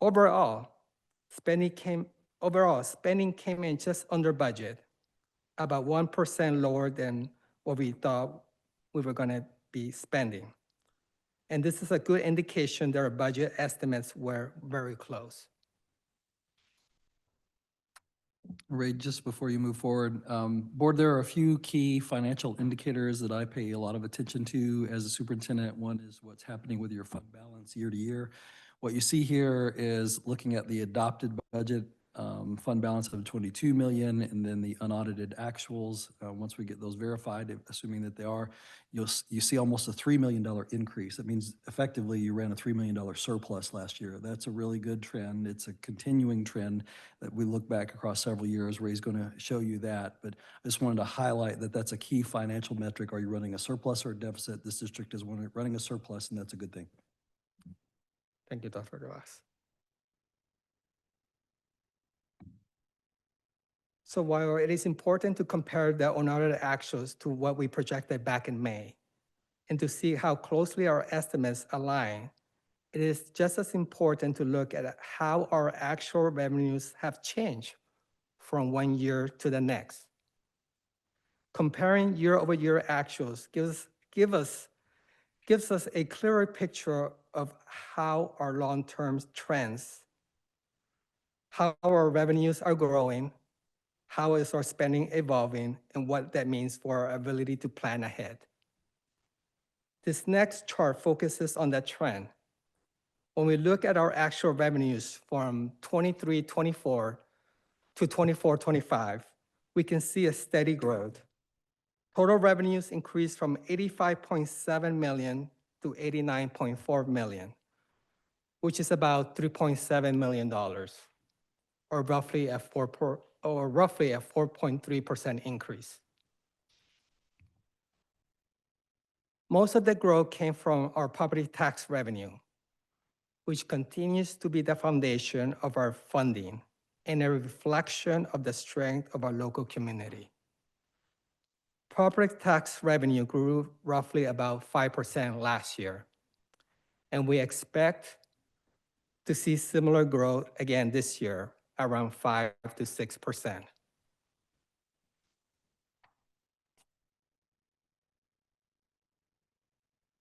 Overall, spending came in just under budget, about 1% lower than what we thought we were going to be spending. And this is a good indication that our budget estimates were very close. Ray, just before you move forward, Board, there are a few key financial indicators that I pay a lot of attention to as a superintendent. One is what's happening with your fund balance year to year. What you see here is looking at the adopted budget fund balance of 22 million, and then the unaudited actuals. Once we get those verified, assuming that they are, you see almost a $3 million increase. That means effectively you ran a $3 million surplus last year. That's a really good trend. It's a continuing trend that we look back across several years. Ray's going to show you that, but I just wanted to highlight that that's a key financial metric. Are you running a surplus or a deficit? This district is running a surplus, and that's a good thing. Thank you, Dr. Glass. So while it is important to compare the unaudited actuals to what we projected back in May, and to see how closely our estimates align, it is just as important to look at how our actual revenues have changed from one year to the next. Comparing year-over-year actuals gives us a clearer picture of how our long-term trends, how our revenues are growing, how is our spending evolving, and what that means for our ability to plan ahead. This next chart focuses on that trend. When we look at our actual revenues from 23-24 to 24-25, we can see a steady growth. Total revenues increased from $85.7 million to $89.4 million, which is about $3.7 million, or roughly a 4.3% increase. Most of the growth came from our property tax revenue, which continues to be the foundation of our funding and a reflection of the strength of our local community. Property tax revenue grew roughly about 5% last year, and we expect to see similar growth again this year, around 5 to 6%.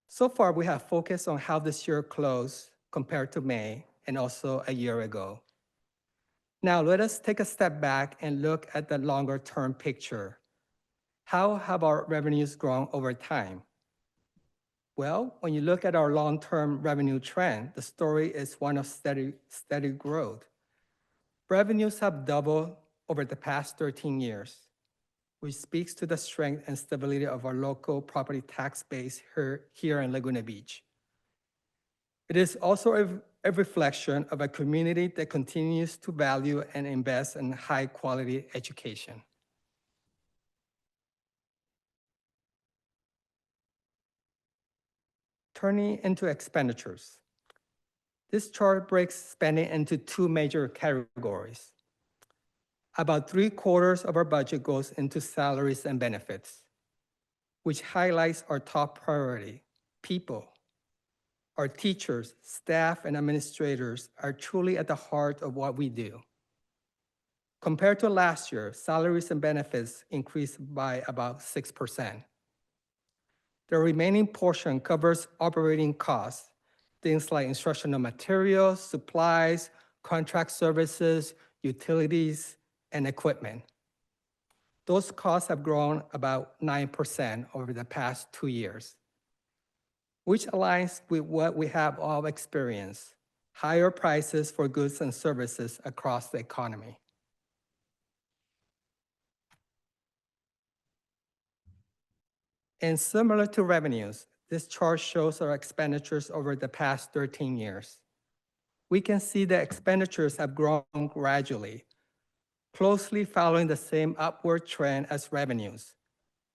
So far, we have focused on how this year closed compared to May and also a year ago. Now, let us take a step back and look at the longer-term picture. How have our revenues grown over time? Well, when you look at our long-term revenue trend, the story is one of steady growth. Revenues have doubled over the past 13 years, which speaks to the strength and stability of our local property tax base here in Laguna Beach. It is also a reflection of a community that continues to value and invest in high-quality education. Turning into expenditures. This chart breaks spending into two major categories. About 3/4 of our budget goes into salaries and benefits, which highlights our top priority, people. Our teachers, staff, and administrators are truly at the heart of what we do. Compared to last year, salaries and benefits increased by about 6%. The remaining portion covers operating costs, things like instructional materials, supplies, contract services, utilities, and equipment. Those costs have grown about 9% over the past 2 years, which aligns with what we have all experienced, higher prices for goods and services across the economy. And similar to revenues, this chart shows our expenditures over the past 13 years. We can see that expenditures have grown gradually, closely following the same upward trend as revenues,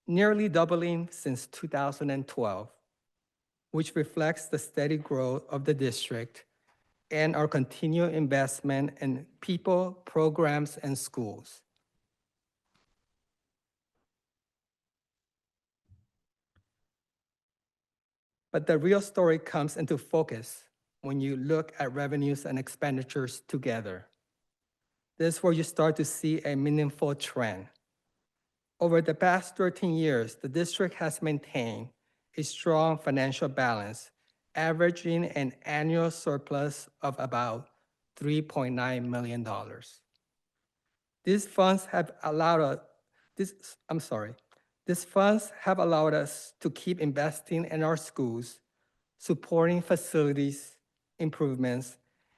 nearly doubling since 2012, which reflects the steady growth of the district and our continued investment in people, programs, and schools. But the real story comes into focus when you look at revenues and expenditures together. This is where you start to see a meaningful trend. Over the past 13 years, the district has maintained a strong financial balance, averaging an annual surplus of about $3.9 million. These funds have allowed us, these funds have allowed us to keep investing in our schools, supporting facilities improvements,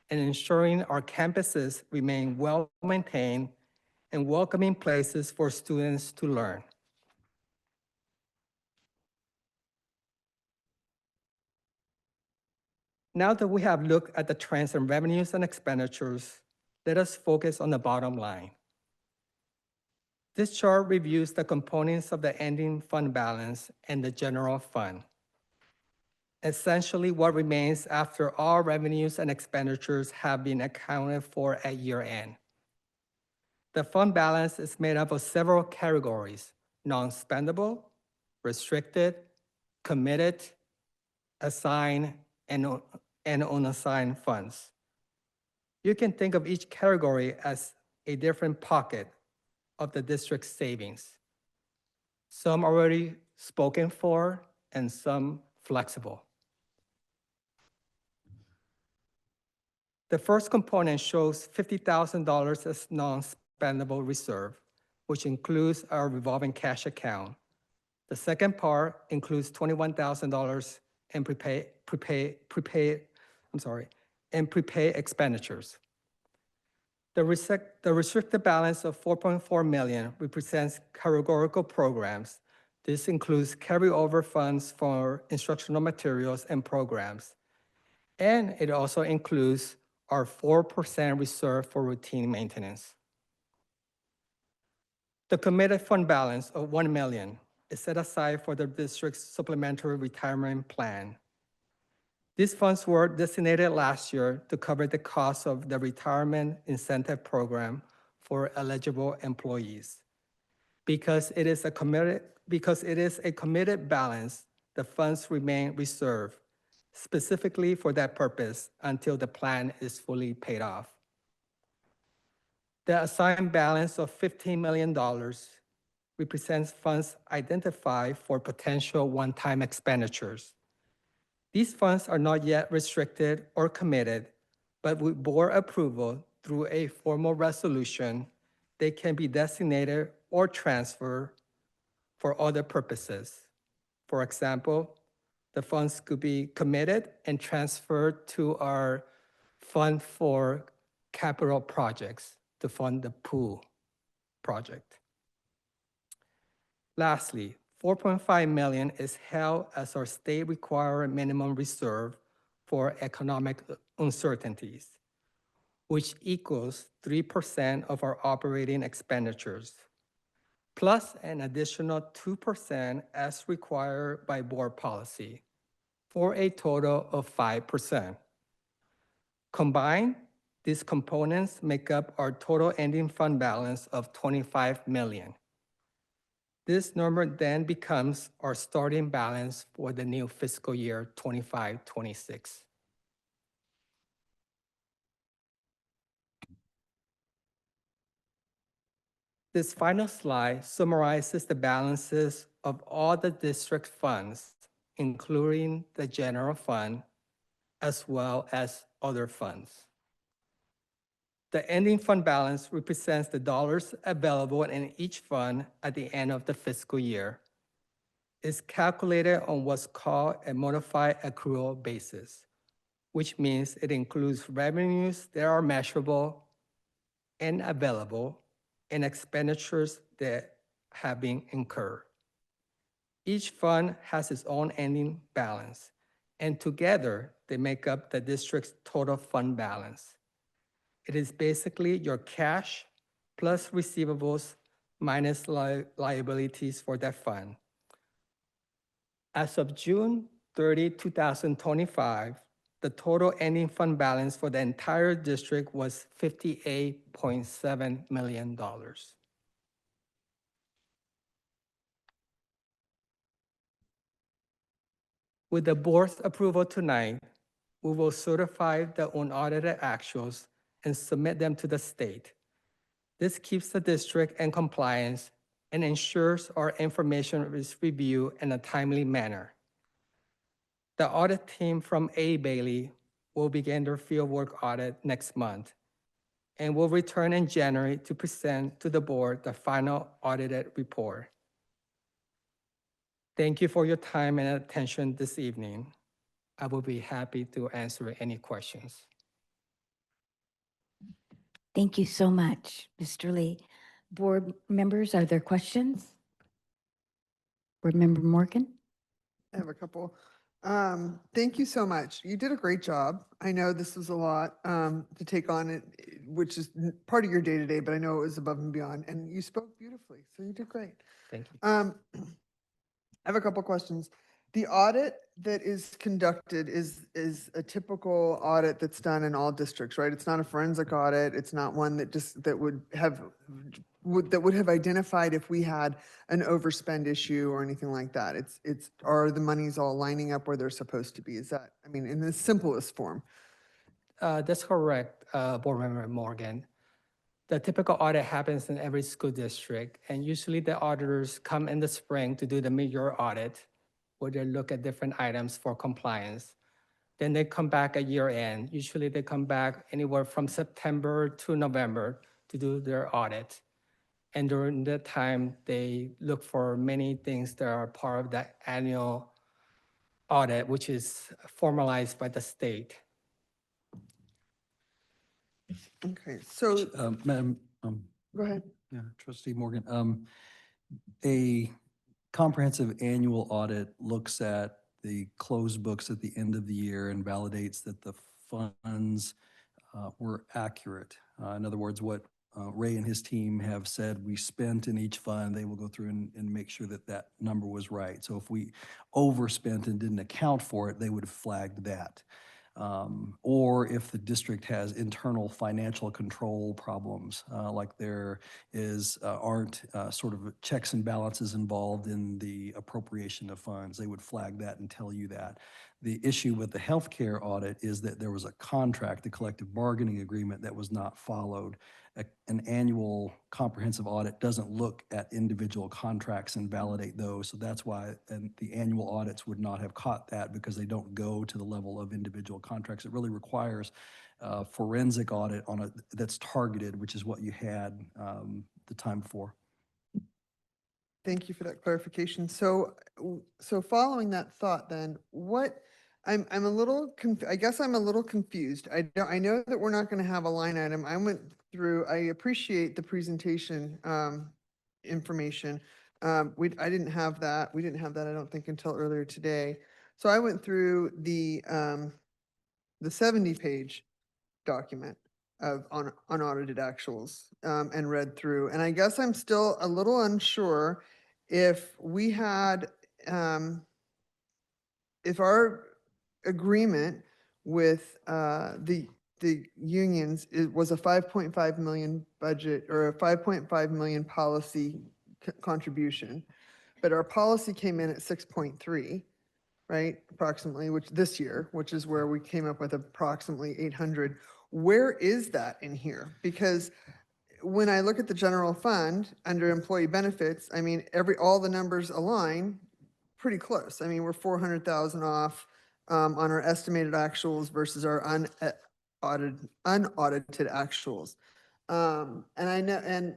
and ensuring our campuses remain well-maintained and welcoming places for students to learn. Now that we have looked at the trends in revenues and expenditures, let us focus on the bottom line. This chart reviews the components of the ending fund balance and the general fund. Essentially, what remains after all revenues and expenditures have been accounted for at year end. The fund balance is made up of several categories: non-spendable, restricted, committed, assigned, and unassigned funds. You can think of each category as a different pocket of the district's savings. Some already spoken for and some flexible. The first component shows $50,000 as non-spendable reserve, which includes our revolving cash account. The second part includes $21,000 in prepaid expenditures. The restricted balance of $4.4 million represents categorical programs. This includes carryover funds for instructional materials and programs. And it also includes our 4% reserve for routine maintenance. The committed fund balance of $1 million is set aside for the district's supplementary retirement plan. These funds were designated last year to cover the cost of the retirement incentive program for eligible employees. Because it is a committed balance, the funds remain reserved specifically for that purpose until the plan is fully paid off. The assigned balance of $15 million represents funds identified for potential one-time expenditures. These funds are not yet restricted or committed, but with board approval through a formal resolution, they can be designated or transferred for other purposes. For example, the funds could be committed and transferred to our fund for capital projects to fund the pool project. Lastly, $4.5 million is held as our state-required minimum reserve for economic uncertainties, which equals 3% of our operating expenditures, plus an additional 2% as required by board policy, for a total of 5%. Combined, these components make up our total ending fund balance of $25 million. This number then becomes our starting balance for the new fiscal year 25-26. This final slide summarizes the balances of all the district funds, including the general fund, as well as other funds. The ending fund balance represents the dollars available in each fund at the end of the fiscal year. It's calculated on what's called a modified accrual basis, which means it includes revenues that are measurable and available and expenditures that have been incurred. Each fund has its own ending balance, and together they make up the district's total fund balance. It is basically your cash plus receivables minus liabilities for that fund. As of June 30, 2025, the total ending fund balance for the entire district was $58.7 million. With the board's approval tonight, we will certify the unaudited actuals and submit them to the state. This keeps the district in compliance and ensures our information is reviewed in a timely manner. The audit team from A. Bailey will begin their fieldwork audit next month and will return in January to present to the board the final audited report. Thank you for your time and attention this evening. I will be happy to answer any questions. Thank you so much, Mr. Lee. Board members, are there questions? Board Member Morgan? I have a couple. Thank you so much. You did a great job. I know this was a lot to take on, it, which is part of your day-to-day, but I know it was above and beyond, and you spoke beautifully, so you did great. Thank you. I have a couple questions. The audit that is conducted is a typical audit that's done in all districts, right? It's not a forensic audit. It's not one that would have identified if we had an overspend issue or anything like that. Are the monies all lining up where they're supposed to be? Is that, I mean, in the simplest form? That's correct, Board Member Morgan. The typical audit happens in every school district, and usually the auditors come in the spring to do the mid-year audit, where they look at different items for compliance. Then they come back at year end. Usually they come back anywhere from September to November to do their audit. And during that time, they look for many things that are part of that annual audit, which is formalized by the state. Okay, so Madam, go ahead. yeah, Trustee Morgan, a comprehensive annual audit looks at the closed books at the end of the year and validates that the funds were accurate. In other words, what Ray and his team have said we spent in each fund, they will go through and make sure that that number was right. So if we overspent and didn't account for it, they would have flagged that. Or if the district has internal financial control problems, like there aren't sort of checks and balances involved in the appropriation of funds, they would flag that and tell you that. The issue with the healthcare audit is that there was a contract, a collective bargaining agreement that was not followed. An annual comprehensive audit doesn't look at individual contracts and validate those. So that's why the annual audits would not have caught that, because they don't go to the level of individual contracts. It really requires a forensic audit that's targeted, which is what you had the time before. Thank you for that clarification. So following that thought, then I'm a little I guess I'm a little confused. I know that we're not going to have a line item. I appreciate the presentation information. I didn't have that. We didn't have that, I don't think, until earlier today. So I went through the 70-page document of unaudited actuals and read through. And I guess I'm still a little unsure if we had, if our agreement with the unions was a 5.5 million budget or a 5.5 million policy contribution, but our policy came in at 6.3, right? Approximately, which this year, which is where we came up with approximately 800. Where is that in here? Because when I look at the general fund under employee benefits, I mean, all the numbers align pretty close. I mean, we're 400,000 off on our estimated actuals versus our unaudited actuals. And I know, and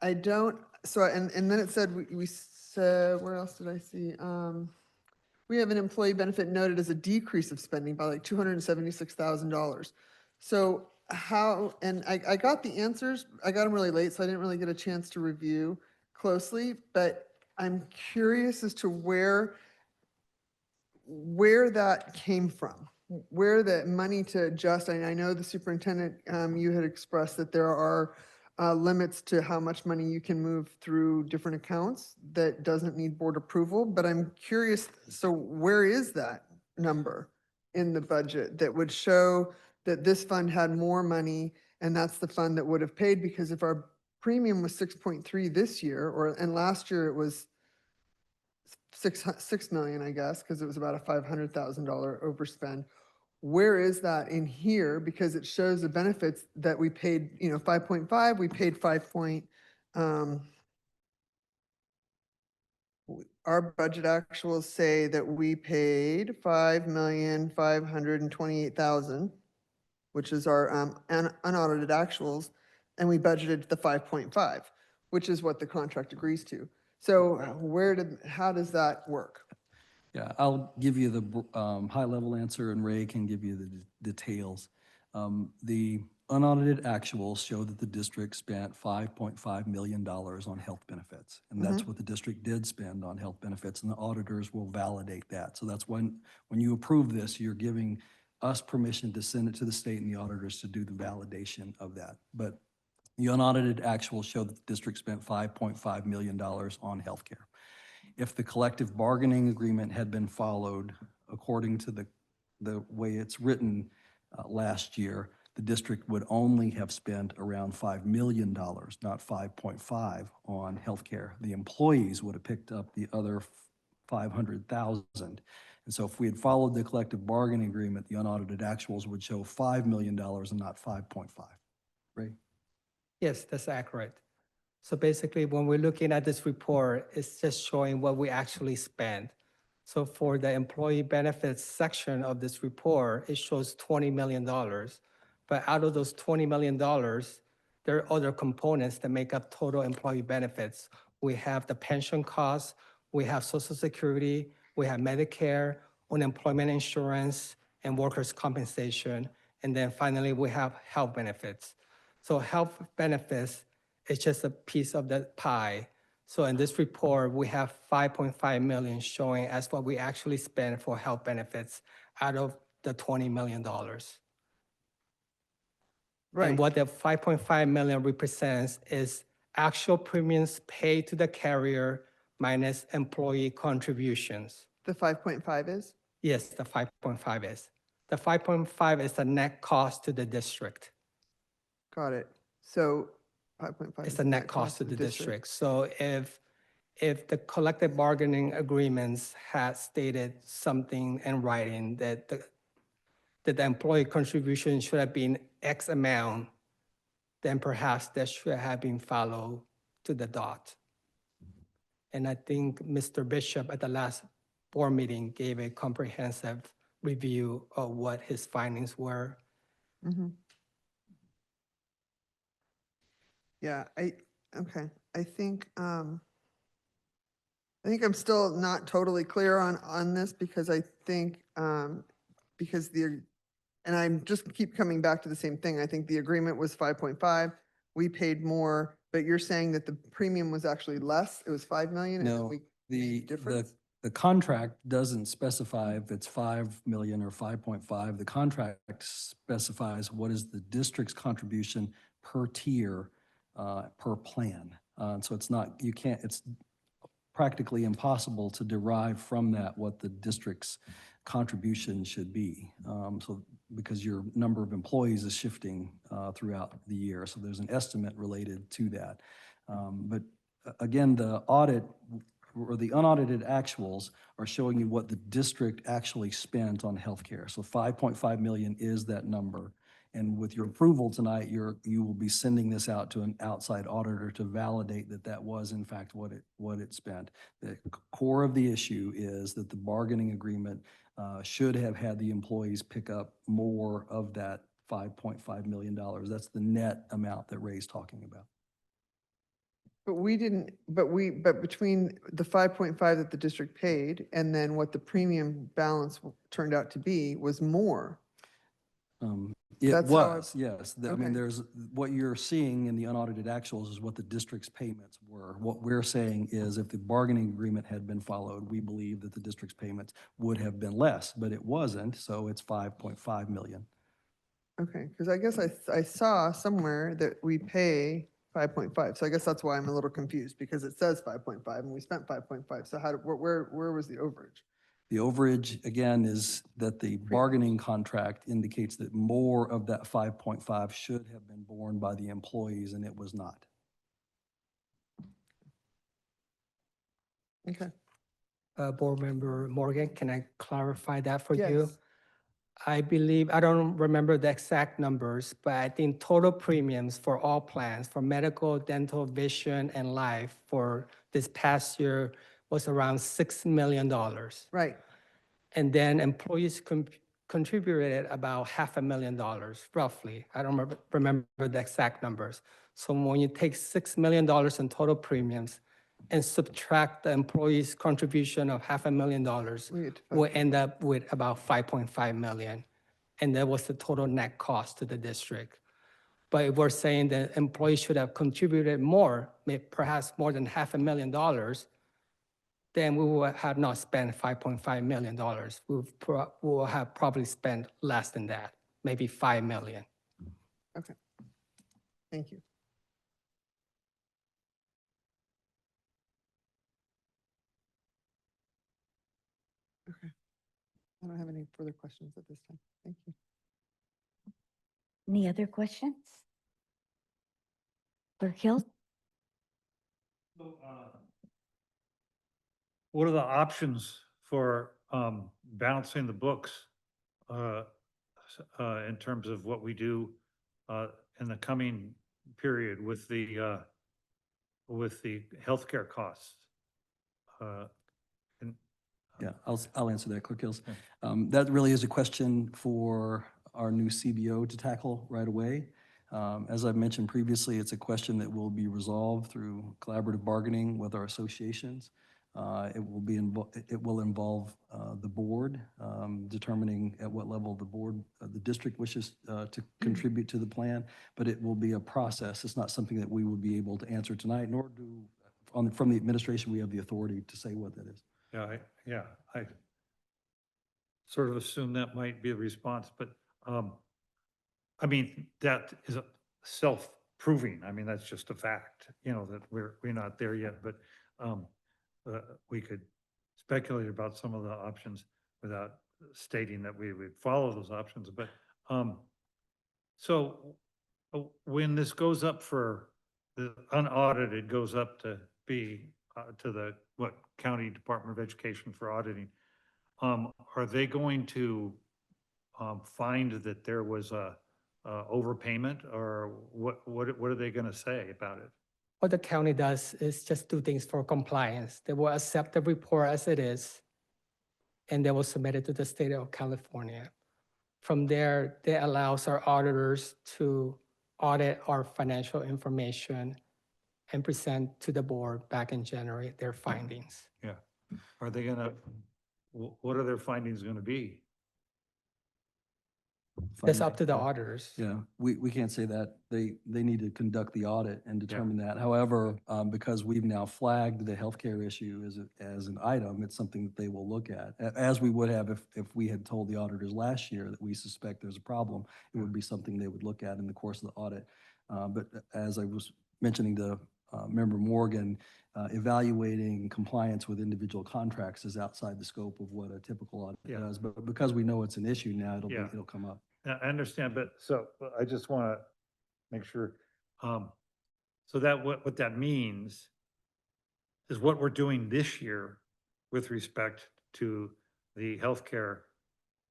I don't, so, and then it said, we said, where else did I see? We have an employee benefit noted as a decrease of spending by like $276,000. So how, and I got the answers, I got them really late, so I didn't really get a chance to review closely, but I'm curious as to where that came from, where the money to adjust. I know the superintendent, you had expressed that there are limits to how much money you can move through different accounts that doesn't need board approval, but I'm curious, so where is that number in the budget that would show that this fund had more money and that's the fund that would have paid? Because if our premium was 6.3 this year, and last year it was 6 million, I guess, because it was about a $500,000 overspend. Where is that in here? Because it shows the benefits that we paid, 5.5, we paid 5 point, our budget actuals say that we paid 5,528,000, which is our unaudited actuals, and we budgeted the 5.5, which is what the contract agrees to. So how does that work? Yeah, I'll give you the high-level answer, and Ray can give you the details. The unaudited actuals show that the district spent $5.5 million on health benefits, and that's what the district did spend on health benefits, and the auditors will validate that. So that's when you approve this, you're giving us permission to send it to the state and the auditors to do the validation of that. But the unaudited actuals show that the district spent $5.5 million on healthcare. If the collective bargaining agreement had been followed according to the way it's written last year, the district would only have spent around $5 million, not 5.5 on healthcare. The employees would have picked up the other 500,000. And so if we had followed the collective bargaining agreement, the unaudited actuals would show $5 million and not 5.5. Right? Yes, that's accurate. So basically, when we're looking at this report, it's just showing what we actually spent. So for the employee benefits section of this report, it shows $20 million. But out of those $20 million, there are other components that make up total employee benefits. We have the pension costs, we have Social Security, we have Medicare, unemployment insurance, and workers' compensation. And then finally, we have health benefits. So health benefits is just a piece of the pie. So in this report, we have 5.5 million showing as what we actually spent for health benefits out of the $20 million. Right. And what the 5.5 million represents is actual premiums paid to the carrier minus employee contributions. The 5.5 is? Yes, the 5.5 is. The 5.5 is the net cost to the district. Got it. So 5.5 It's is the net cost to the district. So if the collective bargaining agreements had stated something in writing that the employee contribution should have been X amount, then perhaps that should have been followed to the dot. And I think Mr. Bishop at the last board meeting gave a comprehensive review of what his findings were. Yeah, okay. I think I'm still not totally clear on this because I think, and I'm just keep coming back to the same thing. I think the agreement was 5.5. We paid more, but you're saying that the premium was actually less? It was 5 million? and then No, we the difference? contract doesn't specify if it's 5 million or 5.5. The contract specifies what is the district's contribution per tier, per plan. So it's practically impossible to derive from that what the district's contribution should be. So because your number of employees is shifting throughout the year. So there's an estimate related to that. But again, the audit or the unaudited actuals are showing you what the district actually spent on healthcare. So 5.5 million is that number. And with your approval tonight, you will be sending this out to an outside auditor to validate that that was in fact what it spent. The core of the issue is that the bargaining agreement should have had the employees pick up more of that $5.5 million. That's the net amount that Ray's talking about. But we didn't, but between the 5.5 that the district paid and then what the premium balance turned out to be was more. It That's how was, yes. I mean, what you're seeing in the unaudited actuals is what the district's payments were. What we're saying is if the bargaining agreement had been followed, we believe that the district's payments would have been less, but it wasn't, so it's 5.5 million. Okay, because I guess I saw somewhere that we pay 5.5. So I guess that's why I'm a little confused because it says 5.5 and we spent 5.5. So where was the overage? The overage, again, is that the bargaining contract indicates that more of that 5.5 should have been borne by the employees, and it was not. Okay. Board Member Morgan, can I clarify that for you? Yes. I believe, I don't remember the exact numbers, but I think total premiums for all plans, for medical, dental, vision, and life for this past year was around $6 million. Right. And then employees contributed about $500,000 roughly. I don't remember the exact numbers. So when you take $6 million in total premiums and subtract the employees' contribution of $500,000, We get to we'll end up with about 5.5 million. And that was the total net cost to the district. But if we're saying that employees should have contributed more, perhaps more than $500,000, then we will have not spent $5.5 million. We will have probably spent less than that, maybe 5 million. Okay. Thank you. Okay. I don't have any further questions at this time. Thank you. Any other questions? Clerk Hill? What are the options for balancing the books in terms of what we do in the coming period with the healthcare costs? Yeah, I'll answer that, Clerk Hills. That really is a question for our new CBO to tackle right away. As I've mentioned previously, it's a question that will be resolved through collaborative bargaining with our associations. It will involve the board determining at what level the district wishes to contribute to the plan, but it will be a process. It's not something that we would be able to answer tonight, nor from the administration, we have the authority to say what that is. I sort of assumed that might be the response, but I mean, that is self-proving. I mean, that's just a fact, that we're not there yet, but we could speculate about some of the options without stating that we would follow those options. But so when this goes up for the unaudited, goes up to be to the County Department of Education for auditing, are they going to find that there was a overpayment, or what are they going to say about it? What the county does is just do things for compliance. They will accept the report as it is, and they will submit it to the state of California. From there, that allows our auditors to audit our financial information and present to the board back in January their findings. Yeah. Are they what are their findings going to be? That's up to the auditors. Yeah, we can't say that. They need to conduct the audit and determine that. However, because we've now flagged the healthcare issue as an item, it's something that they will look at. As we would have if we had told the auditors last year that we suspect there's a problem, it would be something they would look at in the course of the audit. But as I was mentioning to Member Morgan, evaluating compliance with individual contracts is outside the scope of what a typical audit does. But because we know it's an issue now, it'll come up. I understand, but so I just want to make sure. So that what that means is what we're doing this year with respect to the healthcare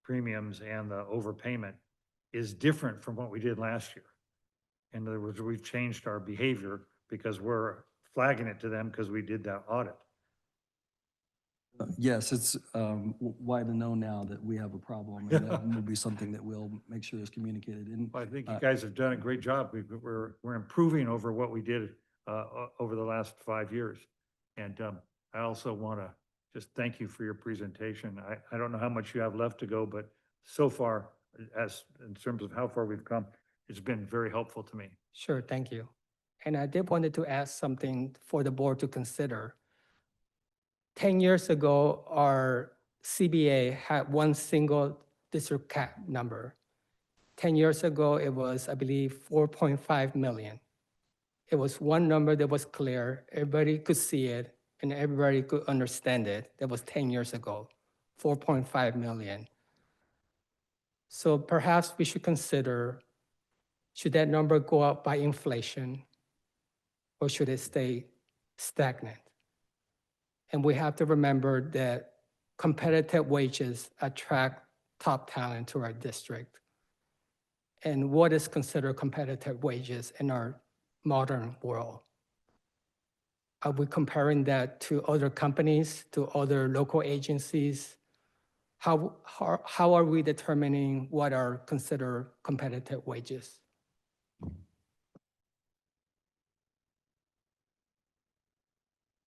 premiums and the overpayment is different from what we did last year. In other words, we've changed our behavior because we're flagging it to them because we did that audit. Yes, it's widely known now that we have a problem, and that will be something that we'll make sure is communicated. And I think you guys have done a great job. We're improving over what we did over the last 5 years. And I also want to just thank you for your presentation. I don't know how much you have left to go, but so far, as in terms of how far we've come, it's been very helpful to me. Sure, thank you. And I did wanted to ask something for the board to consider. 10 years ago, our CBA had one single district cap number. 10 years ago, it was, I believe, 4.5 million. It was one number that was clear, everybody could see it, and everybody could understand it. That was 10 years ago, 4.5 million. So perhaps we should consider, should that number go up by inflation, or should it stay stagnant? And we have to remember that competitive wages attract top talent to our district. And what is considered competitive wages in our modern world? Are we comparing that to other companies, to other local agencies? How are we determining what are considered competitive wages?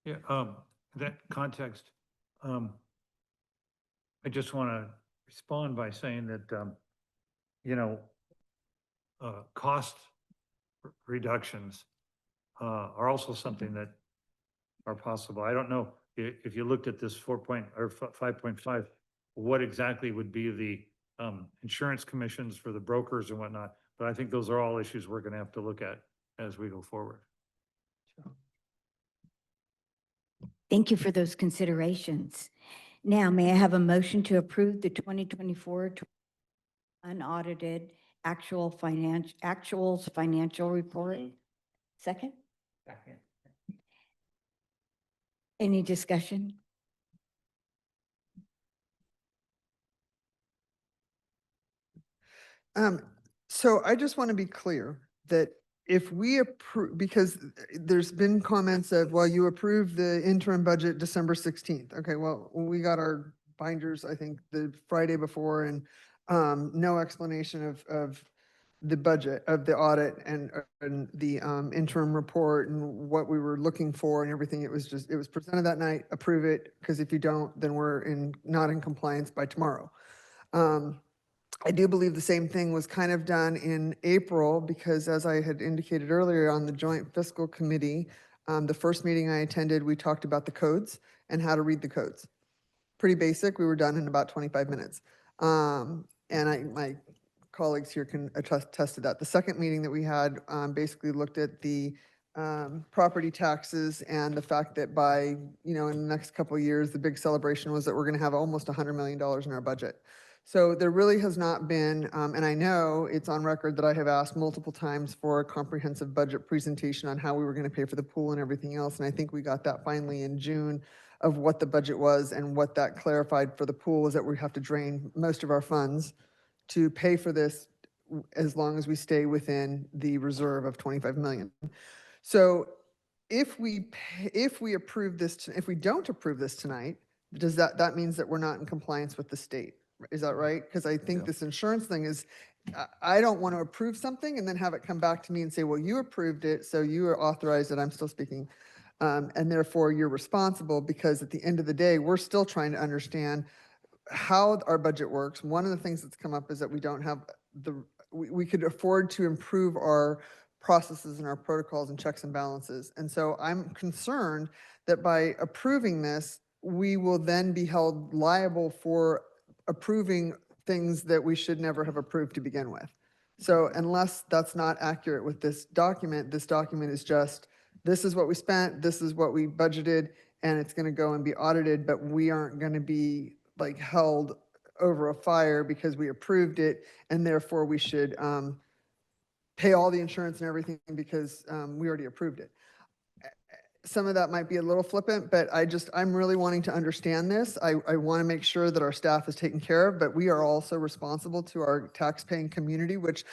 Yeah, that context, I just want to respond by saying that, you know, cost reductions are also something that are possible. I don't know if you looked at this 5.5, what exactly would be the insurance commissions for the brokers and whatnot, but I think those are all issues we're going to have to look at as we go forward. Thank you for those considerations. Now, may I have a motion to approve the 2024 unaudited actuals financial report? Second? Second. Any discussion? So I just want to be clear that if we approve, because there's been comments of, well, you approved the interim budget December 16th. Okay, well, we got our binders, I think, the Friday before, and no explanation of the budget, of the audit and the interim report and what we were looking for and everything. It was presented that night, approve it, because if you don't, then we're not in compliance by tomorrow. I do believe the same thing was kind of done in April, because as I had indicated earlier on the Joint Fiscal Committee, the first meeting I attended, we talked about the codes and how to read the codes. Pretty basic. We were done in about 25 minutes. And my colleagues here can attest to that. The second meeting that we had basically looked at the property taxes and the fact that by, in the next couple of years, the big celebration was that we're going to have almost $100 million in our budget. So there really has not been, and I know it's on record that I have asked multiple times for a comprehensive budget presentation on how we were going to pay for the pool and everything else. And I think we got that finally in June of what the budget was, and what that clarified for the pool is that we have to drain most of our funds to pay for this as long as we stay within the reserve of 25 million. So if we approve this, if we don't approve this tonight, does that means that we're not in compliance with the state? Is that right? Because I think this insurance thing is, I don't want to approve something and then have it come back to me and say, well, you approved it, so you are authorized it, I'm still speaking, and therefore you're responsible, because at the end of the day, we're still trying to understand how our budget works. One of the things that's come up is that we don't have we could afford to improve our processes and our protocols and checks and balances. And so I'm concerned that by approving this, we will then be held liable for approving things that we should never have approved to begin with. So unless that's not accurate with this document is just, this is what we spent, this is what we budgeted, and it's going to go and be audited, but we aren't going to be like held over a fire because we approved it, and therefore we should pay all the insurance and everything because we already approved it. Some of that might be a little flippant, but I'm really wanting to understand this. I want to make sure that our staff is taken care of, but we are also responsible to our tax-paying community, which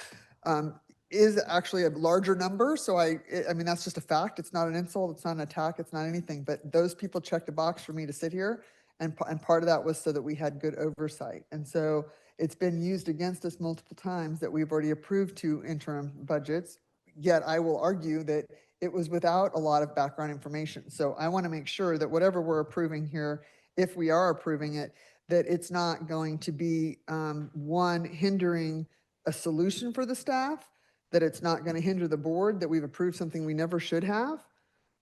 is actually a larger number. So I mean, that's just a fact. It's not an insult. It's not an attack. It's not anything. But those people checked a box for me to sit here. And part of that was so that we had good oversight. And so it's been used against us multiple times that we've already approved 2 interim budgets. Yet I will argue that it was without a lot of background information. So I want to make sure that whatever we're approving here, if we are approving it, that it's not going to be, one, hindering a solution for the staff, that it's not going to hinder the board, that we've approved something we never should have,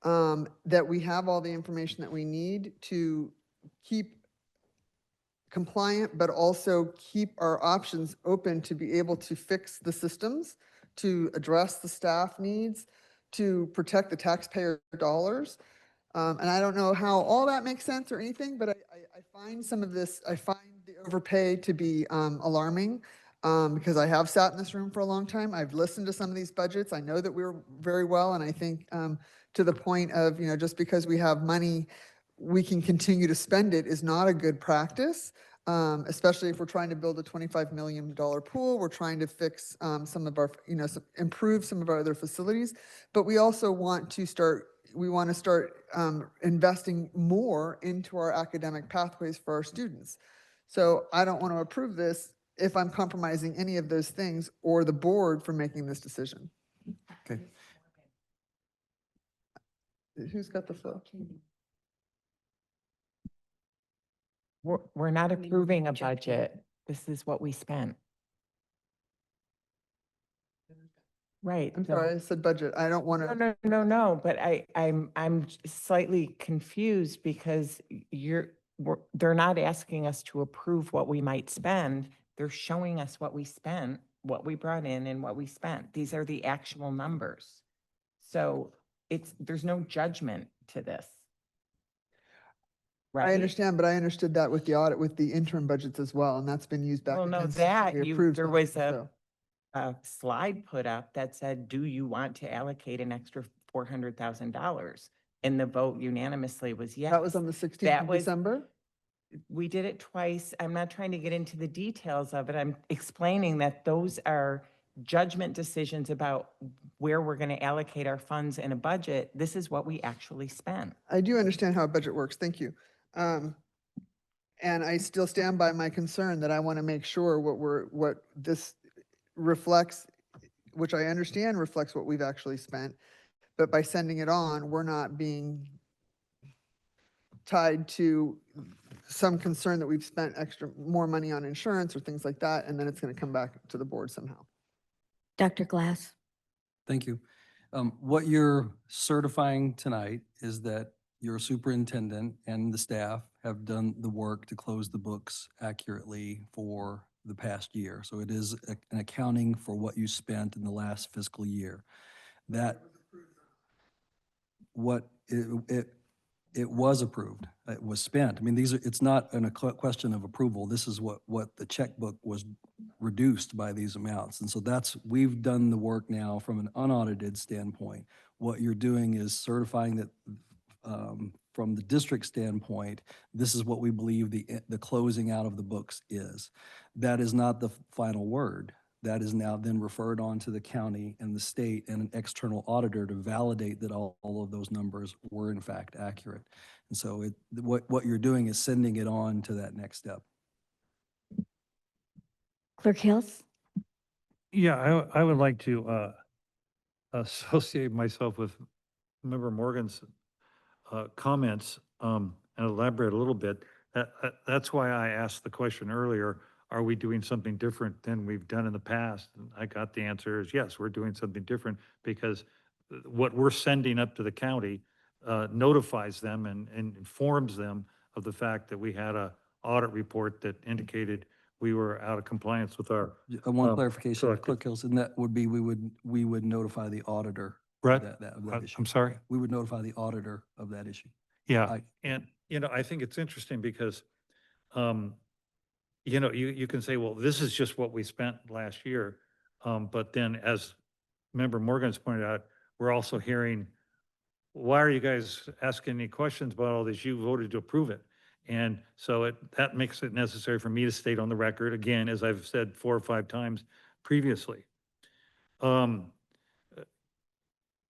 that we have all the information that we need to keep compliant, but also keep our options open to be able to fix the systems, to address the staff needs, to protect the taxpayer dollars. And I don't know how all that makes sense or anything, but I find some of this, I find the overpay to be alarming, because I have sat in this room for a long time. I've listened to some of these budgets. I know that we're very well, and I think to the point of, just because we have money, we can continue to spend it is not a good practice. Especially if we're trying to build a $25 million pool, we're trying to fix some of our, improve some of our other facilities. But we also want to start investing more into our academic pathways for our students. So I don't want to approve this if I'm compromising any of those things or the board for making this decision. Okay. Who's got the floor? We're not approving a budget. This is what we spent. Right. I'm sorry, I said budget. I don't want to. No, but I'm slightly confused because they're not asking us to approve what we might spend. They're showing us what we spent, what we brought in and what we spent. These are the actual numbers. So there's no judgment to this. I Right? understand, but I understood that with the audit, with the interim budgets as well, and that's been used back. Well, no, against us. that We you, approved there it, was so. a slide put up that said, do you want to allocate an extra $400,000? And the vote unanimously was yes. That was on the 16th That of was- December? We did it twice. I'm not trying to get into the details of it. I'm explaining that those are judgment decisions about where we're going to allocate our funds in a budget. This is what we actually spent. I do understand how a budget works. Thank you. And I still stand by my concern that I want to make sure what this reflects, which I understand reflects what we've actually spent. But by sending it on, we're not being tied to some concern that we've spent more money on insurance or things like that, and then it's going to come back to the board somehow. Dr. Glass? Thank you. What you're certifying tonight is that your superintendent and the staff have done the work to close the books accurately for the past year. So it is an accounting for what you spent in the last fiscal year. It was approved. It was spent. I mean, it's not a question of approval. This is what the checkbook was reduced by these amounts. And so we've done the work now from an unaudited standpoint. What you're doing is certifying that from the district standpoint, this is what we believe the closing out of the books is. That is not the final word. That is now then referred on to the county and the state and an external auditor to validate that all of those numbers were in fact accurate. And so what you're doing is sending it on to that next step. Clerk Hills? Yeah, I would like to associate myself with Member Morgan's comments and elaborate a little bit. That's why I asked the question earlier, are we doing something different than we've done in the past? And I got the answer is yes, we're doing something different because what we're sending up to the county notifies them and informs them of the fact that we had a audit report that indicated we were out of compliance with our. One clarification, collective- Clerk Hills, and that would be we would notify the auditor of Brett, of that issue. I'm sorry? We would notify the auditor of that issue. Yeah, and, I think it's interesting because, you can say, well, this is just what we spent last year. But then as Member Morgan's pointed out, we're also hearing, why are you guys asking any questions about all this? You voted to approve it. And so that makes it necessary for me to state on the record, again, as I've said 4 or 5 times previously.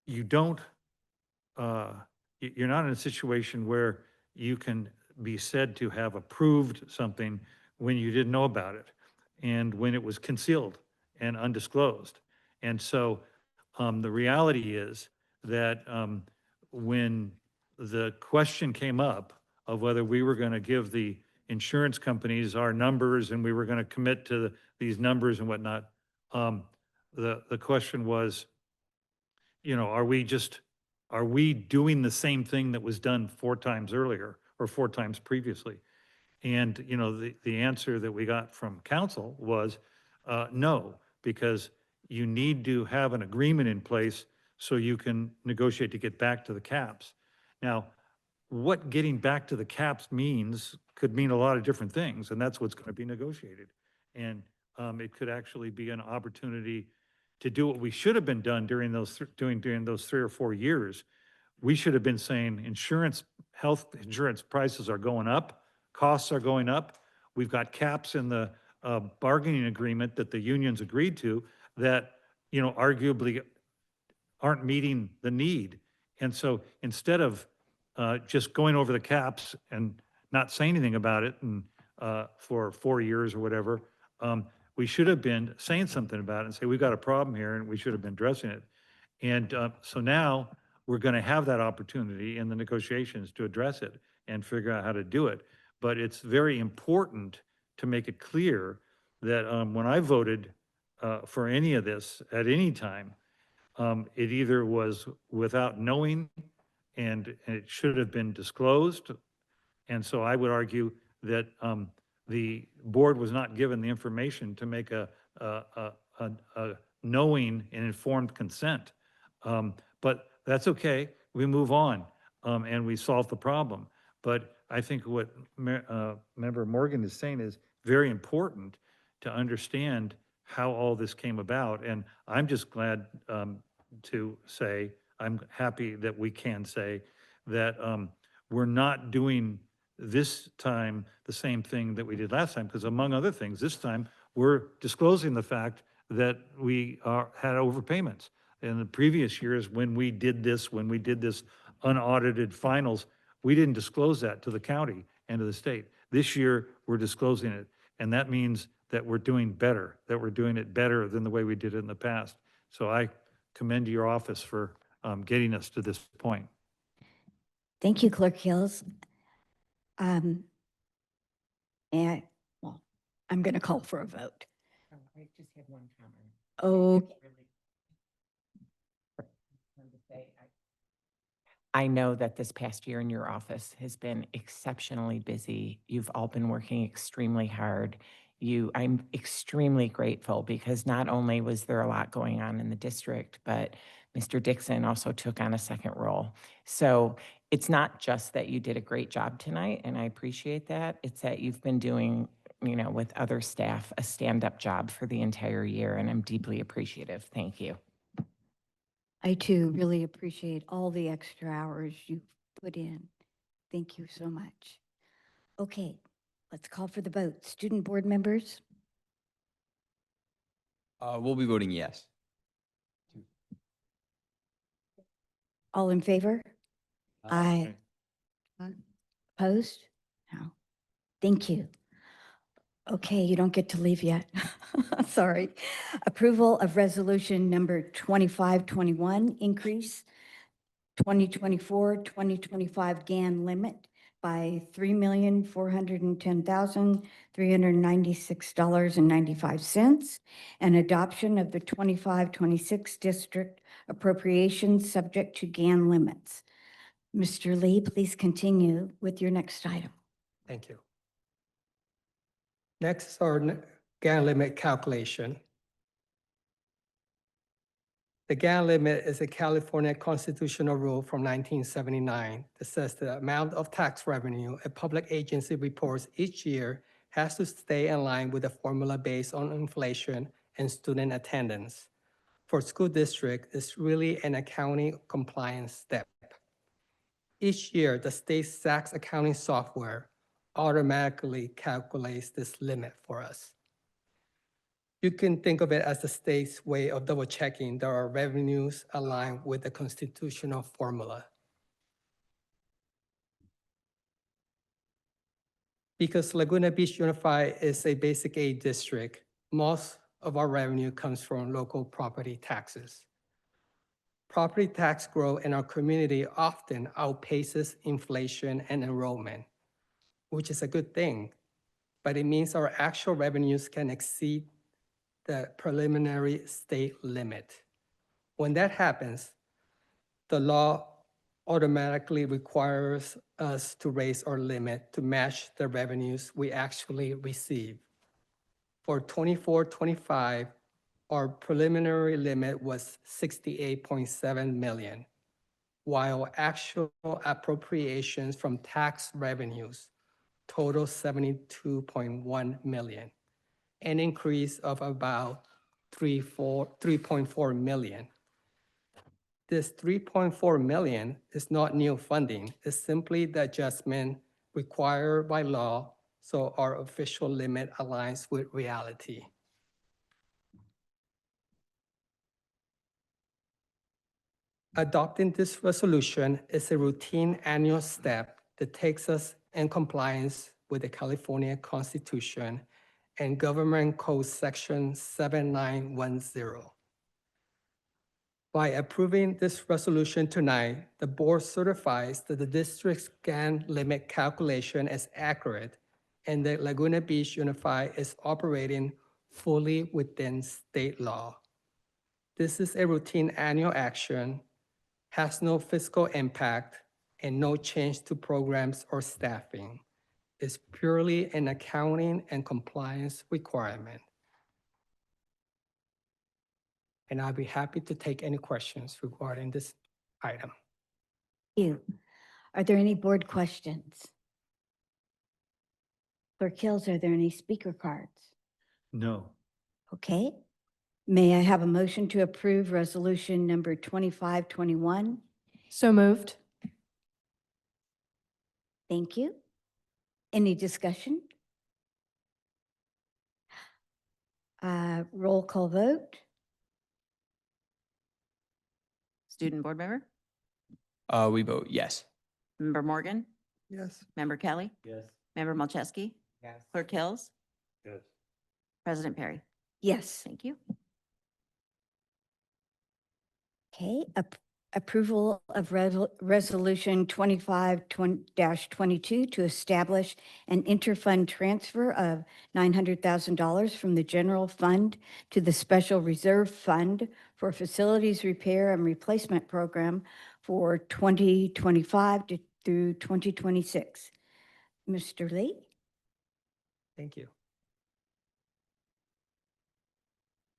You don't, you're not in a situation where you can be said to have approved something when you didn't know about it and when it was concealed and undisclosed. And so the reality is that when the question came up of whether we were going to give the insurance companies our numbers and we were going to commit to these numbers and whatnot, the question was, are we doing the same thing that was done 4 times earlier or 4 times previously? And, the answer that we got from council was no, because you need to have an agreement in place so you can negotiate to get back to the caps. Now, what getting back to the caps means could mean a lot of different things, and that's what's going to be negotiated. And it could actually be an opportunity to do what we should have been done during those 3 or 4 years. We should have been saying insurance health insurance prices are going up, costs are going up. We've got caps in the bargaining agreement that the unions agreed to that, you know, arguably aren't meeting the need. And so instead of just going over the caps and not saying anything about it and for 4 years or whatever, we should have been saying something about it and say, we've got a problem here and we should have been addressing it. And so now we're going to have that opportunity in the negotiations to address it and figure out how to do it. But it's very important to make it clear that when I voted for any of this at any time, it either was without knowing and it should have been disclosed. And so I would argue that the board was not given the information to make a knowing and informed consent. But that's okay. We move on and we solve the problem. But I think what Member Morgan is saying is very important to understand how all this came about. And I'm just glad to say, I'm happy that we can say that we're not doing this time the same thing that we did last time, because among other things, this time we're disclosing the fact that we had overpayments. In the previous years, when we did this unaudited finals, we didn't disclose that to the county and to the state. This year, we're disclosing it. And that means that we're doing better, that we're doing it better than the way we did it in the past. So I commend your office for getting us to this point. Thank you, Clerk Hills. And, well, I'm going to call for a vote. I just had one comment. Oh, I know that this past year in your office has been exceptionally busy. You've all been working extremely hard. I'm extremely grateful because not only was there a lot going on in the district, but Mr. Dixon also took on a second role. So it's not just that you did a great job tonight, and I appreciate that. It's that you've been doing, you know, with other staff, a stand-up job for the entire year, and I'm deeply appreciative. Thank you. I too really appreciate all the extra hours you put in. Thank you so much. Okay, let's call for the vote. Student board members? We'll be voting yes. All in favor? Aye. Aye. Opposed? No. Thank you. Okay, you don't get to leave yet. Sorry. Approval of resolution number 2521, increase 2024-2025 GAN limit by $3,410,396.95 and adoption of the 25-26 district appropriations subject to GAN limits. Mr. Lee, please continue with your next item. Thank you. Next is our GAN limit calculation. The GAN limit is a California constitutional rule from 1979 that says the amount of tax revenue a public agency reports each year has to stay in line with the formula based on inflation and student attendance. For school district, it's really an accounting compliance step. Each year, the state's tax accounting software automatically calculates this limit for us. You can think of it as the state's way of double checking that our revenues align with the constitutional formula. Because Laguna Beach Unified is a basic aid district, most of our revenue comes from local property taxes. Property tax growth in our community often outpaces inflation and enrollment, which is a good thing, but it means our actual revenues can exceed the preliminary state limit. When that happens, the law automatically requires us to raise our limit to match the revenues we actually receive. For 24-25, our preliminary limit was 68.7 million, while actual appropriations from tax revenues total 72.1 million, an increase of about 3.4 million. This 3.4 million is not new funding. It's simply the adjustment required by law, so our official limit aligns with reality. Adopting this resolution is a routine annual step that takes us in compliance with the California Constitution and Government Code Section 7910. By approving this resolution tonight, the board certifies that the district's GAN limit calculation is accurate and that Laguna Beach Unified is operating fully within state law. This is a routine annual action, has no fiscal impact, and no change to programs or staffing. It's purely an accounting and compliance requirement. And I'll be happy to take any questions regarding this item. Thank you. Are there any board questions? Clerk Hills, are there any speaker cards? No. Okay. May I have a motion to approve resolution number 2521? So moved. Thank you. Any discussion? Roll call vote. Student Board Member? We vote yes. Member Morgan? Yes. Member Kelly? Yes. Member Malcheski? Yes. Clerk Hills? Yes. President Perry? Yes. Thank you. Okay. Approval of resolution 25-22 to establish an interfund transfer of $900,000 from the general fund to the special reserve fund for facilities repair and replacement program for 2025 through 2026. Mr. Lee? Thank you.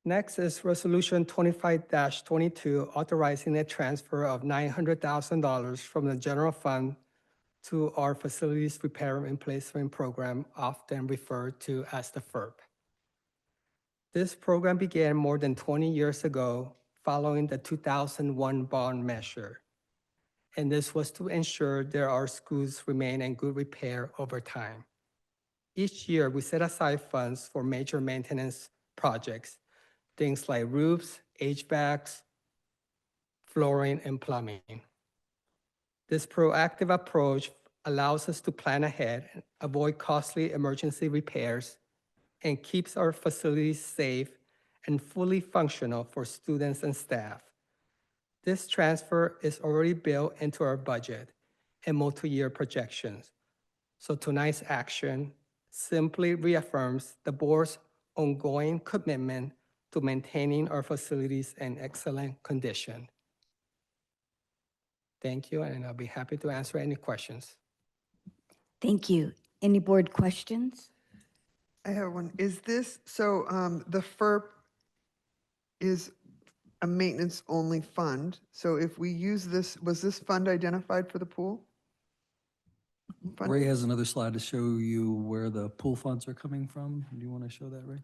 Next is Resolution 25-22, authorizing a transfer of $900,000 from the general fund to our Facilities Repair and Replacement Program, often referred to as the FERP. This program began more than 20 years ago following the 2001 bond measure. And this was to ensure that our schools remain in good repair over time. Each year, we set aside funds for major maintenance projects, things like roofs, HVACs, flooring, and plumbing. This proactive approach allows us to plan ahead, avoid costly emergency repairs, and keeps our facilities safe and fully functional for students and staff. This transfer is already built into our budget and multi-year projections. So tonight's action simply reaffirms the board's ongoing commitment to maintaining our facilities in excellent condition. Thank you, and I'll be happy to answer any questions. Thank you. Any board questions? I have one. Is this, so the FERP is a maintenance-only fund. So if we use this, was this fund identified for the pool? Fund? Ray has another slide to show you where the pool funds are coming from. Do you want to show that, Ray?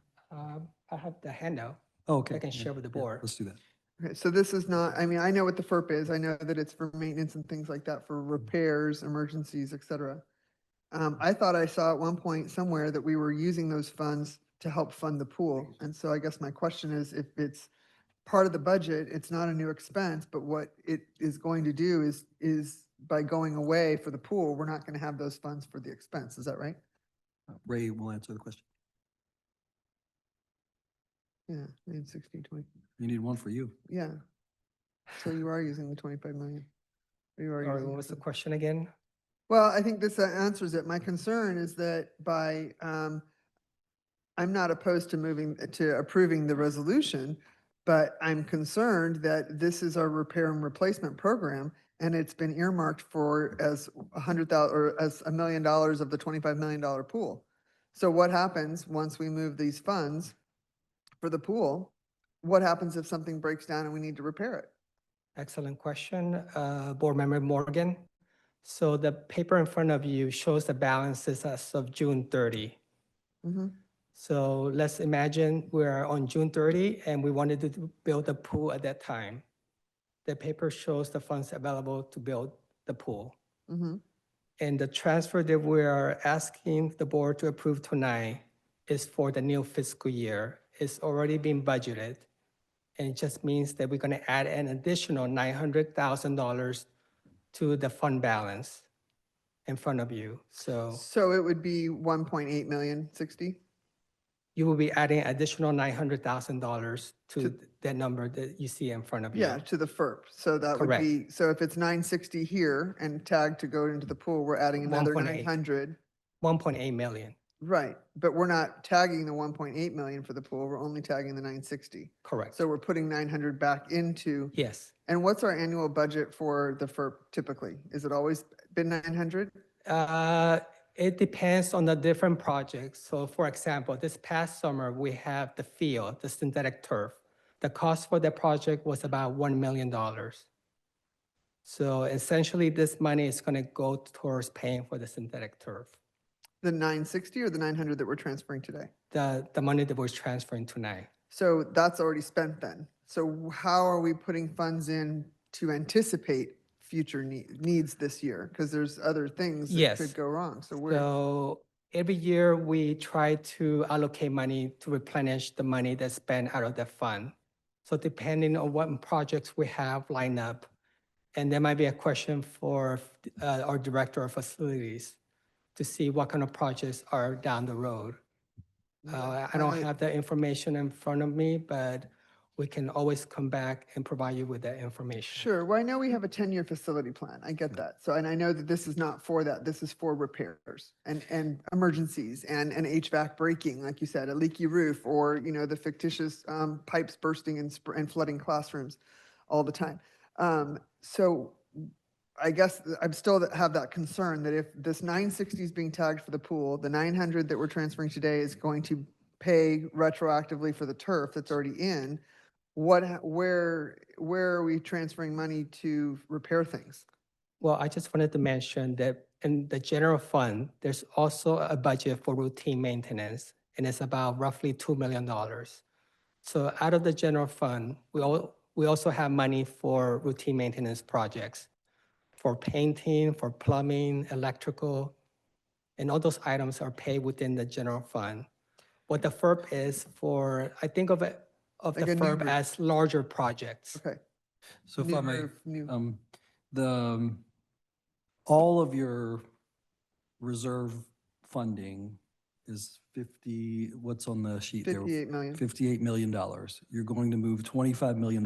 I have the handout. Oh, okay. I can Yeah, share with the yeah, board. Let's do that. Okay, so this is not, I mean, I know what the FERP is. I know that it's for maintenance and things like that, for repairs, emergencies, et cetera. I thought I saw at one point somewhere that we were using those funds to help fund the pool. And so I guess my question is, if it's part of the budget, it's not a new expense, but what it is going to do is by going away for the pool, we're not going to have those funds for the expense. Is that right? Ray will answer the question. Yeah, 16, 20. You need one for you. Yeah. So you are using the 25 million. You are Sorry, using what was the the question again? Well, I think this answers it. My concern is that by, I'm not opposed to approving the resolution, but I'm concerned that this is our repair and replacement program, and it's been earmarked for as $100,000 or as $1 million of the $25 million pool. So what happens once we move these funds for the pool? What happens if something breaks down and we need to repair it? Excellent question, Board Member Morgan. So the paper in front of you shows the balances as of June 30. Mm-hmm. So let's imagine we're on June 30 and we wanted to build a pool at that time. the paper shows the funds available to build the pool. Mhm. And the transfer that we are asking the board to approve tonight is for the new fiscal year. It's already been budgeted. And it just means that we're gonna add an additional $900,000 to the fund balance in front of you. So So it would be 1.8 million, 60? you will be adding additional $900,000 to that number that you see in front of you. Yeah, to the FERP. So that would Correct. be, so if it's 960 here and tagged to go into the pool, we're adding another 1.8. 900. 1.8 million, Right, but we're not tagging the 1.8 million for the pool, we're only tagging the 960. correct. So we're putting 900 back into, Yes. and what's our annual budget for the FERP typically? Is it always been 900? It depends on the different projects. So for example, this past summer, we have the field, the synthetic turf. The cost for the project was about $1 million. So essentially, this money is going to go towards paying for the synthetic turf. The 960 or the 900 that we're transferring today? The money that we're transferring tonight. So that's already spent then. So how are we putting funds in to anticipate future needs this year? Because there's other things that Yes. could go wrong. So we're, So every year, we try to allocate money to replenish the money that's spent out of the fund. So depending on what projects we have lined up, and there might be a question for our director of facilities to see what kind of projects are down the road. I don't have that information in front of me, but we can always come back and provide you with that information. sure. Well, I know we have a 10-year facility plan. I get that. So, and I know that this is not for that. This is for repairs and emergencies and an HVAC breaking, like you said, a leaky roof, or, you know, the fictitious pipes bursting and flooding classrooms all the time. So I guess I'm still have that concern that if this 960 is being tagged for the pool, the 900 that we're transferring today is going to pay retroactively for the turf that's already in. Where are we transferring money to repair things? Well, I just wanted to mention that in the general fund, there's also a budget for routine maintenance, and it's about roughly $2 million. So out of the general fund, we also have money for routine maintenance projects, for painting, for plumbing, electrical, and all those items are paid within the general fund. What the FERP is for, I think of it, of the Like a new FERP roof. as larger projects. Okay. So if New I may, roof, new- all of your reserve funding is 50, what's on the sheet there? 58 million. $58 million. You're going to move $25 million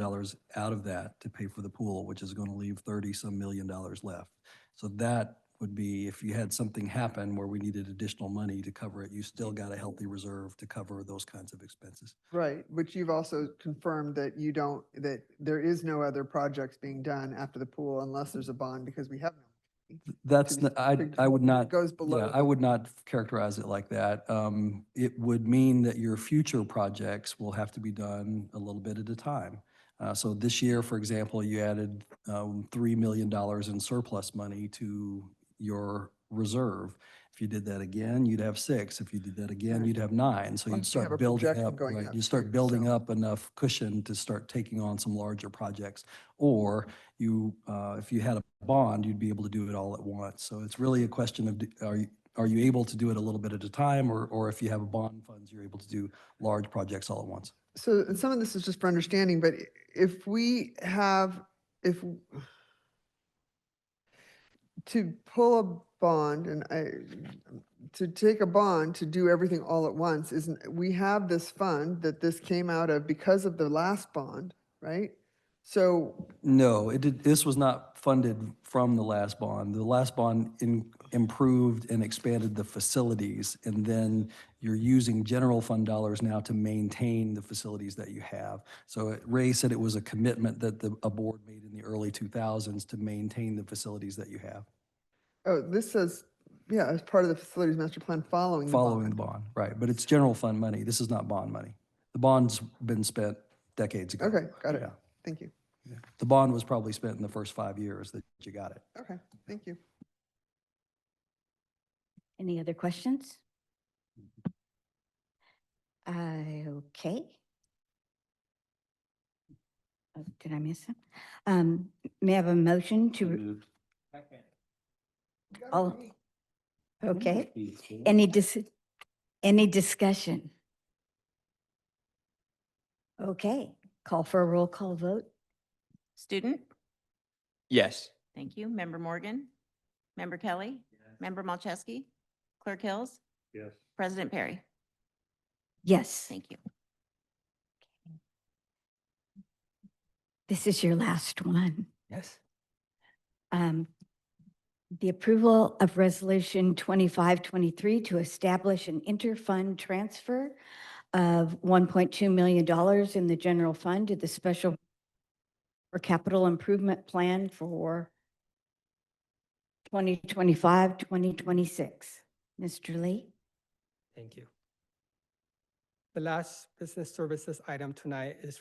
out of that to pay for the pool, which is going to leave 30-some million dollars left. So that would be, if you had something happen where we needed additional money to cover it, you still got a healthy reserve to cover those kinds of expenses. Right, which you've also confirmed that you don't, that there is no other projects being done after the pool unless there's a bond, because we have no. That's, To be- I would not. It goes below. Yeah, I would not characterize it like that. It would mean that your future projects will have to be done a little bit at a time. So this year, for example, you added $3 million in surplus money to your reserve. If you did that again, you'd have 6. If you did that again, you'd have 9. So you'd Plus we have a start building projection up, going right? up You start too, building so. up enough cushion to start taking on some larger projects. Or you, if you had a bond, you'd be able to do it all at once. So it's really a question of, are you able to do it a little bit at a time, or if you have a bond funds, you're able to do large projects all at once? So and some of this is just for understanding, but if we have, to pull a bond to take a bond to do everything all at once, we have this fund that this came out of because of the last bond, right? So, No, this was not funded from the last bond. The last bond improved and expanded the facilities, and then you're using general fund dollars now to maintain the facilities that you have. So Ray said it was a commitment that a board made in the early 2000s to maintain the facilities that you have. oh, this says, yeah, as part of the facilities master plan following the Following the bond. bond, right. But it's general fund money. This is not bond money. The bond's been spent decades ago. Okay, got it. Yeah. Thank you. Yeah. The bond was probably spent in the first 5 years that you got it. Okay, thank you. Any other questions? Okay. Oh, did I miss it? May I have a motion to? Oh, okay. Any discussion? Okay, call for a roll call vote. Student? Yes. Thank you. Member Morgan? Member Kelly? Member Malcheski? Clerk Hills? Yes. President Perry? Yes, Thank you. this is your last one. Yes. The approval of Resolution 2523 to establish an interfund transfer of $1.2 million in the general fund to the special or capital improvement plan for 2025, 2026. Mr. Lee? Thank you. The last business services item tonight is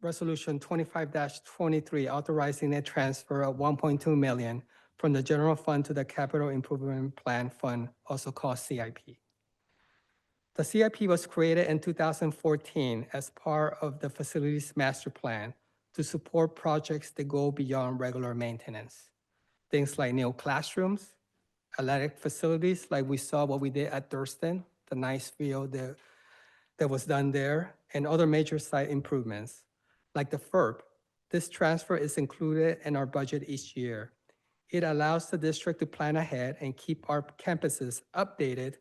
Resolution 25-23, authorizing a transfer of $1.2 million from the general fund to the Capital Improvement Plan Fund, also called CIP. The CIP was created in 2014 as part of the Facilities Master Plan to support projects that go beyond regular maintenance. Things like new classrooms, athletic facilities, like we saw what we did at Thurston, the nice field that was done there, and other major site improvements. Like the FERP, this transfer is included in our budget each year. It allows the district to plan ahead and keep our campuses updated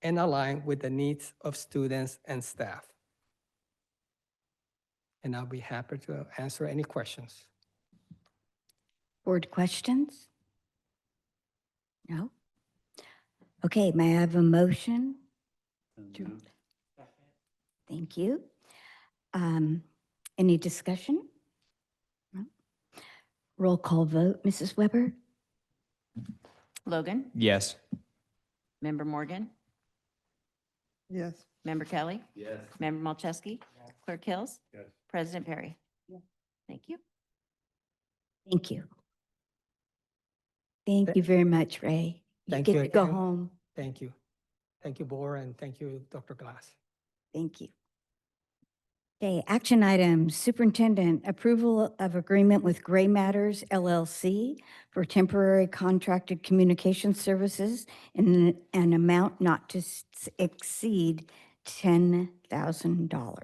and aligned with the needs of students and staff. And I'll be happy to answer any questions. Board questions? No? Okay, may I have a motion? Thank you. Any discussion? No? Roll call vote, Mrs. Weber? Logan? Yes. Member Morgan? Yes. Member Kelly? Yes. Member Malcheski? Clerk Hills? Yes. President Perry? Thank you. Thank you. Thank you very much, Ray. You Thank get you to go again. home. Thank you. Thank you, Bora, and thank you, Dr. Glass. Thank you. Okay, action items, Superintendent, approval of agreement with Gray Matters LLC for temporary contracted communication services in an amount not to exceed $10,000.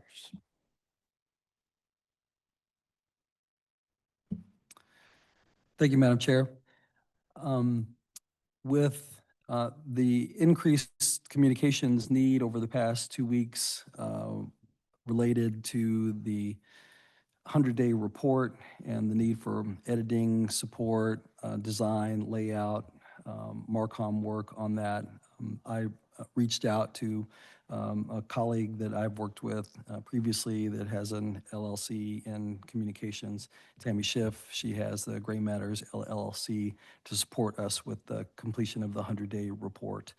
Thank you, Madam Chair. With the increased communications need over the past 2 weeks related to the 100-day report and the need for editing, support, design, layout, Marcom work on that, I reached out to a colleague that I've worked with previously that has an LLC in communications, Tammy Schiff. She has the Gray Matters LLC to support us with the completion of the 100-day report.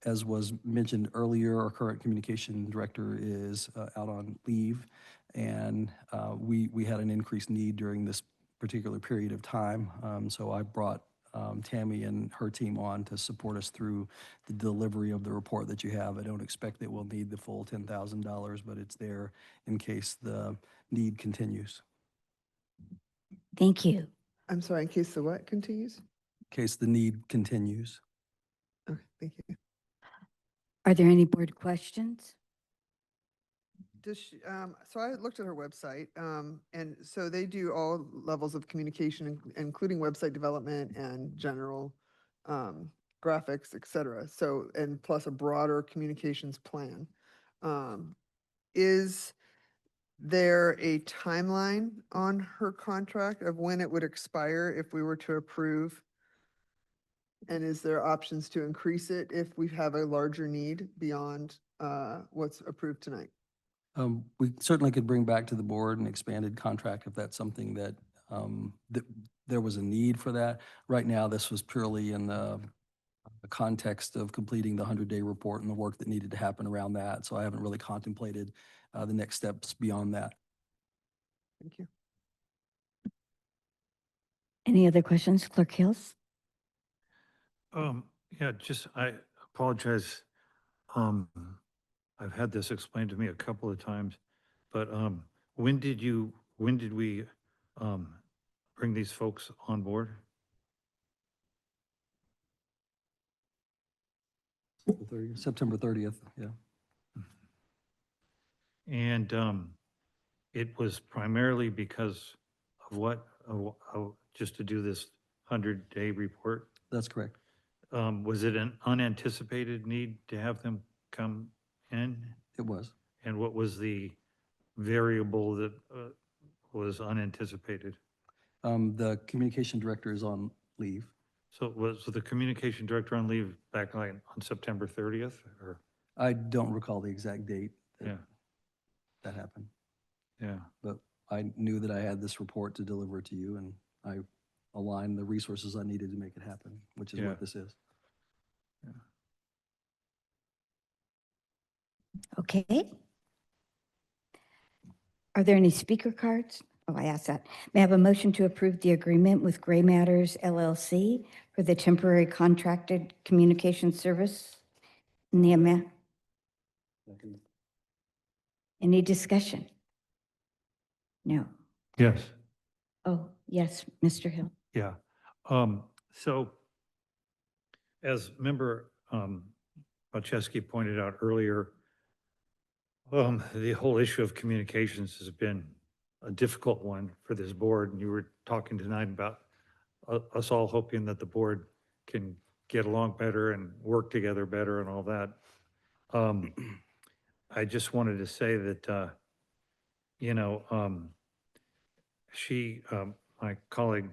As was mentioned earlier, our current communication director is out on leave, and we had an increased need during this particular period of time. So I brought Tammy and her team on to support us through the delivery of the report that you have. I don't expect that we'll need the full $10,000, but it's there in case the need continues. Thank you. I'm sorry, in case the what continues? In case the need continues. Okay, thank you. Are there any board questions? Does she, so I looked at her website, and so they do all levels of communication, including website development and general graphics, et cetera. So, and plus a broader communications plan. Is there a timeline on her contract of when it would expire if we were to approve? And is there options to increase it if we have a larger need beyond what's approved tonight? We certainly could bring back to the board an expanded contract if that's something that, that there was a need for that. Right now, this was purely in the context of completing the 100-day report and the work that needed to happen around that. So I haven't really contemplated the next steps beyond that. Thank you. Any other questions, Clerk Hills? Yeah, just, I apologize. I've had this explained to me a couple of times, but when did you when did we bring these folks on board? September 30th, yeah. And it was primarily because of what? Just to do this 100-day report? That's correct. Was it an unanticipated need to have them come in? It was. And what was the variable that was unanticipated? The communication director is on leave. So was the communication director on leave back like on September 30th or? I don't recall the exact date Yeah, that happened, yeah. but I knew that I had this report to deliver to you, and I aligned the resources I needed to make it happen, which is Yeah. what this is. Okay. Are there any speaker cards? Oh, I asked that. May I have a motion to approve the agreement with Gray Matters LLC for the temporary contracted communication service in the amount? Any discussion? No. Yes. Oh, yes, Mr. Hill. Yeah. So as member Wachewski pointed out earlier, the whole issue of communications has been a difficult one for this board. And you were talking tonight about us all hoping that the board can get along better and work together better and all that. I just wanted to say that, my colleague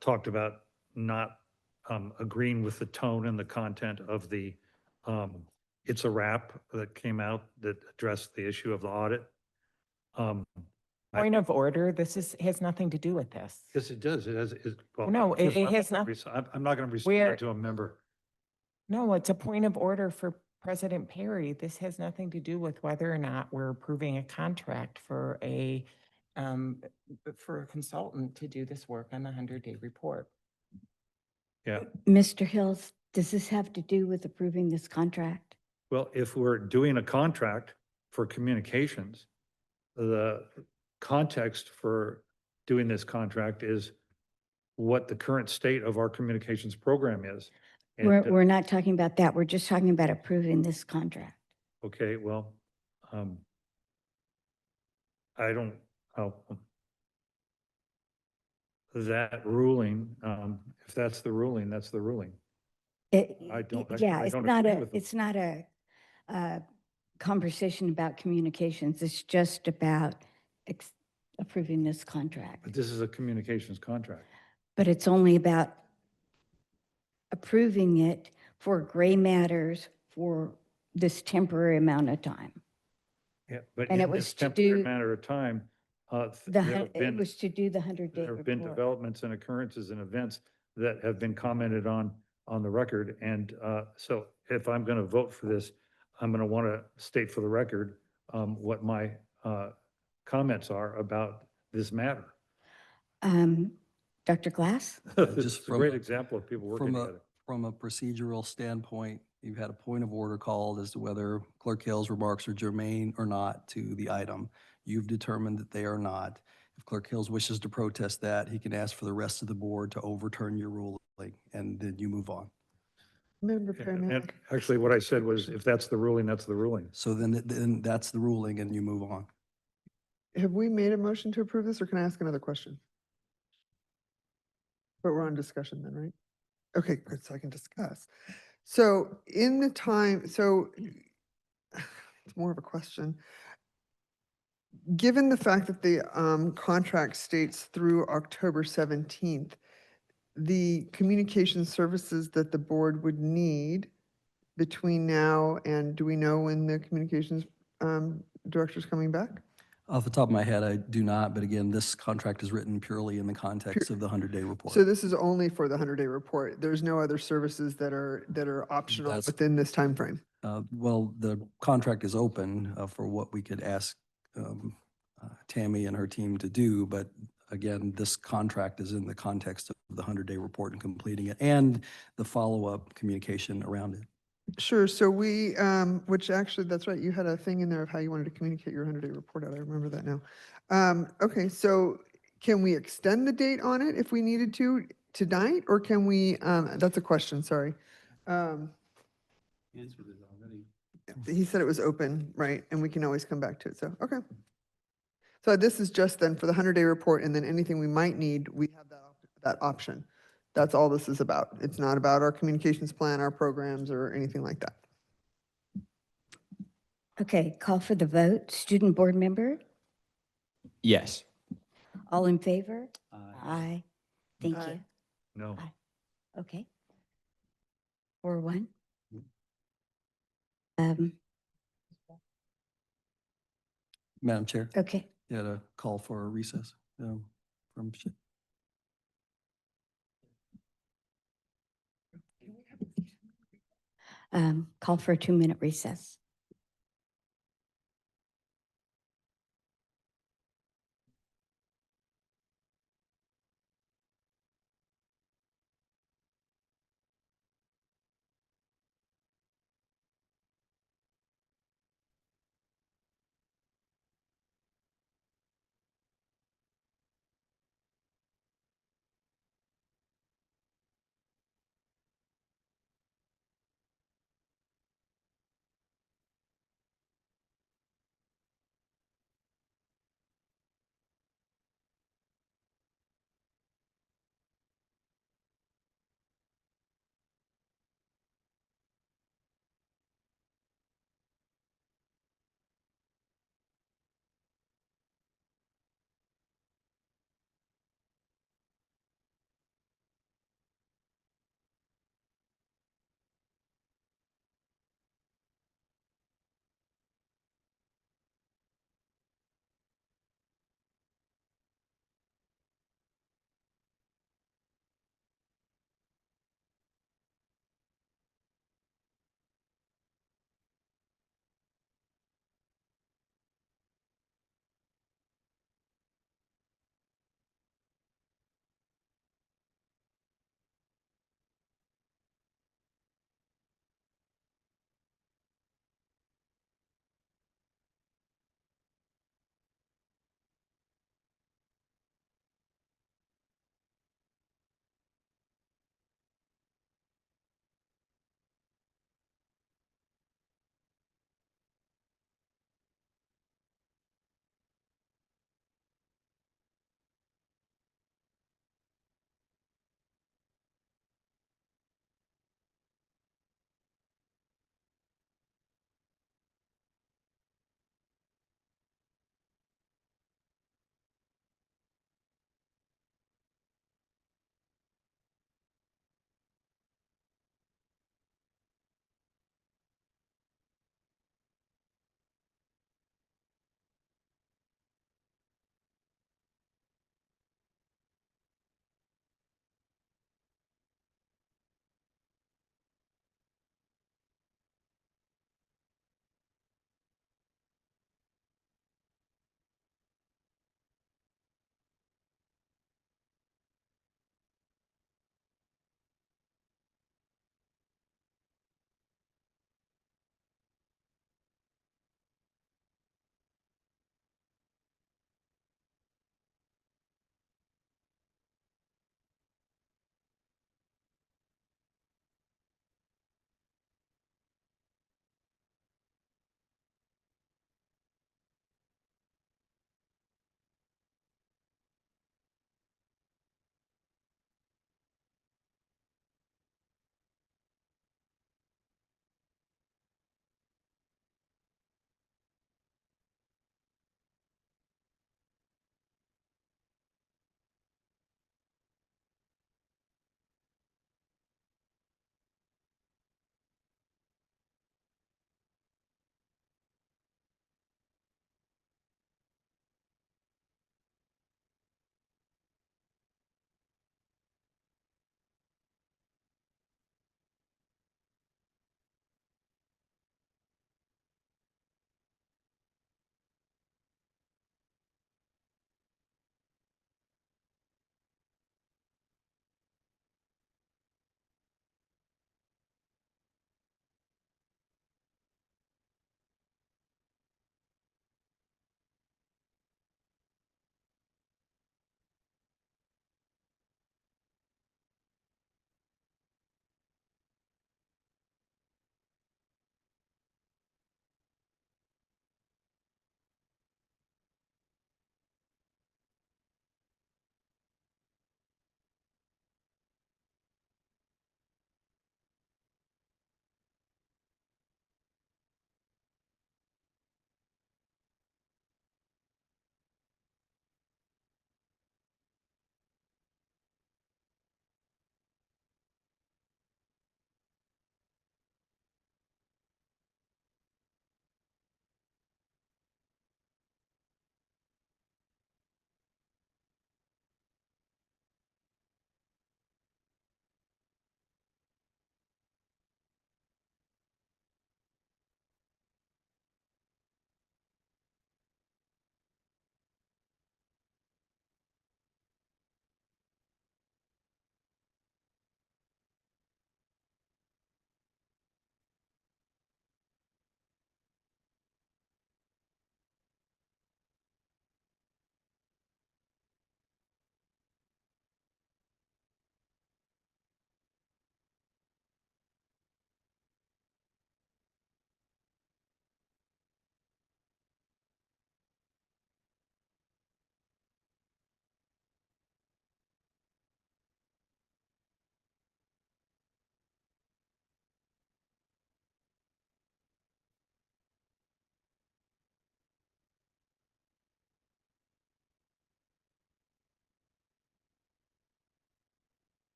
talked about not agreeing with the tone and the content of the It's a Wrap that came out that addressed the issue of the audit. Point of order, has nothing to do with this. Yes, it does. It has, well. No, it I'm has not not- gonna I'm not going to Where- respond to a member. No, it's a point of order for President Perry. This has nothing to do with whether or not we're approving a contract for a consultant to do this work on the 100-day report. Yeah. Mr. Hills, does this have to do with approving this contract? Well, if we're doing a contract for communications, the context for doing this contract is what the current state of our communications program is. And, We're not talking about that. We're just talking about approving this contract. okay, well, I don't, that ruling, if that's the ruling, that's the ruling. I don't Yeah, it's not agree a, with them. it's not a conversation about communications. It's just about approving this contract. But this is a communications contract. But it's only about approving it for Gray Matters for this temporary amount of time. Yeah, but And it in was this to temporary do matter of time, It was to do the 100-day there have been report. developments and occurrences and events that have been commented on the record. And so if I'm going to vote for this, I'm going to want to state for the record what my comments are about this matter. Dr. Glass? It's Just a from great a- example of people working together. From a procedural standpoint, you've had a point of order called as to whether Clerk Hill's remarks are germane or not to the item. You've determined that they are not. If Clerk Hills wishes to protest that, he can ask for the rest of the board to overturn your ruling, and then you move on. Member Perry, may I- And actually, what I said was, if that's the ruling, that's the ruling. So then that's the ruling, and you move on. have we made a motion to approve this, or can I ask another question? But we're on discussion then, right? Okay, good, so I can discuss. So in the time, so it's more of a question. Given the fact that the contract states through October 17th, the communication services that the board would need between now and, do we know when the communications director's coming back? Off the top of my head, I do not, but again, this contract is written purely in the context of the 100-day report. So this is only for the 100-day report. There's no other services that are optional That's- within this timeframe. Well, the contract is open for what we could ask Tammy and her team to do, but again, this contract is in the context of the 100-day report and completing it, and the follow-up communication around it. Sure, so we, which actually, that's right, you had a thing in there of how you wanted to communicate your 100-day report out. I remember that now. Okay, so can we extend the date on it if we needed to tonight, or can we, that's a question, sorry. Um, Answered it already. He said it was open, right? And we can always come back to it, so, okay. So this is just then for the 100-day report, and then anything we might need, we have that option. That's all this is about. It's not about our communications plan, our programs, or anything like that. Okay, call for the vote. Student board member, Yes. all in favor? Aye. Aye. Thank Aye. you. No. Aye. Okay. 4-1. Um, Madam Chair, okay, you had a call for a recess from. call for a 2-minute recess.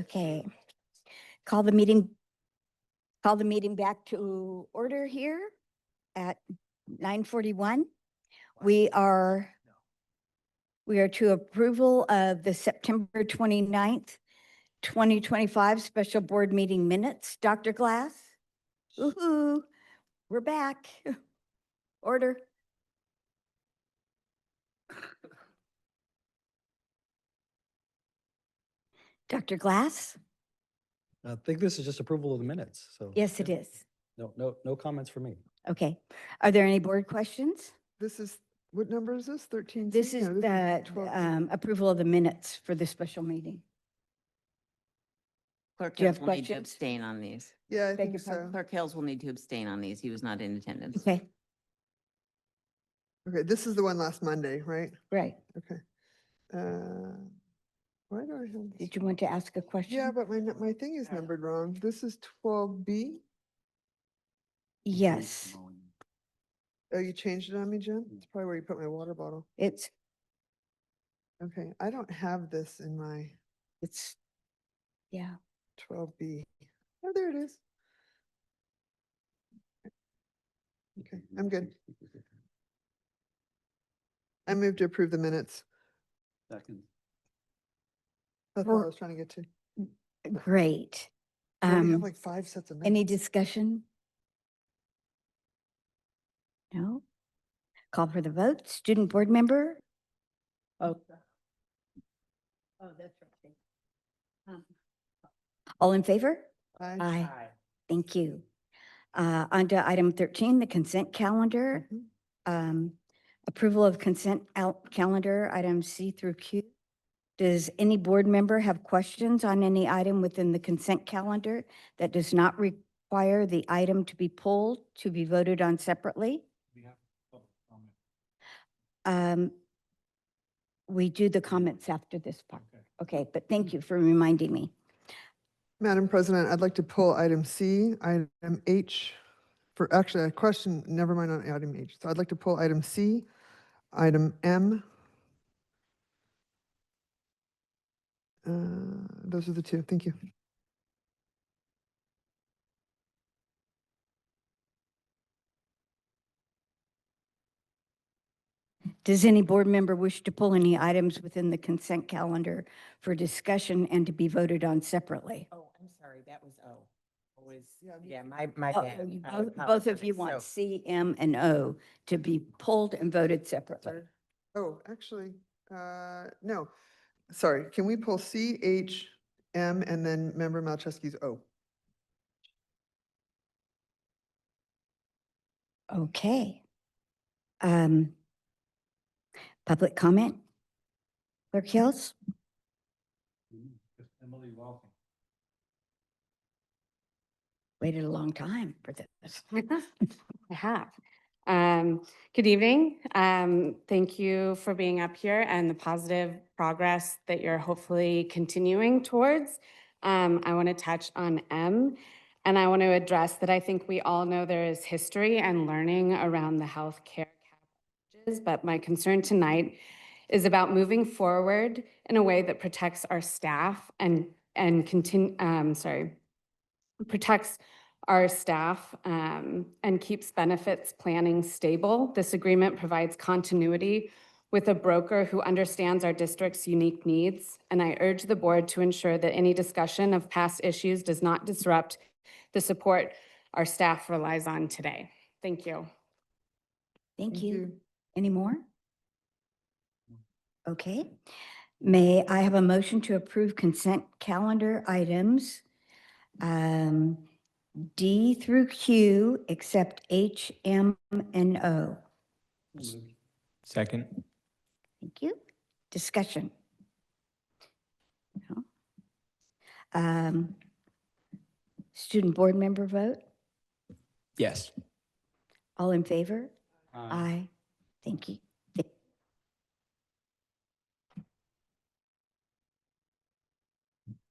Okay. Call the meeting back to order here at 9:41. We are to approval of the September 29th, 2025 special board meeting minutes. Dr. Glass? Woo-hoo, we're back. Order. Dr. Glass? I think this is just approval of the minutes, so. Yes, it is. No comments for me. Okay. Are there any board questions? This is, what number is this? 13? This is the 12. approval of the minutes for the special meeting. Clerk Do you Hills have will need to questions? abstain on these. Yeah, I Beg think your so. Clerk Hills will need to abstain on these. He was not in attendance. Okay, Okay, this is the one last Monday, right? right. Okay. Why do I have this? Did you want to ask a question? Yeah, but my thing is numbered wrong. This is 12B. Yes, Oh, you changed it on me, Jen? It's probably where you put my water bottle. it's, Okay, I don't have this in my it's, yeah. 12B. Oh, there it is. Okay, I'm good. I move to approve the minutes. Second. That's what I was trying to get to. Great. We already have Um, like 5 sets of any minutes. discussion? No? Call for the vote. Student board member? Oh. Oh, that's right. All in favor? Aye. Aye. Thank you. On to item 13, the consent calendar. Approval of consent calendar, items C through Q. Does any board member have questions on any item within the consent calendar that does not require the item to be pulled to be voted on separately? We do the comments after this part. Okay, but thank you for reminding me. Madam President, I'd like to pull item C, item H, for actually a question, never mind on item H. So I'd like to pull item C, item M. Those are the two. Thank you. Does any board member wish to pull any items within the consent calendar for discussion and to be voted on separately? Oh, I'm sorry, that was O. Was, Yeah, yeah, my Oh, bad. you I both of you apologize. want So- C, M, and O to be pulled and voted separately. Oh, actually, no. Sorry, can we pull C, H, M, and then member Malczewski's O? Okay. Public comment? Clerk Hills? Emily Walking. Waited a long time for this. I have. Good evening. Thank you for being up here and the positive progress that you're hopefully continuing towards. I want to touch on M, and I want to address that I think we all know there is history and learning around the healthcare challenges, but my concern tonight is about moving forward in a way that protects our staff and protects our staff and keeps benefits planning stable. This agreement provides continuity with a broker who understands our district's unique needs, and I urge the board to ensure that any discussion of past issues does not disrupt the support our staff relies on today. Thank you. Thank you. Any more? Okay. May I have a motion to approve consent calendar items D through Q, except H, M, and O? Second. Thank you. Discussion? No? Student board member vote? Yes. All in favor? Aye. Thank you.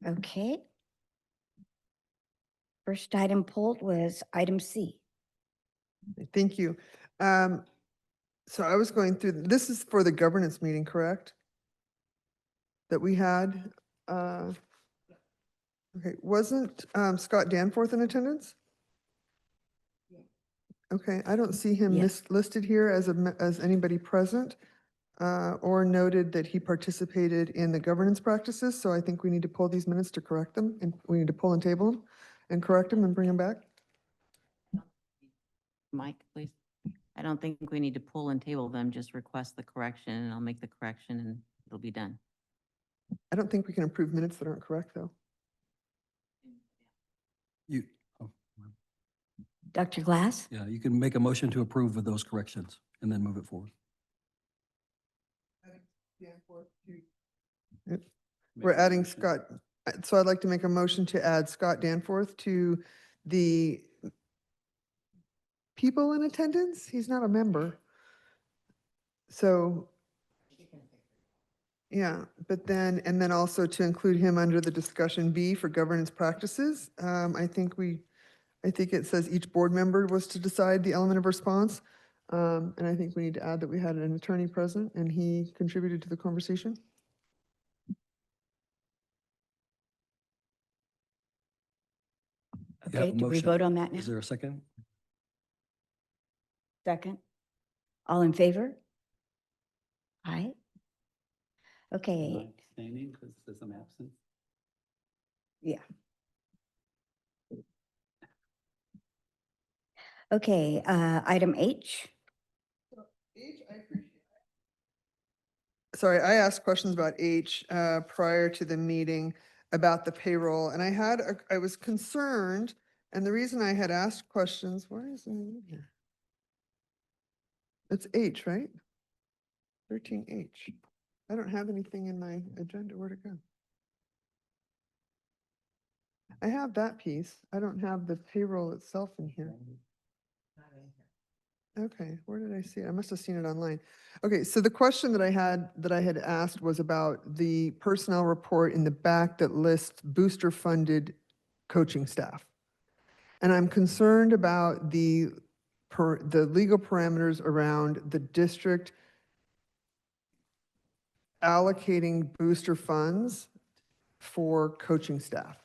Okay. First item pulled was item C. Thank you. So I was going through, this is for the governance meeting, correct? That we had. Okay, wasn't Scott Danforth in attendance? Okay, I don't see him Yes. listed here as as anybody present or noted that he participated in the governance practices, so I think we need to pull these minutes to correct them, and we need to pull and table them and correct them and bring them back. Mike, please. I don't think we need to pull and table them, just request the correction and I'll make the correction and it'll be done. I don't think we can approve minutes that aren't correct, though. You, oh, Dr. Glass? yeah, you can make a motion to approve with those corrections and then move it forward. Yep. We're adding Scott, so I'd like to make a motion to add Scott Danforth to the people in attendance. He's not a member. So, yeah, but then, and then also to include him under the discussion B for governance practices. I think it says each board member was to decide the element of response. And I think we need to add that we had an attorney present and he contributed to the conversation. You have Okay, a do we motion. vote on that now? Is there a second? Second? All in favor? Aye. Okay, Abstaining because there's some absence. yeah. Okay, item H. Sorry, I asked questions about H prior to the meeting about the payroll, and I was concerned, and the reason I had asked questions, where is it in here? It's H, right? 13H. I don't have anything in my agenda. Where'd it go? I have that piece. I don't have the payroll itself in here. Okay, where did I see it? I must have seen it online. Okay, so the question that I had asked was about the personnel report in the back that lists booster-funded coaching staff. And I'm concerned about the legal parameters around the district allocating booster funds for coaching staff.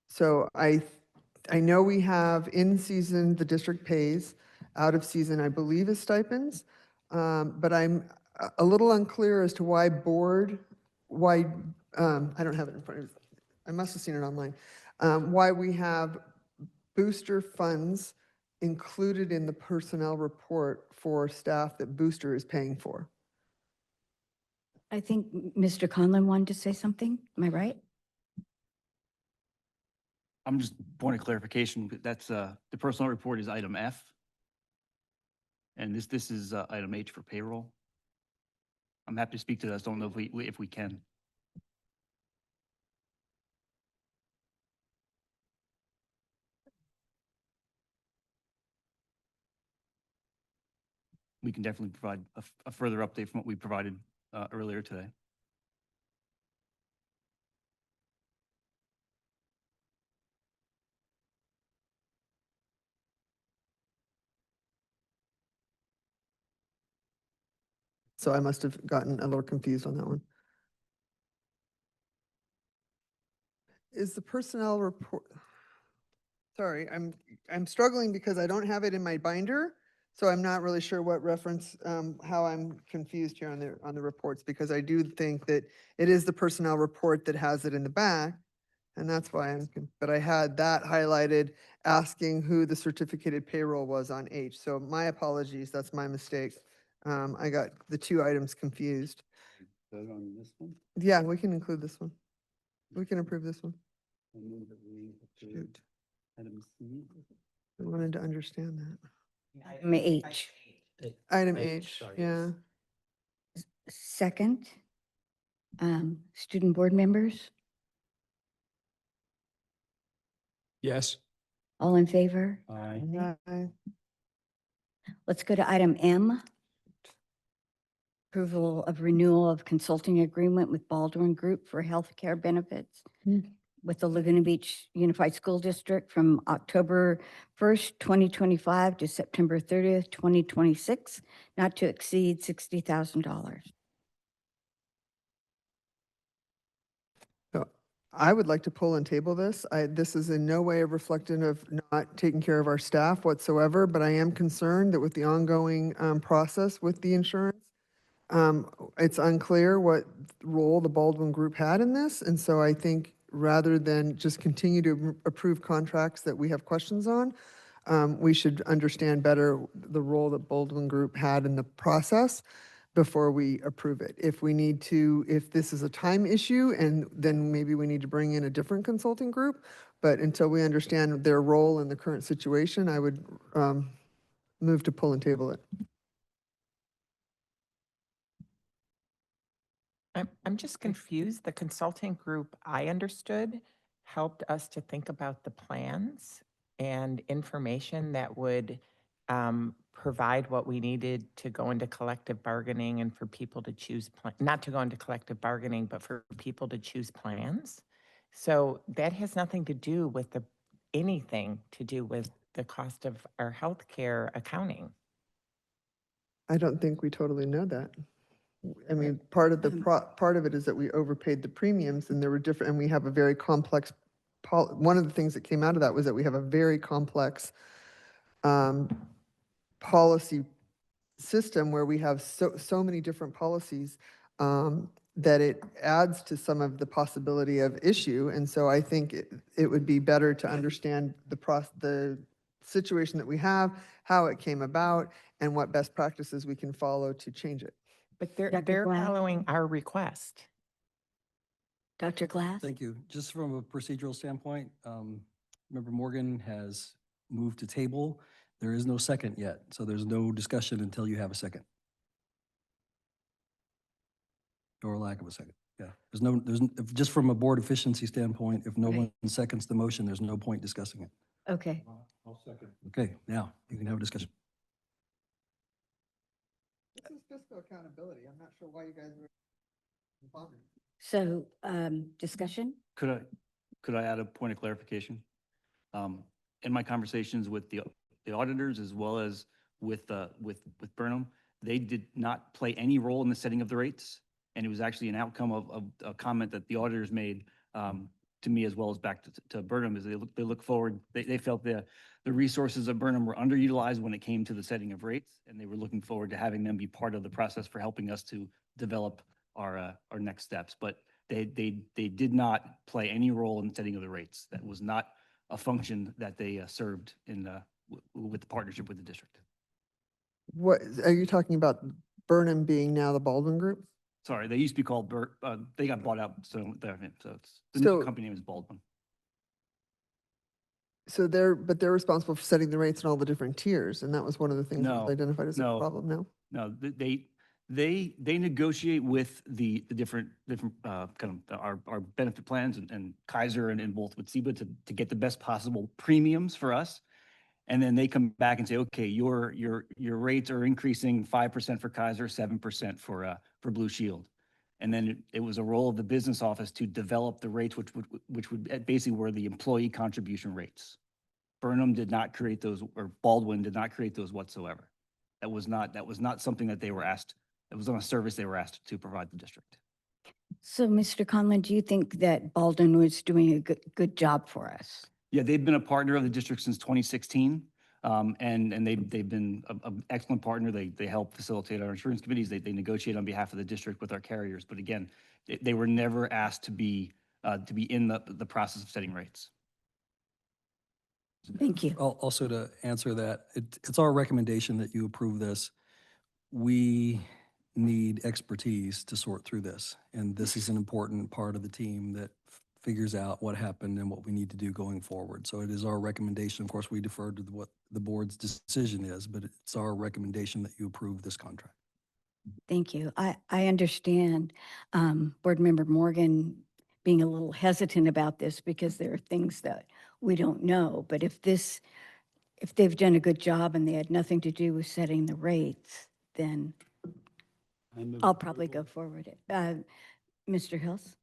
So I know we have in season, the district pays, out of season, I believe is stipends. But I'm a little unclear as to why I don't have it in front of me. I must have seen it online. Why we have booster funds included in the personnel report for staff that Booster is paying for. I think Mr. Conlon wanted to say something. Am I right? I'm just point of clarification, but that's, the personnel report is item F. And this is, item H for payroll. I'm happy to speak to this. Don't know if we can. We can definitely provide a further update from what we provided, earlier today. So I must have gotten a little confused on that one. Is the personnel report, sorry, I'm struggling because I don't have it in my binder. So I'm not really sure what reference, how I'm confused here on the reports, because I do think that it is the personnel report that has it in the back. And that's why but I had that highlighted, asking who the certificated payroll was on H. So my apologies, that's my mistake. I got the two items confused. Vote on this one. Yeah, we can include this one. We can approve this one. I move that we approve Shoot, item C. I wanted to understand that. Item H. Item H, yeah. Second, student board members, Yes. all in favor? Aye. Aye. Let's go to item M. Approval of renewal of consulting agreement with Baldwin Group for healthcare benefits with the Laguna Beach Unified School District from October 1st, 2025 to September 30th, 2026, not to exceed $60,000. I would like to pull and table this. This is in no way a reflection of not taking care of our staff whatsoever, but I am concerned that with the ongoing process with the insurance, it's unclear what role the Baldwin Group had in this. And so I think rather than just continue to approve contracts that we have questions on, we should understand better the role that Baldwin Group had in the process before we approve it. If we need to, if this is a time issue, and then maybe we need to bring in a different consulting group. But until we understand their role in the current situation, I would move to pull and table it. I'm just confused. The consulting group I understood helped us to think about the plans and information that would provide what we needed to go into collective bargaining and for people to choose, not to go into collective bargaining, but for people to choose plans. So that has nothing to do with anything to do with the cost of our healthcare accounting. I don't think we totally know that. I mean, part of part of it is that we overpaid the premiums, and there were different, and we have a very complex, one of the things that came out of that was that we have a very complex policy system where we have so many different policies that it adds to some of the possibility of issue. And so I think it would be better to understand the situation that we have, how it came about, and what best practices we can follow to change it. But they're Glass? following our request. Dr. Glass? Thank you. Just from a procedural standpoint, Member Morgan has moved to table. There is no second yet, so there's no discussion until you have a second. Or lack of a second. Yeah, just from a board efficiency standpoint, if no one seconds the motion, there's no point discussing it. Okay. I'll second. Okay, now you can have a discussion. This is fiscal accountability. I'm not sure why you guys are bothering. So, discussion? Could I add a point of clarification? In my conversations with the auditors as well as with Burnham, they did not play any role in the setting of the rates. And it was actually an outcome of a comment that the auditors made to me as well as back to Burnham, as they look forward. They felt the resources of Burnham were underutilized when it came to the setting of rates, and they were looking forward to having them be part of the process for helping us to develop our next steps. But they did not play any role in the setting of the rates. That was not a function that they served in with the partnership with the district. What are you talking about? Burnham being now the Baldwin Group? Sorry, they used to be called they got bought out, so it's the So- new company name is Baldwin. So they're responsible for setting the rates in all the different tiers, and that was one of the things that No, was identified as a no. problem. No. No, they negotiate with the different kind of our benefit plans and Kaiser and both with SEBA to get the best possible premiums for us. And then they come back and say, okay, your rates are increasing 5% for Kaiser, 7% for Blue Shield. And then it was a role of the business office to develop the rates, which would basically were the employee contribution rates. Burnham did not create those, or Baldwin did not create those whatsoever. That was not something that they were asked. It was on a service they were asked to provide the district. So, Mr. Conlon, do you think that Baldwin was doing a good job for us? Yeah, they've been a partner of the district since 2016. And they've been an excellent partner. They help facilitate our insurance committees. They negotiate on behalf of the district with our carriers. But again, they were never asked to be in the process of setting rates. Thank you. Also to answer that, it's our recommendation that you approve this. We need expertise to sort through this. And this is an important part of the team that figures out what happened and what we need to do going forward. So it is our recommendation. Of course, we defer to what the board's decision is, but it's our recommendation that you approve this contract. Thank you. I understand Board Member Morgan being a little hesitant about this because there are things that we don't know. But if they've done a good job and they had nothing to do with setting the rates, then I'll probably go forward. Mr. Hills?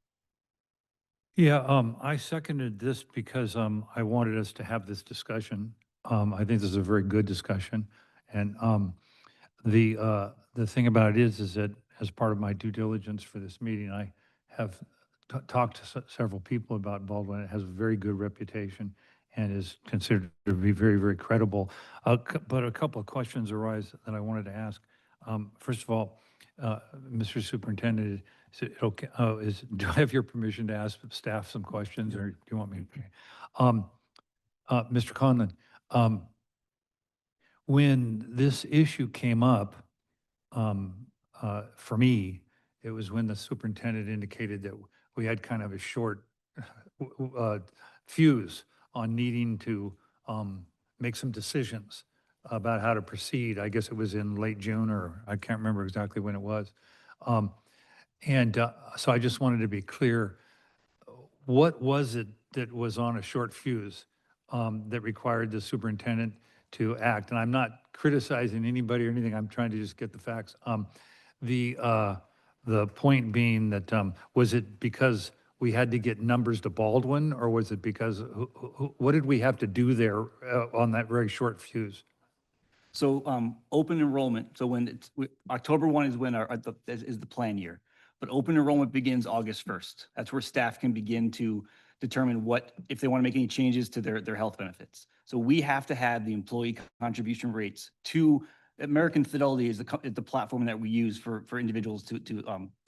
Yeah, I seconded this because I wanted us to have this discussion. I think this is a very good discussion. And the thing about it is that as part of my due diligence for this meeting, I have talked to several people about Baldwin. It has a very good reputation and is considered to be very, very credible. But a couple of questions arise that I wanted to ask. First of all, Mr. Superintendent, is it okay, do I have your permission to ask staff some questions, or do you want me to? Mr. Conlon, when this issue came up, for me, it was when the superintendent indicated that we had kind of a short fuse on needing to make some decisions about how to proceed. I guess it was in late June, or I can't remember exactly when it was. So I just wanted to be clear, what was it that was on a short fuse that required the superintendent to act? And I'm not criticizing anybody or anything, I'm trying to just get the facts. The point being that, was it because we had to get numbers to Baldwin, or was it because, what did we have to do there on that very short fuse? So open enrollment, so when it's, October 1 is when is the plan year. But open enrollment begins August 1st. That's where staff can begin to determine if they want to make any changes to their health benefits. So we have to have the employee contribution rates to, American Fidelity is the platform that we use for individuals to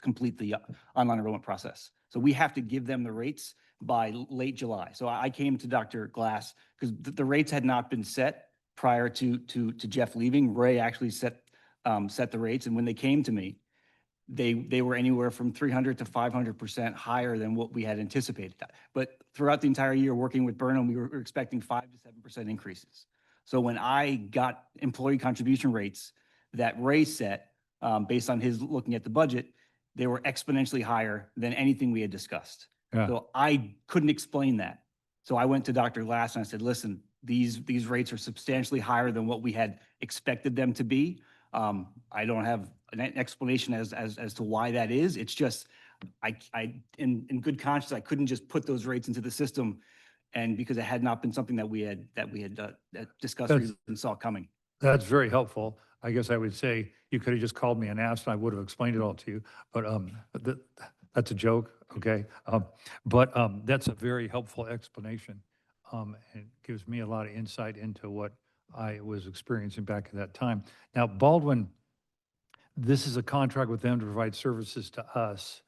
complete the online enrollment process. So we have to give them the rates by late July. So I came to Dr. Glass because the rates had not been set prior to Jeff leaving. Ray actually set the rates, and when they came to me, they were anywhere from 300 to 500% higher than what we had anticipated. But throughout the entire year working with Burnham, we were expecting 5 to 7% increases. So when I got employee contribution rates that Ray set, based on his looking at the budget, they were exponentially higher than anything we had discussed. Yeah. So I couldn't explain that. So I went to Dr. Glass and I said, listen, these rates are substantially higher than what we had expected them to be. I don't have an explanation as to why that is. It's just, in good conscience, I couldn't just put those rates into the system, and because it had not been something that we had discussed or That's- even saw coming. That's very helpful. I guess I would say you could have just called me and asked, and I would have explained it all to you. But that's a joke, okay? But that's a very helpful explanation. And it gives me a lot of insight into what I was experiencing back at that time. Now, Baldwin, this is a contract with them to provide services to us.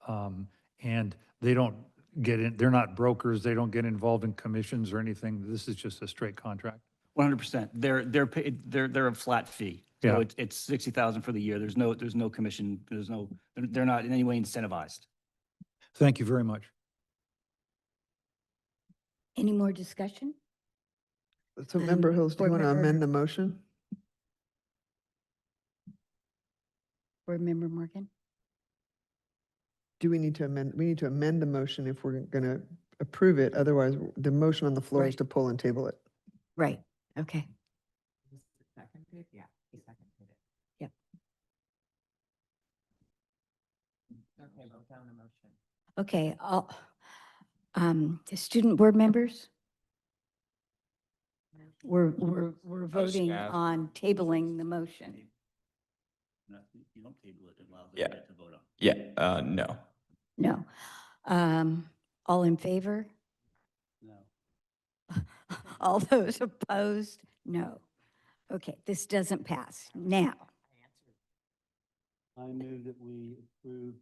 And they don't get in, they're not brokers, they don't get involved in commissions or anything. This is just a straight contract. 100%. They're a flat fee. So Yeah. it's 60,000 for the year. There's no commission. They're not in any way incentivized. Thank you very much. Any more discussion? So Member Hills, do you Board want to Member- amend the motion? Board Member Morgan? Do we need to amend? We need to amend the motion if we're going to approve it. Otherwise, the motion on the floor is Right. to pull and table it. Right, okay. Yeah, he seconded it. Yep. Okay, vote down the motion. Okay, the student board members? We're voting staff. on tabling the motion. You don't table it and allow them Yeah. to vote on. Yeah, no. No. All in favor? No. All those opposed? No. Okay, this doesn't pass. Now, I move that we approve.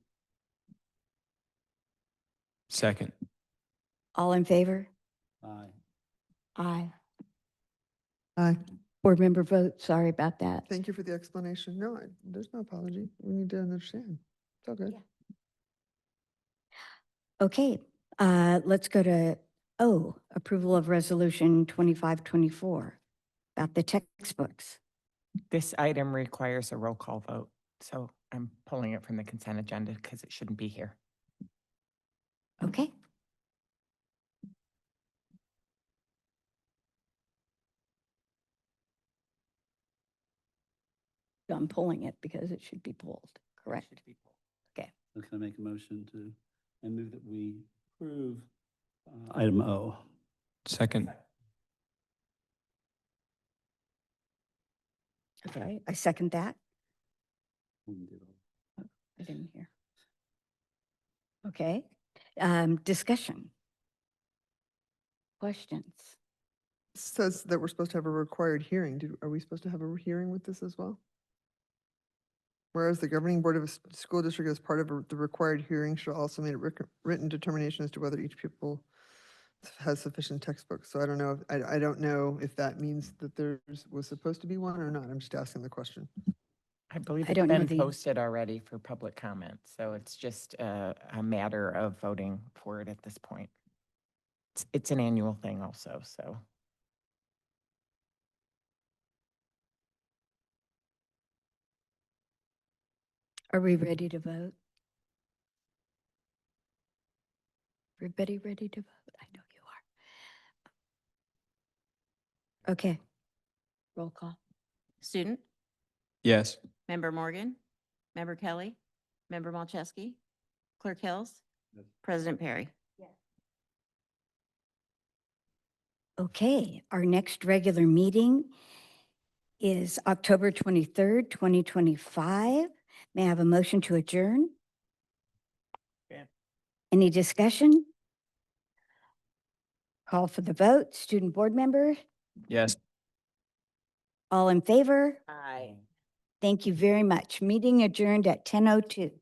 Second. all in favor? Aye. Aye. Aye. Board member vote, sorry about that. Thank you for the explanation. No, there's no apology. We need to understand. It's all good. Okay, let's go to O, approval of resolution 2524 about the textbooks. This item requires a roll call vote, so I'm pulling it from the consent agenda because it shouldn't be here. Okay. I'm pulling it because it should be pulled, correct? Okay, So can I make a motion to, I move that we approve item O. Second. okay, I second that. We can do it all. I didn't hear. Okay. Discussion? Questions? Says that we're supposed to have a required hearing. Are we supposed to have a hearing with this as well? Whereas the governing board of a school district as part of the required hearing should also make a written determination as to whether each pupil has sufficient textbooks. So I don't know, I don't know if that means that was supposed to be one or not. I'm just asking the question. I believe I it's don't know been the- posted already for public comment, so it's just a matter of voting for it at this point. It's an annual thing also, so. Are we ready to vote? Everybody ready to vote? I know you are. Okay. Roll call. Student, Yes. Member Morgan, Member Kelly, Member Malcheski, Clerk Hills, President Perry. Okay, our next regular meeting is October 23rd, 2025. May I have a motion to adjourn? Yeah. Any discussion? Call for the vote. Student board member, Yes. all in favor? Aye. Thank you very much. Meeting adjourned at 10:02.